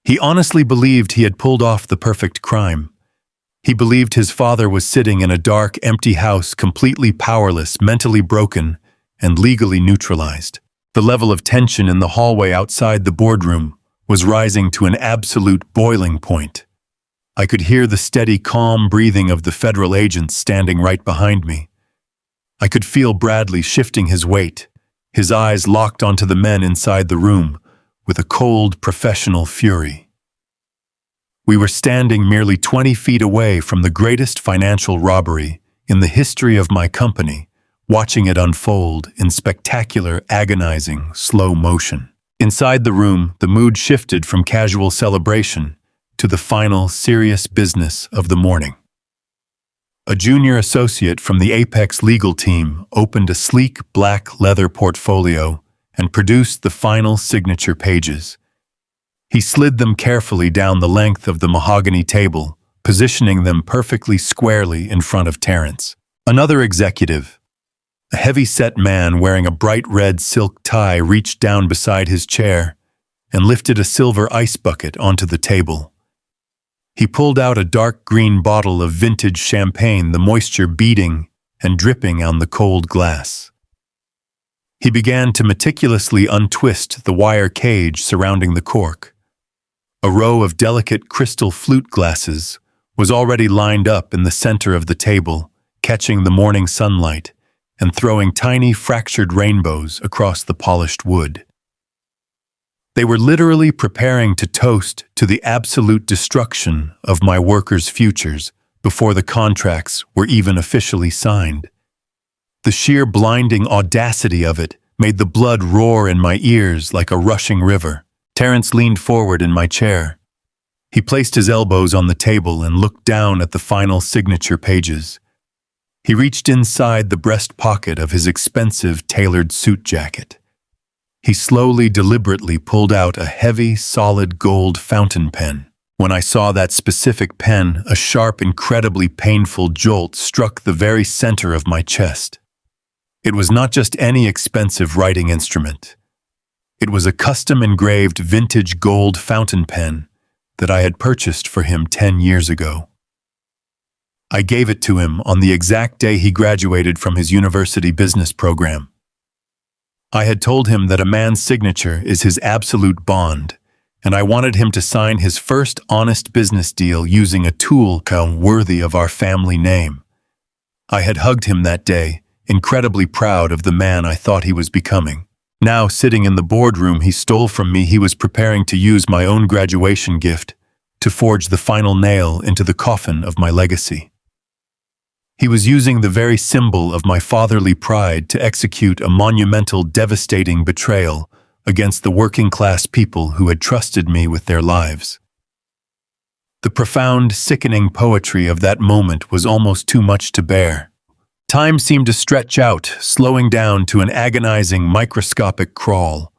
He honestly believed he had pulled off the perfect crime. He believed his father was sitting in a dark, empty house, completely powerless, mentally broken, and legally neutralized. The level of tension in the hallway outside the boardroom was rising to an absolute boiling point. I could hear the steady, calm breathing of the federal agents standing right behind me. I could feel Bradley shifting his weight, his eyes locked onto the men inside the room with a cold, professional fury. We were standing merely 20 feet away from the greatest financial robbery in the history of my company, watching it unfold in spectacular, agonizing, slow motion. Inside the room, the mood shifted from casual celebration to the final, serious business of the morning. A junior associate from the Apex legal team opened a sleek black leather portfolio and produced the final signature pages. He slid them carefully down the length of the mahogany table, positioning them perfectly squarely in front of Terrence. Another executive, a heavy-set man wearing a bright red silk tie, reached down beside his chair and lifted a silver ice bucket onto the table. He pulled out a dark green bottle of vintage champagne, the moisture beading and dripping on the cold glass. He began to meticulously untwist the wire cage surrounding the cork. A row of delicate crystal flute glasses was already lined up in the center of the table, catching the morning sunlight and throwing tiny fractured rainbows across the polished wood. They were literally preparing to toast to the absolute destruction of my workers' futures before the contracts were even officially signed. The sheer blinding audacity of it made the blood roar in my ears like a rushing river. Terrence leaned forward in my chair. He placed his elbows on the table and looked down at the final signature pages. He reached inside the breast pocket of his expensive tailored suit jacket. He slowly, deliberately pulled out a heavy, solid gold fountain pen. When I saw that specific pen, a sharp, incredibly painful jolt struck the very center of my chest. It was not just any expensive writing instrument. It was a custom-engraved vintage gold fountain pen that I had purchased for him 10 years ago. I gave it to him on the exact day he graduated from his university business program. I had told him that a man's signature is his absolute bond, and I wanted him to sign his first honest business deal using a tool worthy of our family name. I had hugged him that day, incredibly proud of the man I thought he was becoming. Now, sitting in the boardroom he stole from me, he was preparing to use my own graduation gift to forge the final nail into the coffin of my legacy. He was using the very symbol of my fatherly pride to execute a monumental, devastating betrayal against the working-class people who had trusted me with their lives. The profound, sickening poetry of that moment was almost too much to bear. Time seemed to stretch out, slowing down to an agonizing, microscopic crawl.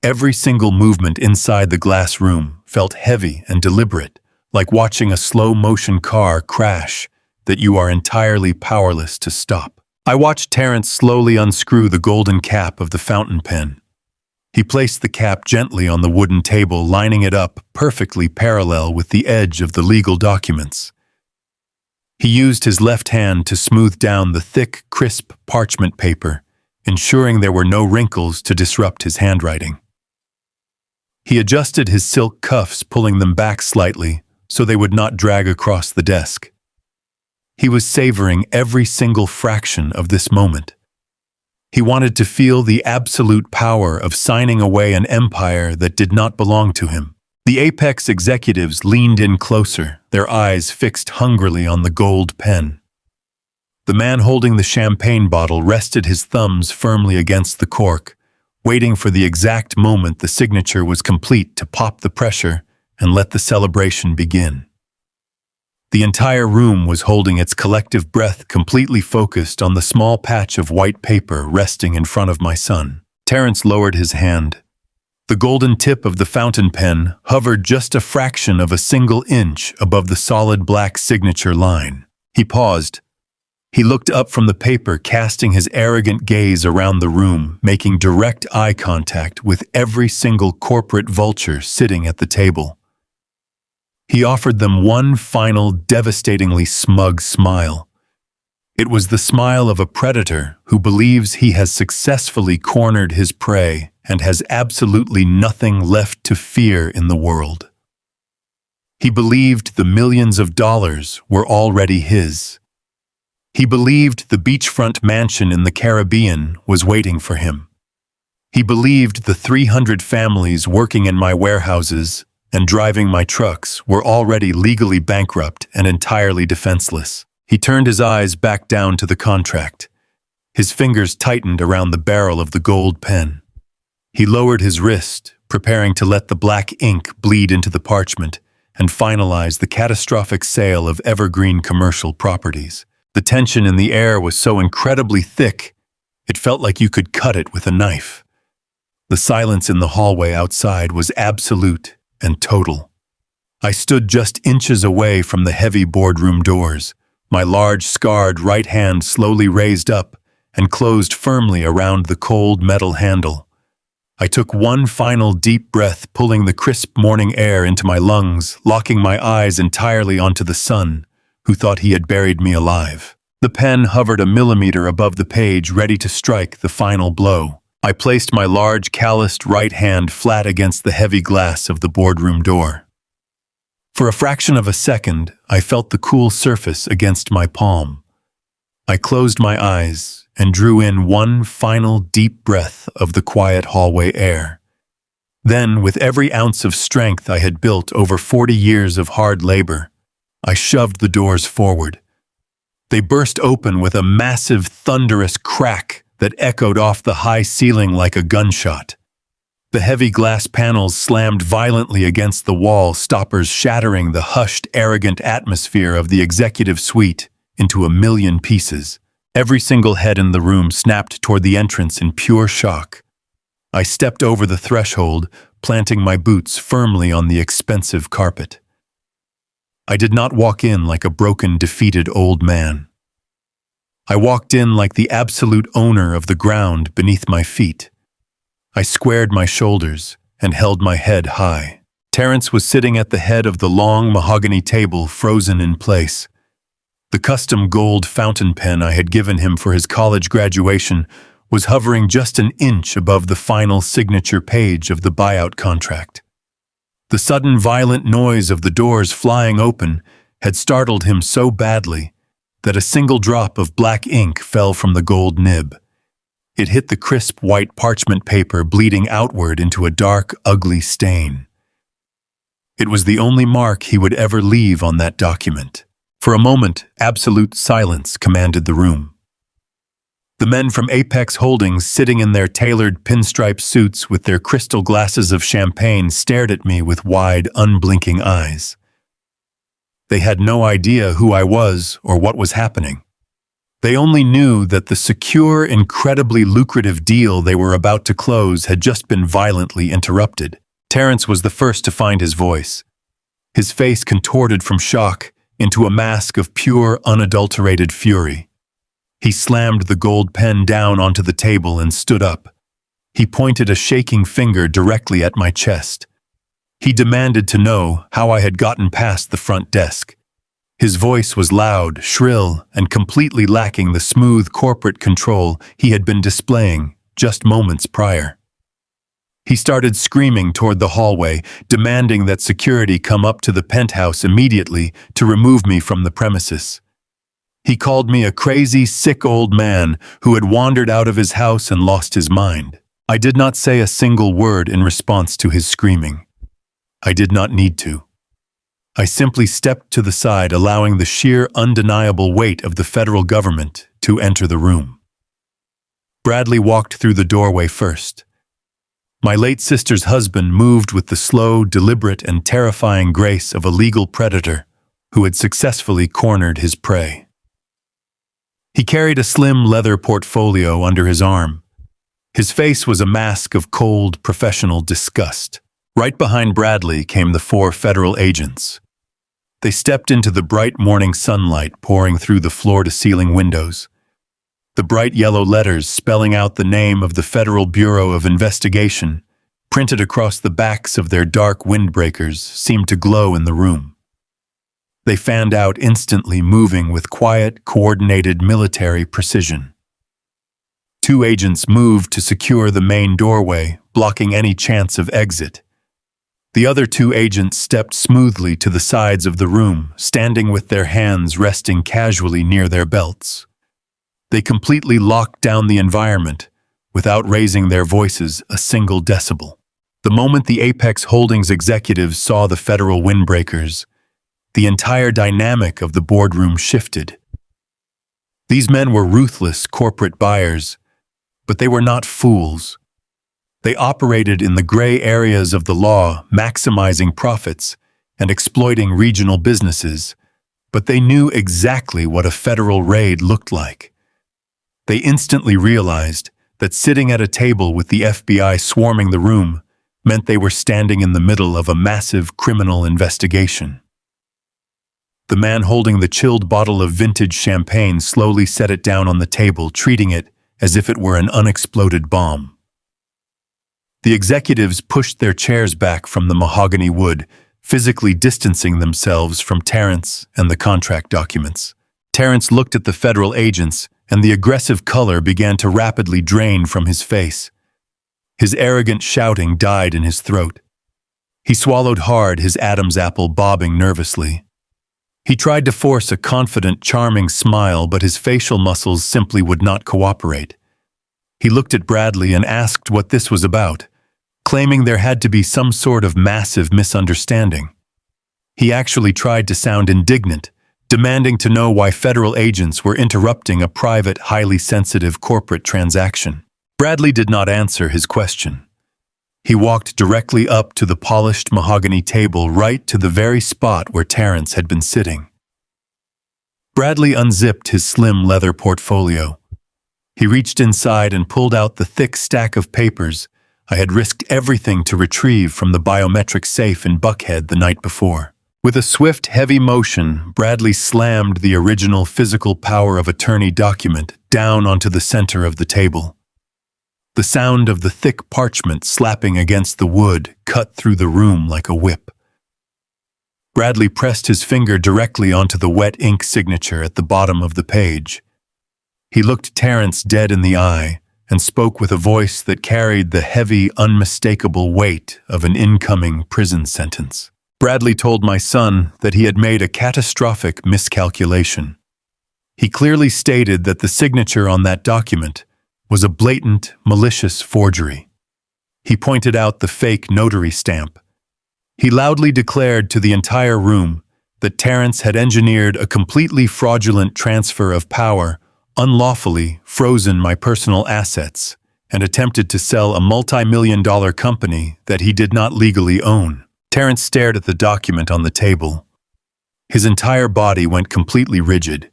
Every single movement inside the glass room felt heavy and deliberate, like watching a slow-motion car crash that you are entirely powerless to stop. I watched Terrence slowly unscrew the golden cap of the fountain pen. He placed the cap gently on the wooden table, lining it up perfectly parallel with the edge of the legal documents. He used his left hand to smooth down the thick, crisp parchment paper, ensuring there were no wrinkles to disrupt his handwriting. He adjusted his silk cuffs, pulling them back slightly so they would not drag across the desk. He was savoring every single fraction of this moment. He wanted to feel the absolute power of signing away an empire that did not belong to him. The Apex executives leaned in closer, their eyes fixed hungrily on the gold pen. The man holding the champagne bottle rested his thumbs firmly against the cork, waiting for the exact moment the signature was complete to pop the pressure and let the celebration begin. The entire room was holding its collective breath, completely focused on the small patch of white paper resting in front of my son. Terrence lowered his hand. The golden tip of the fountain pen hovered just a fraction of a single inch above the solid black signature line. He paused. He looked up from the paper, casting his arrogant gaze around the room, making direct eye contact with every single corporate vulture sitting at the table. He offered them one final, devastatingly smug smile. It was the smile of a predator who believes he has successfully cornered his prey and has absolutely nothing left to fear in the world. He believed the millions of dollars were already his. He believed the beachfront mansion in the Caribbean was waiting for him. He believed the 300 families working in my warehouses and driving my trucks were already legally bankrupt and entirely defenseless. He turned his eyes back down to the contract. His fingers tightened around the barrel of the gold pen. He lowered his wrist, preparing to let the black ink bleed into the parchment and finalize the catastrophic sale of evergreen commercial properties. The tension in the air was so incredibly thick, it felt like you could cut it with a knife. The silence in the hallway outside was absolute and total. I stood just inches away from the heavy boardroom doors, my large scarred right hand slowly raised up and closed firmly around the cold metal handle. I took one final deep breath, pulling the crisp morning air into my lungs, locking my eyes entirely onto the sun, who thought he had buried me alive. The pen hovered a millimeter above the page, ready to strike the final blow. I placed my large, calloused right hand flat against the heavy glass of the boardroom door. For a fraction of a second, I felt the cool surface against my palm. I closed my eyes and drew in one final deep breath of the quiet hallway air. Then, with every ounce of strength I had built over 40 years of hard labor, I shoved the doors forward. They burst open with a massive, thunderous crack that echoed off the high ceiling like a gunshot. The heavy glass panels slammed violently against the wall, stoppers shattering the hushed, arrogant atmosphere of the executive suite into a million pieces. Every single head in the room snapped toward the entrance in pure shock. I stepped over the threshold, planting my boots firmly on the expensive carpet. I did not walk in like a broken, defeated old man. I walked in like the absolute owner of the ground beneath my feet. I squared my shoulders and held my head high. Terrence was sitting at the head of the long mahogany table, frozen in place. The custom gold fountain pen I had given him for his college graduation was hovering just an inch above the final signature page of the buyout contract. The sudden violent noise of the doors flying open had startled him so badly that a single drop of black ink fell from the gold nib. It hit the crisp white parchment paper, bleeding outward into a dark, ugly stain. It was the only mark he would ever leave on that document. For a moment, absolute silence commanded the room. The men from Apex Holdings, sitting in their tailored pinstripe suits with their crystal glasses of champagne, stared at me with wide, unblinking eyes. They had no idea who I was or what was happening. They only knew that the secure, incredibly lucrative deal they were about to close had just been violently interrupted. Terrence was the first to find his voice. His face contorted from shock into a mask of pure, unadulterated fury. He slammed the gold pen down onto the table and stood up. He pointed a shaking finger directly at my chest. He demanded to know how I had gotten past the front desk. His voice was loud, shrill, and completely lacking the smooth corporate control he had been displaying just moments prior. He started screaming toward the hallway, demanding that security come up to the penthouse immediately to remove me from the premises. He called me a crazy, sick old man who had wandered out of his house and lost his mind. I did not say a single word in response to his screaming. I did not need to. I simply stepped to the side, allowing the sheer, undeniable weight of the federal government to enter the room. Bradley walked through the doorway first. My late sister's husband moved with the slow, deliberate, and terrifying grace of a legal predator who had successfully cornered his prey. He carried a slim leather portfolio under his arm. His face was a mask of cold, professional disgust. Right behind Bradley came the 4 federal agents. They stepped into the bright morning sunlight pouring through the floor-to-ceiling windows. The bright yellow letters spelling out the name of the Federal Bureau of Investigation, printed across the backs of their dark windbreakers, seemed to glow in the room. They fanned out instantly, moving with quiet, coordinated military precision. 2 agents moved to secure the main doorway, blocking any chance of exit. The other 2 agents stepped smoothly to the sides of the room, standing with their hands resting casually near their belts. They completely locked down the environment without raising their voices a single decibel. The moment the Apex Holdings executives saw the federal windbreakers, the entire dynamic of the boardroom shifted. These men were ruthless corporate buyers, but they were not fools. They operated in the gray areas of the law, maximizing profits and exploiting regional businesses, but they knew exactly what a federal raid looked like. They instantly realized that sitting at a table with the FBI swarming the room meant they were standing in the middle of a massive criminal investigation. The man holding the chilled bottle of vintage champagne slowly set it down on the table, treating it as if it were an unexploded bomb. The executives pushed their chairs back from the mahogany wood, physically distancing themselves from Terrence and the contract documents. Terrence looked at the federal agents, and the aggressive color began to rapidly drain from his face. His arrogant shouting died in his throat. He swallowed hard, his Adam's apple bobbing nervously. He tried to force a confident, charming smile, but his facial muscles simply would not cooperate. He looked at Bradley and asked what this was about, claiming there had to be some sort of massive misunderstanding. He actually tried to sound indignant, demanding to know why federal agents were interrupting a private, highly sensitive corporate transaction. Bradley did not answer his question. He walked directly up to the polished mahogany table, right to the very spot where Terrence had been sitting. Bradley unzipped his slim leather portfolio. He reached inside and pulled out the thick stack of papers I had risked everything to retrieve from the biometric safe in Buckhead the night before. With a swift, heavy motion, Bradley slammed the original physical power of attorney document down onto the center of the table. The sound of the thick parchment slapping against the wood cut through the room like a whip. Bradley pressed his finger directly onto the wet ink signature at the bottom of the page. He looked Terrence dead in the eye and spoke with a voice that carried the heavy, unmistakable weight of an incoming prison sentence. Bradley told my son that he had made a catastrophic miscalculation. He clearly stated that the signature on that document was a blatant, malicious forgery. He pointed out the fake notary stamp. He loudly declared to the entire room that Terrence had engineered a completely fraudulent transfer of power, unlawfully frozen my personal assets, and attempted to sell a multi-million-dollar company that he did not legally own. Terrence stared at the document on the table. His entire body went completely rigid.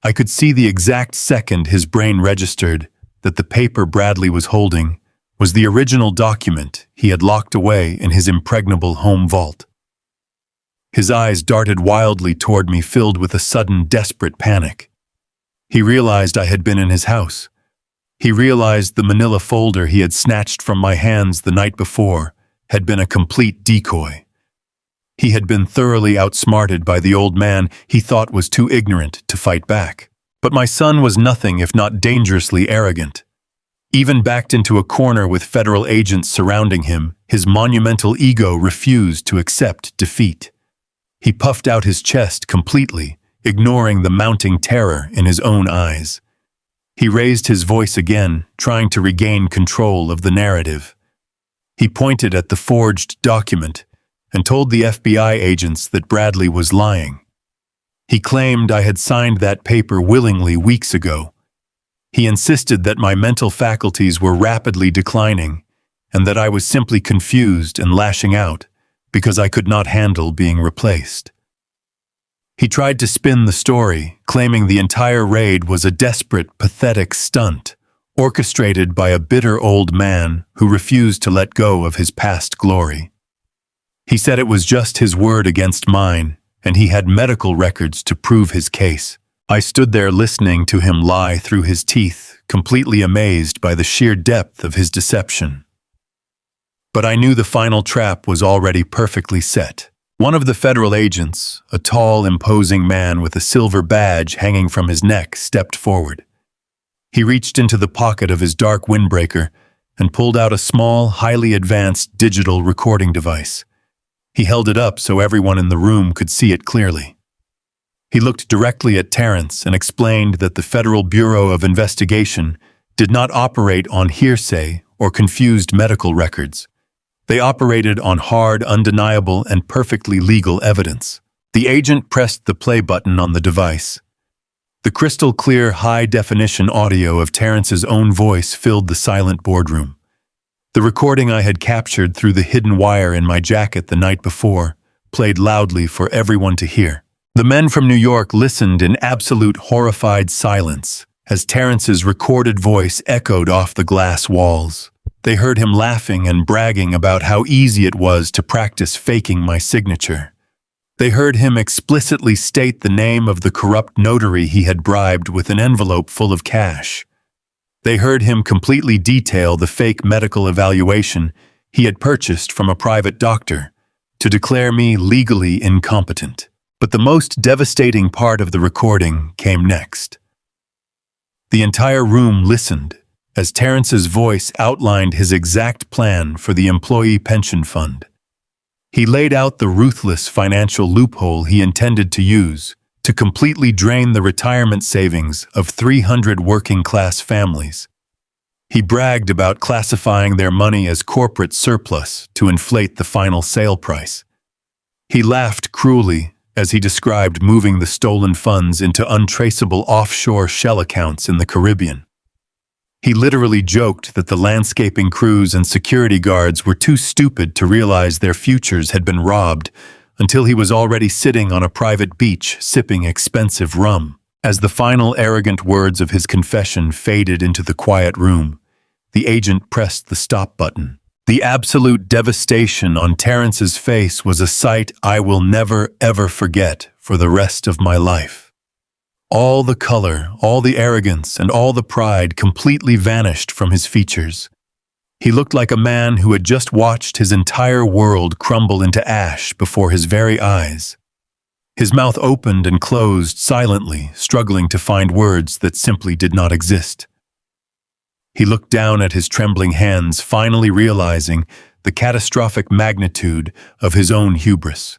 I could see the exact second his brain registered that the paper Bradley was holding was the original document he had locked away in his impregnable home vault. His eyes darted wildly toward me, filled with a sudden, desperate panic. He realized I had been in his house. He realized the manila folder he had snatched from my hands the night before had been a complete decoy. He had been thoroughly outsmarted by the old man he thought was too ignorant to fight back. But my son was nothing if not dangerously arrogant. Even backed into a corner with federal agents surrounding him, his monumental ego refused to accept defeat. He puffed out his chest completely, ignoring the mounting terror in his own eyes. He raised his voice again, trying to regain control of the narrative. He pointed at the forged document and told the FBI agents that Bradley was lying. He claimed I had signed that paper willingly weeks ago. He insisted that my mental faculties were rapidly declining and that I was simply confused and lashing out because I could not handle being replaced. He tried to spin the story, claiming the entire raid was a desperate, pathetic stunt, orchestrated by a bitter old man who refused to let go of his past glory. He said it was just his word against mine, and he had medical records to prove his case. I stood there listening to him lie through his teeth, completely amazed by the sheer depth of his deception. But I knew the final trap was already perfectly set. One of the federal agents, a tall, imposing man with a silver badge hanging from his neck, stepped forward. He reached into the pocket of his dark windbreaker and pulled out a small, highly advanced digital recording device. He held it up so everyone in the room could see it clearly. He looked directly at Terrence and explained that the Federal Bureau of Investigation did not operate on hearsay or confused medical records. They operated on hard, undeniable, and perfectly legal evidence. The agent pressed the play button on the device. The crystal-clear, high-definition audio of Terrence's own voice filled the silent boardroom. The recording I had captured through the hidden wire in my jacket the night before played loudly for everyone to hear. The men from New York listened in absolute horrified silence as Terrence's recorded voice echoed off the glass walls. They heard him laughing and bragging about how easy it was to practice faking my signature. They heard him explicitly state the name of the corrupt notary he had bribed with an envelope full of cash. They heard him completely detail the fake medical evaluation he had purchased from a private doctor to declare me legally incompetent. But the most devastating part of the recording came next. The entire room listened as Terrence's voice outlined his exact plan for the employee pension fund. He laid out the ruthless financial loophole he intended to use to completely drain the retirement savings of 300 working-class families. He bragged about classifying their money as corporate surplus to inflate the final sale price. He laughed cruelly as he described moving the stolen funds into untraceable offshore shell accounts in the Caribbean. He literally joked that the landscaping crews and security guards were too stupid to realize their futures had been robbed until he was already sitting on a private beach sipping expensive rum. As the final arrogant words of his confession faded into the quiet room, the agent pressed the stop button. The absolute devastation on Terrence's face was a sight I will never, ever forget for the rest of my life. All the color, all the arrogance, and all the pride completely vanished from his features. He looked like a man who had just watched his entire world crumble into ash before his very eyes. His mouth opened and closed silently, struggling to find words that simply did not exist. He looked down at his trembling hands, finally realizing the catastrophic magnitude of his own hubris.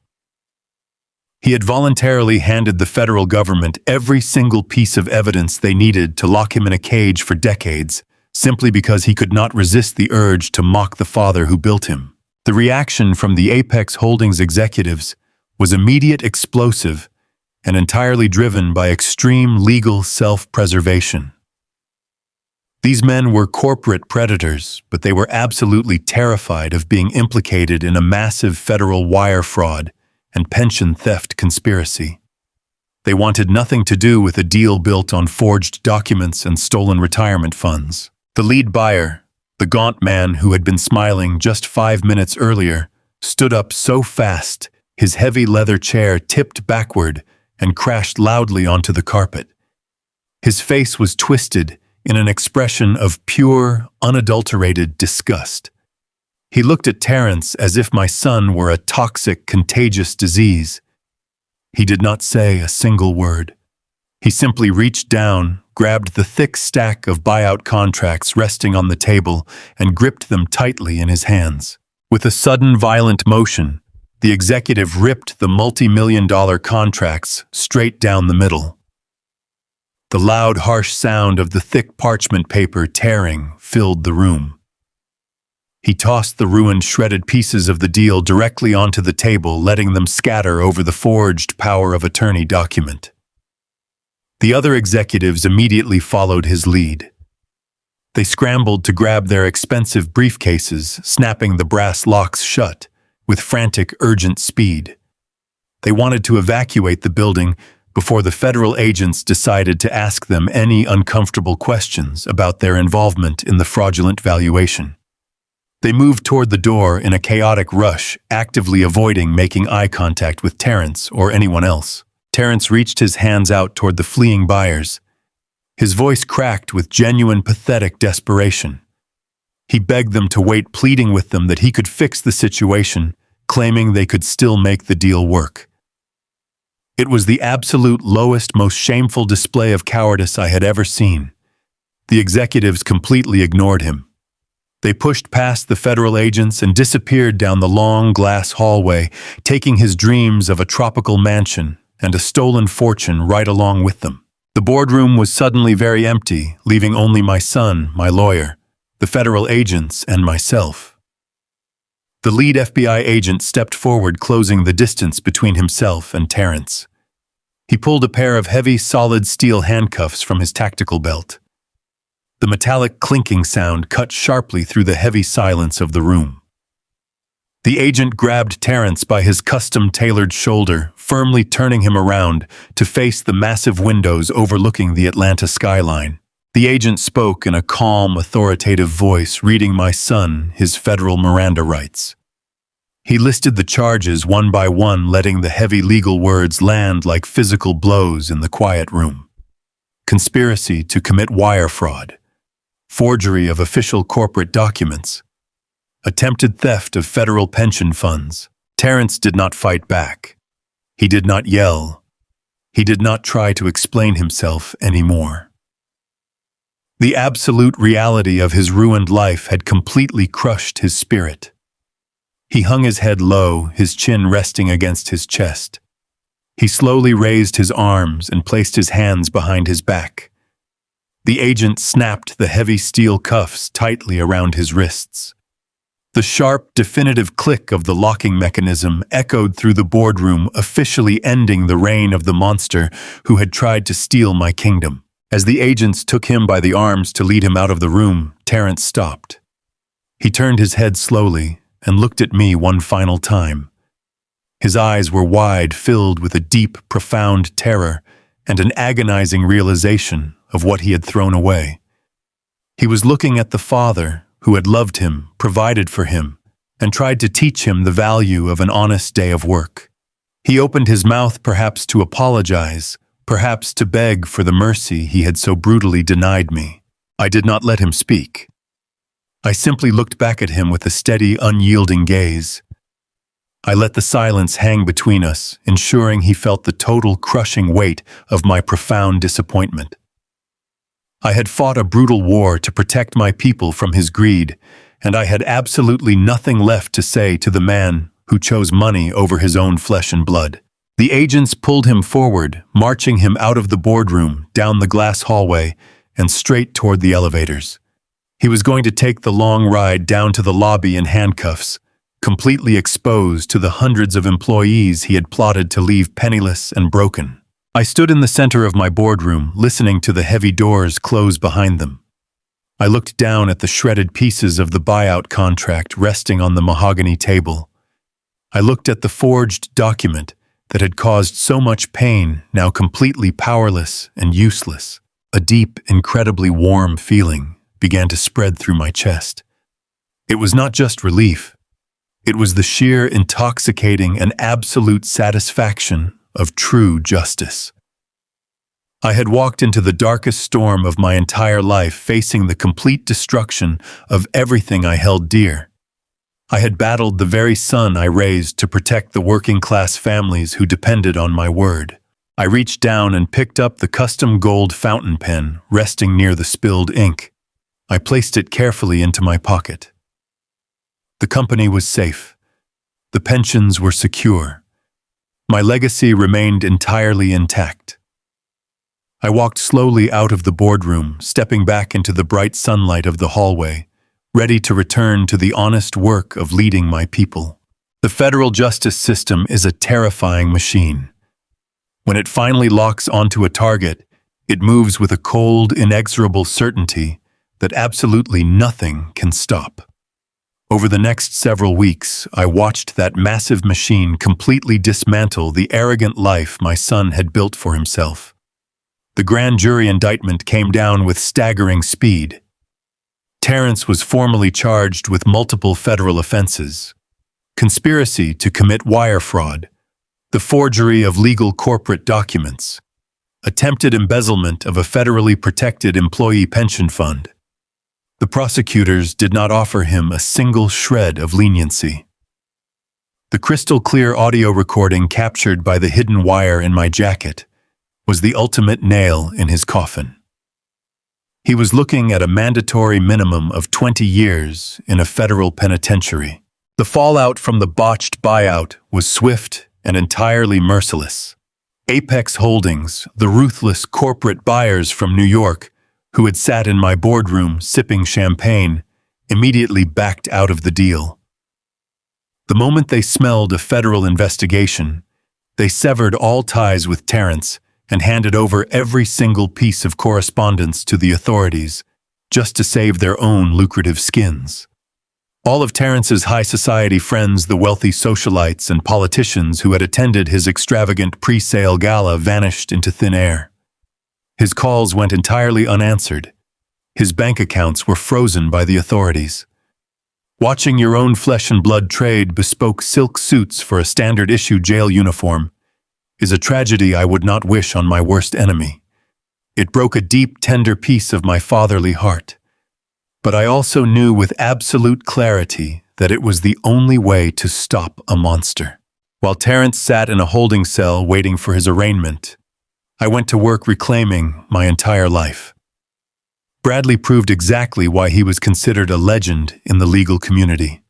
He had voluntarily handed the federal government every single piece of evidence they needed to lock him in a cage for decades, simply because he could not resist the urge to mock the father who built him. The reaction from the Apex Holdings executives was immediate, explosive, and entirely driven by extreme legal self-preservation. These men were corporate predators, but they were absolutely terrified of being implicated in a massive federal wire fraud and pension theft conspiracy. They wanted nothing to do with a deal built on forged documents and stolen retirement funds. The lead buyer, the gaunt man who had been smiling just 5 minutes earlier, stood up so fast his heavy leather chair tipped backward and crashed loudly onto the carpet. His face was twisted in an expression of pure, unadulterated disgust. He looked at Terrence as if my son were a toxic, contagious disease. He did not say a single word. He simply reached down, grabbed the thick stack of buyout contracts resting on the table, and gripped them tightly in his hands. With a sudden, violent motion, the executive ripped the multi-million-dollar contracts straight down the middle. The loud, harsh sound of the thick parchment paper tearing filled the room. He tossed the ruined, shredded pieces of the deal directly onto the table, letting them scatter over the forged power of attorney document. The other executives immediately followed his lead. They scrambled to grab their expensive briefcases, snapping the brass locks shut with frantic, urgent speed. They wanted to evacuate the building before the federal agents decided to ask them any uncomfortable questions about their involvement in the fraudulent valuation. They moved toward the door in a chaotic rush, actively avoiding making eye contact with Terrence or anyone else. Terrence reached his hands out toward the fleeing buyers. His voice cracked with genuine, pathetic desperation. He begged them to wait, pleading with them that he could fix the situation, claiming they could still make the deal work. It was the absolute lowest, most shameful display of cowardice I had ever seen. The executives completely ignored him. They pushed past the federal agents and disappeared down the long glass hallway, taking his dreams of a tropical mansion and a stolen fortune right along with them. The boardroom was suddenly very empty, leaving only my son, my lawyer, the federal agents, and myself. The lead FBI agent stepped forward, closing the distance between himself and Terrence. He pulled a pair of heavy, solid steel handcuffs from his tactical belt. The metallic clinking sound cut sharply through the heavy silence of the room. The agent grabbed Terrence by his custom-tailored shoulder, firmly turning him around to face the massive windows overlooking the Atlanta skyline. The agent spoke in a calm, authoritative voice, reading my son his federal Miranda rights. He listed the charges one by one, letting the heavy legal words land like physical blows in the quiet room. Conspiracy to commit wire fraud, forgery of official corporate documents, attempted theft of federal pension funds. Terrence did not fight back. He did not yell. He did not try to explain himself anymore. The absolute reality of his ruined life had completely crushed his spirit. He hung his head low, his chin resting against his chest. He slowly raised his arms and placed his hands behind his back. The agent snapped the heavy steel cuffs tightly around his wrists. The sharp, definitive click of the locking mechanism echoed through the boardroom, officially ending the reign of the monster who had tried to steal my kingdom. As the agents took him by the arms to lead him out of the room, Terrence stopped. He turned his head slowly and looked at me one final time. His eyes were wide, filled with a deep, profound terror and an agonizing realization of what he had thrown away. He was looking at the father who had loved him, provided for him, and tried to teach him the value of an honest day of work. He opened his mouth perhaps to apologize, perhaps to beg for the mercy he had so brutally denied me. I did not let him speak. I simply looked back at him with a steady, unyielding gaze. I let the silence hang between us, ensuring he felt the total crushing weight of my profound disappointment. I had fought a brutal war to protect my people from his greed, and I had absolutely nothing left to say to the man who chose money over his own flesh and blood. The agents pulled him forward, marching him out of the boardroom, down the glass hallway, and straight toward the elevators. He was going to take the long ride down to the lobby in handcuffs, completely exposed to the hundreds of employees he had plotted to leave penniless and broken. I stood in the center of my boardroom, listening to the heavy doors close behind them. I looked down at the shredded pieces of the buyout contract resting on the mahogany table. I looked at the forged document that had caused so much pain, now completely powerless and useless. A deep, incredibly warm feeling began to spread through my chest. It was not just relief. It was the sheer, intoxicating, and absolute satisfaction of true justice. I had walked into the darkest storm of my entire life, facing the complete destruction of everything I held dear. I had battled the very son I raised to protect the working-class families who depended on my word. I reached down and picked up the custom gold fountain pen resting near the spilled ink. I placed it carefully into my pocket. The company was safe. The pensions were secure. My legacy remained entirely intact. I walked slowly out of the boardroom, stepping back into the bright sunlight of the hallway, ready to return to the honest work of leading my people. The federal justice system is a terrifying machine. When it finally locks onto a target, it moves with a cold, inexorable certainty that absolutely nothing can stop. Over the next several weeks, I watched that massive machine completely dismantle the arrogant life my son had built for himself. The grand jury indictment came down with staggering speed. Terrence was formally charged with multiple federal offenses: conspiracy to commit wire fraud, the forgery of legal corporate documents, attempted embezzlement of a federally protected employee pension fund. The prosecutors did not offer him a single shred of leniency. The crystal-clear audio recording captured by the hidden wire in my jacket was the ultimate nail in his coffin. He was looking at a mandatory minimum of 20 years in a federal penitentiary. The fallout from the botched buyout was swift and entirely merciless. Apex Holdings, the ruthless corporate buyers from New York, who had sat in my boardroom sipping champagne, immediately backed out of the deal. The moment they smelled a federal investigation, They severed all ties with Terence and handed over every single piece of correspondence to the authorities, just to save their own lucrative skins. All of Terence's high society friends, the wealthy socialites and politicians who had attended his extravagant pre-sale gala, vanished into thin air. His calls went entirely unanswered. His bank accounts were frozen by the authorities. Watching your own flesh and blood trade bespoke silk suits for a standard-issue jail uniform is a tragedy I would not wish on my worst enemy. It broke a deep, tender piece of my fatherly heart. But I also knew with absolute clarity that it was the only way to stop a monster. While Terence sat in a holding cell waiting for his arraignment, I went to work reclaiming my entire life. Bradley proved exactly why he was considered a legend in the legal community.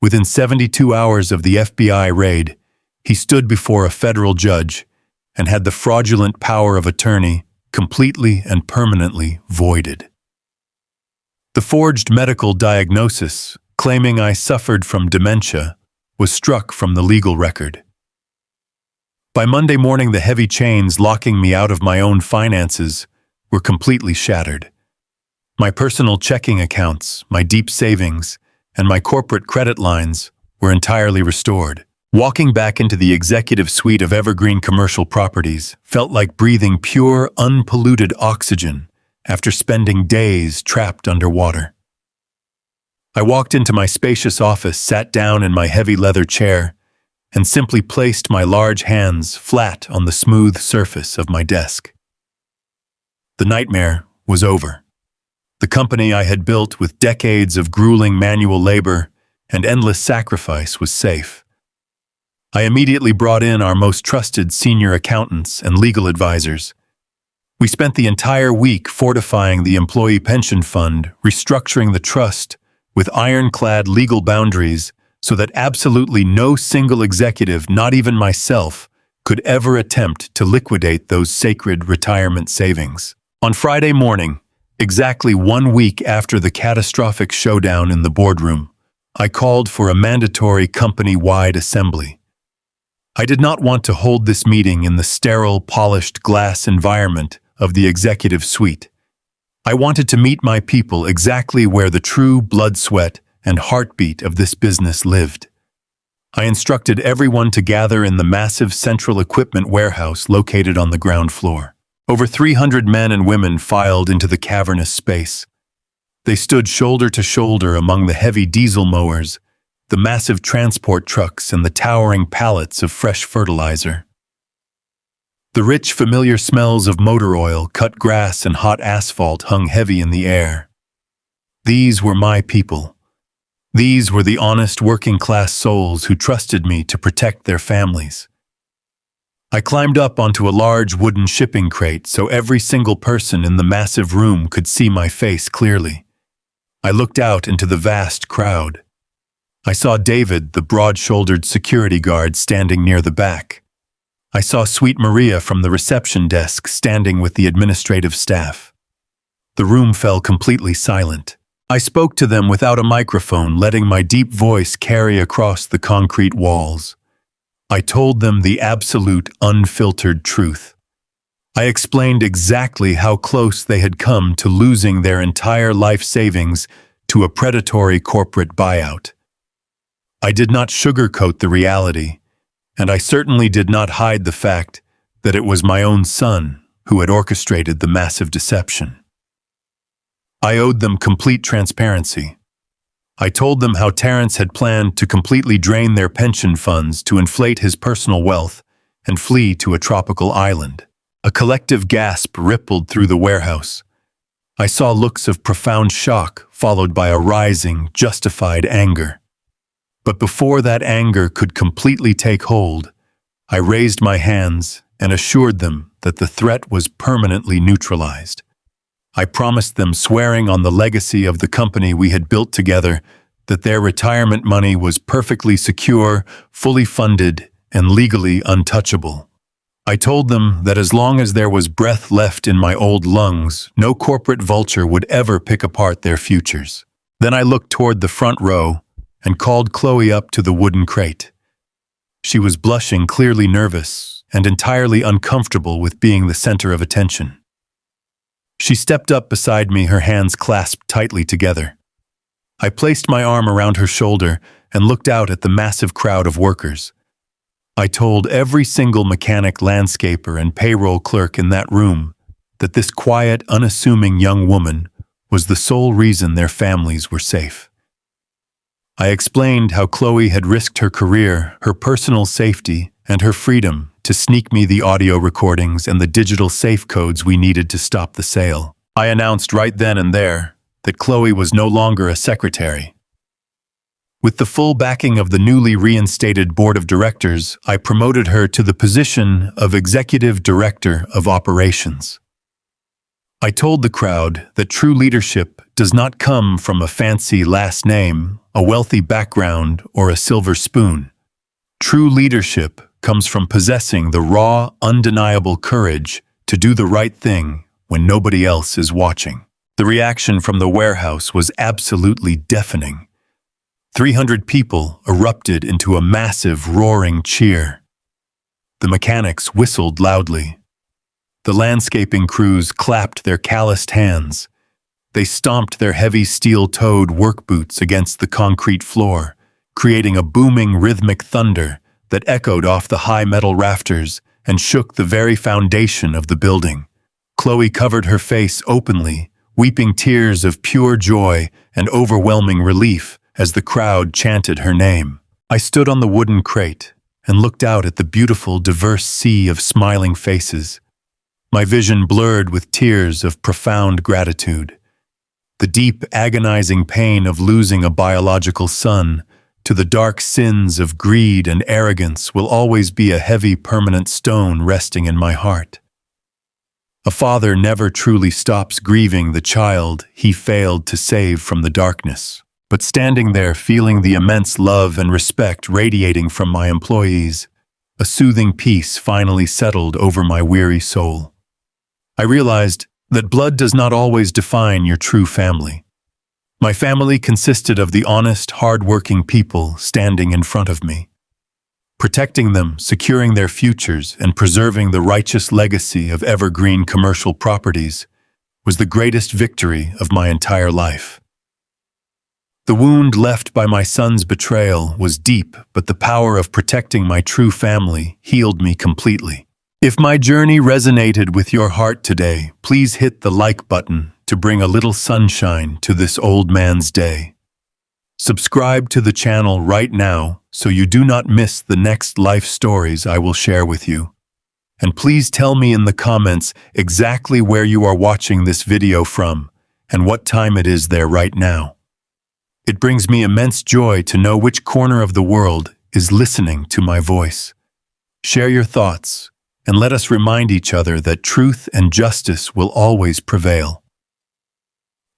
Within 72 hours of the FBI raid, he stood before a federal judge and had the fraudulent power of attorney completely and permanently voided. The forged medical diagnosis, claiming I suffered from dementia, was struck from the legal record. By Monday morning, the heavy chains locking me out of my own finances were completely shattered. My personal checking accounts, my deep savings, and my corporate credit lines were entirely restored. Walking back into the executive suite of Evergreen Commercial Properties felt like breathing pure, unpolluted oxygen after spending days trapped underwater. I walked into my spacious office, sat down in my heavy leather chair, and simply placed my large hands flat on the smooth surface of my desk. The nightmare was over. The company I had built with decades of grueling manual labor and endless sacrifice was safe. I immediately brought in our most trusted senior accountants and legal advisors. We spent the entire week fortifying the employee pension fund, restructuring the trust with ironclad legal boundaries so that absolutely no single executive, not even myself, could ever attempt to liquidate those sacred retirement savings. On Friday morning, exactly 1 week after the catastrophic showdown in the boardroom, I called for a mandatory company-wide assembly. I did not want to hold this meeting in the sterile, polished glass environment of the executive suite. I wanted to meet my people exactly where the true blood, sweat, and heartbeat of this business lived. I instructed everyone to gather in the massive central equipment warehouse located on the ground floor. Over 300 men and women filed into the cavernous space. They stood shoulder to shoulder among the heavy diesel mowers, the massive transport trucks, and the towering pallets of fresh fertilizer. The rich, familiar smells of motor oil, cut grass, and hot asphalt hung heavy in the air. These were my people. These were the honest, working-class souls who trusted me to protect their families. I climbed up onto a large wooden shipping crate so every single person in the massive room could see my face clearly. I looked out into the vast crowd. I saw David, the broad-shouldered security guard, standing near the back. I saw Sweet Maria from the reception desk standing with the administrative staff. The room fell completely silent. I spoke to them without a microphone, letting my deep voice carry across the concrete walls. I told them the absolute, unfiltered truth. I explained exactly how close they had come to losing their entire life savings to a predatory corporate buyout. I did not sugarcoat the reality, and I certainly did not hide the fact that it was my own son who had orchestrated the massive deception. I owed them complete transparency. I told them how Terence had planned to completely drain their pension funds to inflate his personal wealth and flee to a tropical island. A collective gasp rippled through the warehouse. I saw looks of profound shock followed by a rising, justified anger. But before that anger could completely take hold, I raised my hands and assured them that the threat was permanently neutralized. I promised them, swearing on the legacy of the company we had built together, that their retirement money was perfectly secure, fully funded, and legally untouchable. I told them that as long as there was breath left in my old lungs, no corporate vulture would ever pick apart their futures. Then I looked toward the front row and called Chloe up to the wooden crate. She was blushing, clearly nervous, and entirely uncomfortable with being the center of attention. She stepped up beside me, her hands clasped tightly together. I placed my arm around her shoulder and looked out at the massive crowd of workers. I told every single mechanic, landscaper, and payroll clerk in that room that this quiet, unassuming young woman was the sole reason their families were safe. I explained how Chloe had risked her career, her personal safety, and her freedom to sneak me the audio recordings and the digital safe codes we needed to stop the sale. I announced right then and there that Chloe was no longer a secretary. With the full backing of the newly reinstated board of directors, I promoted her to the position of executive director of operations. I told the crowd that true leadership does not come from a fancy last name, a wealthy background, or a silver spoon. True leadership comes from possessing the raw, undeniable courage to do the right thing when nobody else is watching. The reaction from the warehouse was absolutely deafening. 300 people erupted into a massive, roaring cheer. The mechanics whistled loudly. The landscaping crews clapped their calloused hands. They stomped their heavy steel-toed work boots against the concrete floor, creating a booming rhythmic thunder that echoed off the high metal rafters and shook the very foundation of the building. Chloe covered her face openly, weeping tears of pure joy and overwhelming relief as the crowd chanted her name. I stood on the wooden crate and looked out at the beautiful, diverse sea of smiling faces. My vision blurred with tears of profound gratitude. The deep, agonizing pain of losing a biological son to the dark sins of greed and arrogance will always be a heavy, permanent stone resting in my heart. A father never truly stops grieving the child he failed to save from the darkness. But standing there, feeling the immense love and respect radiating from my employees, a soothing peace finally settled over my weary soul. I realized that blood does not always define your true family. My family consisted of the honest, hard-working people standing in front of me. Protecting them, securing their futures, and preserving the righteous legacy of evergreen commercial properties was the greatest victory of my entire life. The wound left by my son's betrayal was deep, but the power of protecting my true family healed me completely. If my journey resonated with your heart today, please hit the like button to bring a little sunshine to this old man's day. Subscribe to the channel right now so you do not miss the next life stories I will share with you. And please tell me in the comments exactly where you are watching this video from and what time it is there right now. It brings me immense joy to know which corner of the world is listening to my voice. Share your thoughts, and let us remind each other that truth and justice will always prevail.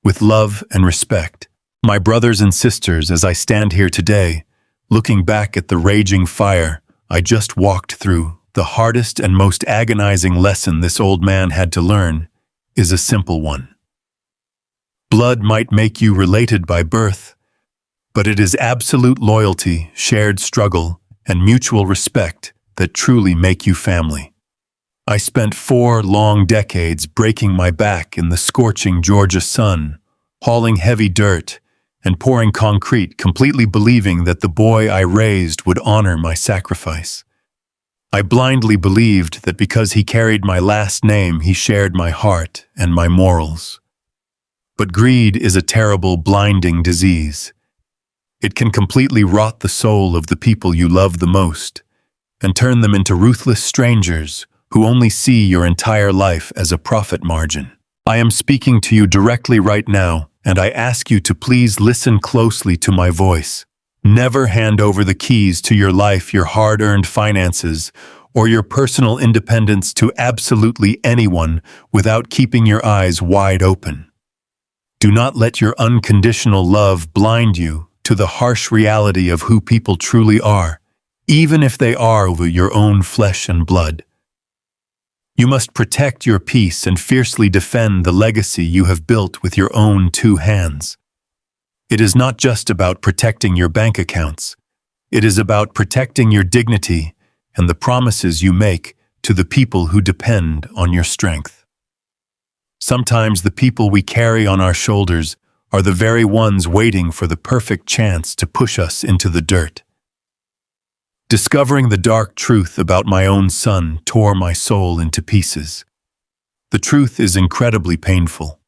With love and respect, my brothers and sisters, as I stand here today, looking back at the raging fire I just walked through, the hardest and most agonizing lesson this old man had to learn is a simple one. Blood might make you related by birth, but it is absolute loyalty, shared struggle, and mutual respect that truly make you family. I spent 4 long decades breaking my back in the scorching Georgia sun, hauling heavy dirt and pouring concrete, completely believing that the boy I raised would honor my sacrifice. I blindly believed that because he carried my last name, he shared my heart and my morals. But greed is a terrible, blinding disease. It can completely rot the soul of the people you love the most and turn them into ruthless strangers who only see your entire life as a profit margin. I am speaking to you directly right now, and I ask you to please listen closely to my voice. Never hand over the keys to your life, your hard-earned finances, or your personal independence to absolutely anyone without keeping your eyes wide open. Do not let your unconditional love blind you to the harsh reality of who people truly are, even if they are your own flesh and blood. You must protect your peace and fiercely defend the legacy you have built with your own 2 hands. It is not just about protecting your bank accounts. It is about protecting your dignity and the promises you make to the people who depend on your strength. Sometimes the people we carry on our shoulders are the very ones waiting for the perfect chance to push us into the dirt. Discovering the dark truth about my own son tore my soul into pieces. The truth is incredibly painful.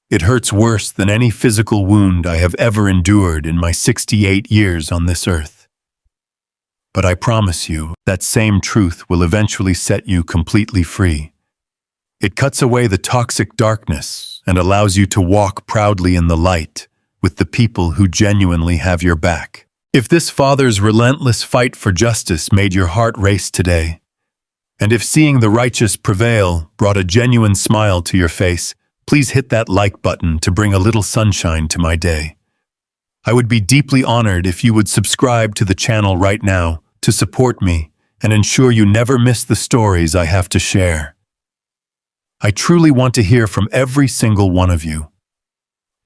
It hurts worse than any physical wound I have ever endured in my 68 years on this earth. But I promise you, that same truth will eventually set you completely free. It cuts away the toxic darkness and allows you to walk proudly in the light with the people who genuinely have your back. If this father's relentless fight for justice made your heart race today, and if seeing the righteous prevail brought a genuine smile to your face, please hit that like button to bring a little sunshine to my day. I would be deeply honored if you would subscribe to the channel right now to support me and ensure you never miss the stories I have to share. I truly want to hear from every single one of you.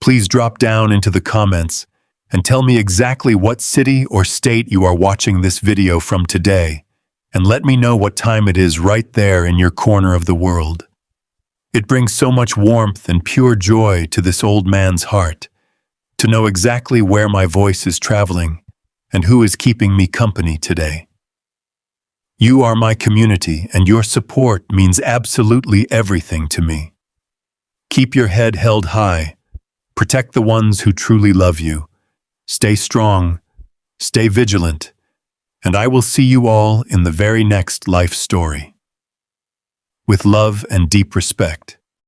Please drop down into the comments and tell me exactly what city or state you are watching this video from today, and let me know what time it is right there in your corner of the world. It brings so much warmth and pure joy to this old man's heart to know exactly where my voice is traveling and who is keeping me company today. You are my community, and your support means absolutely everything to me. Keep your head held high, protect the ones who truly love you, stay strong, stay vigilant, and I will see you all in the very next life story. With love and deep respect.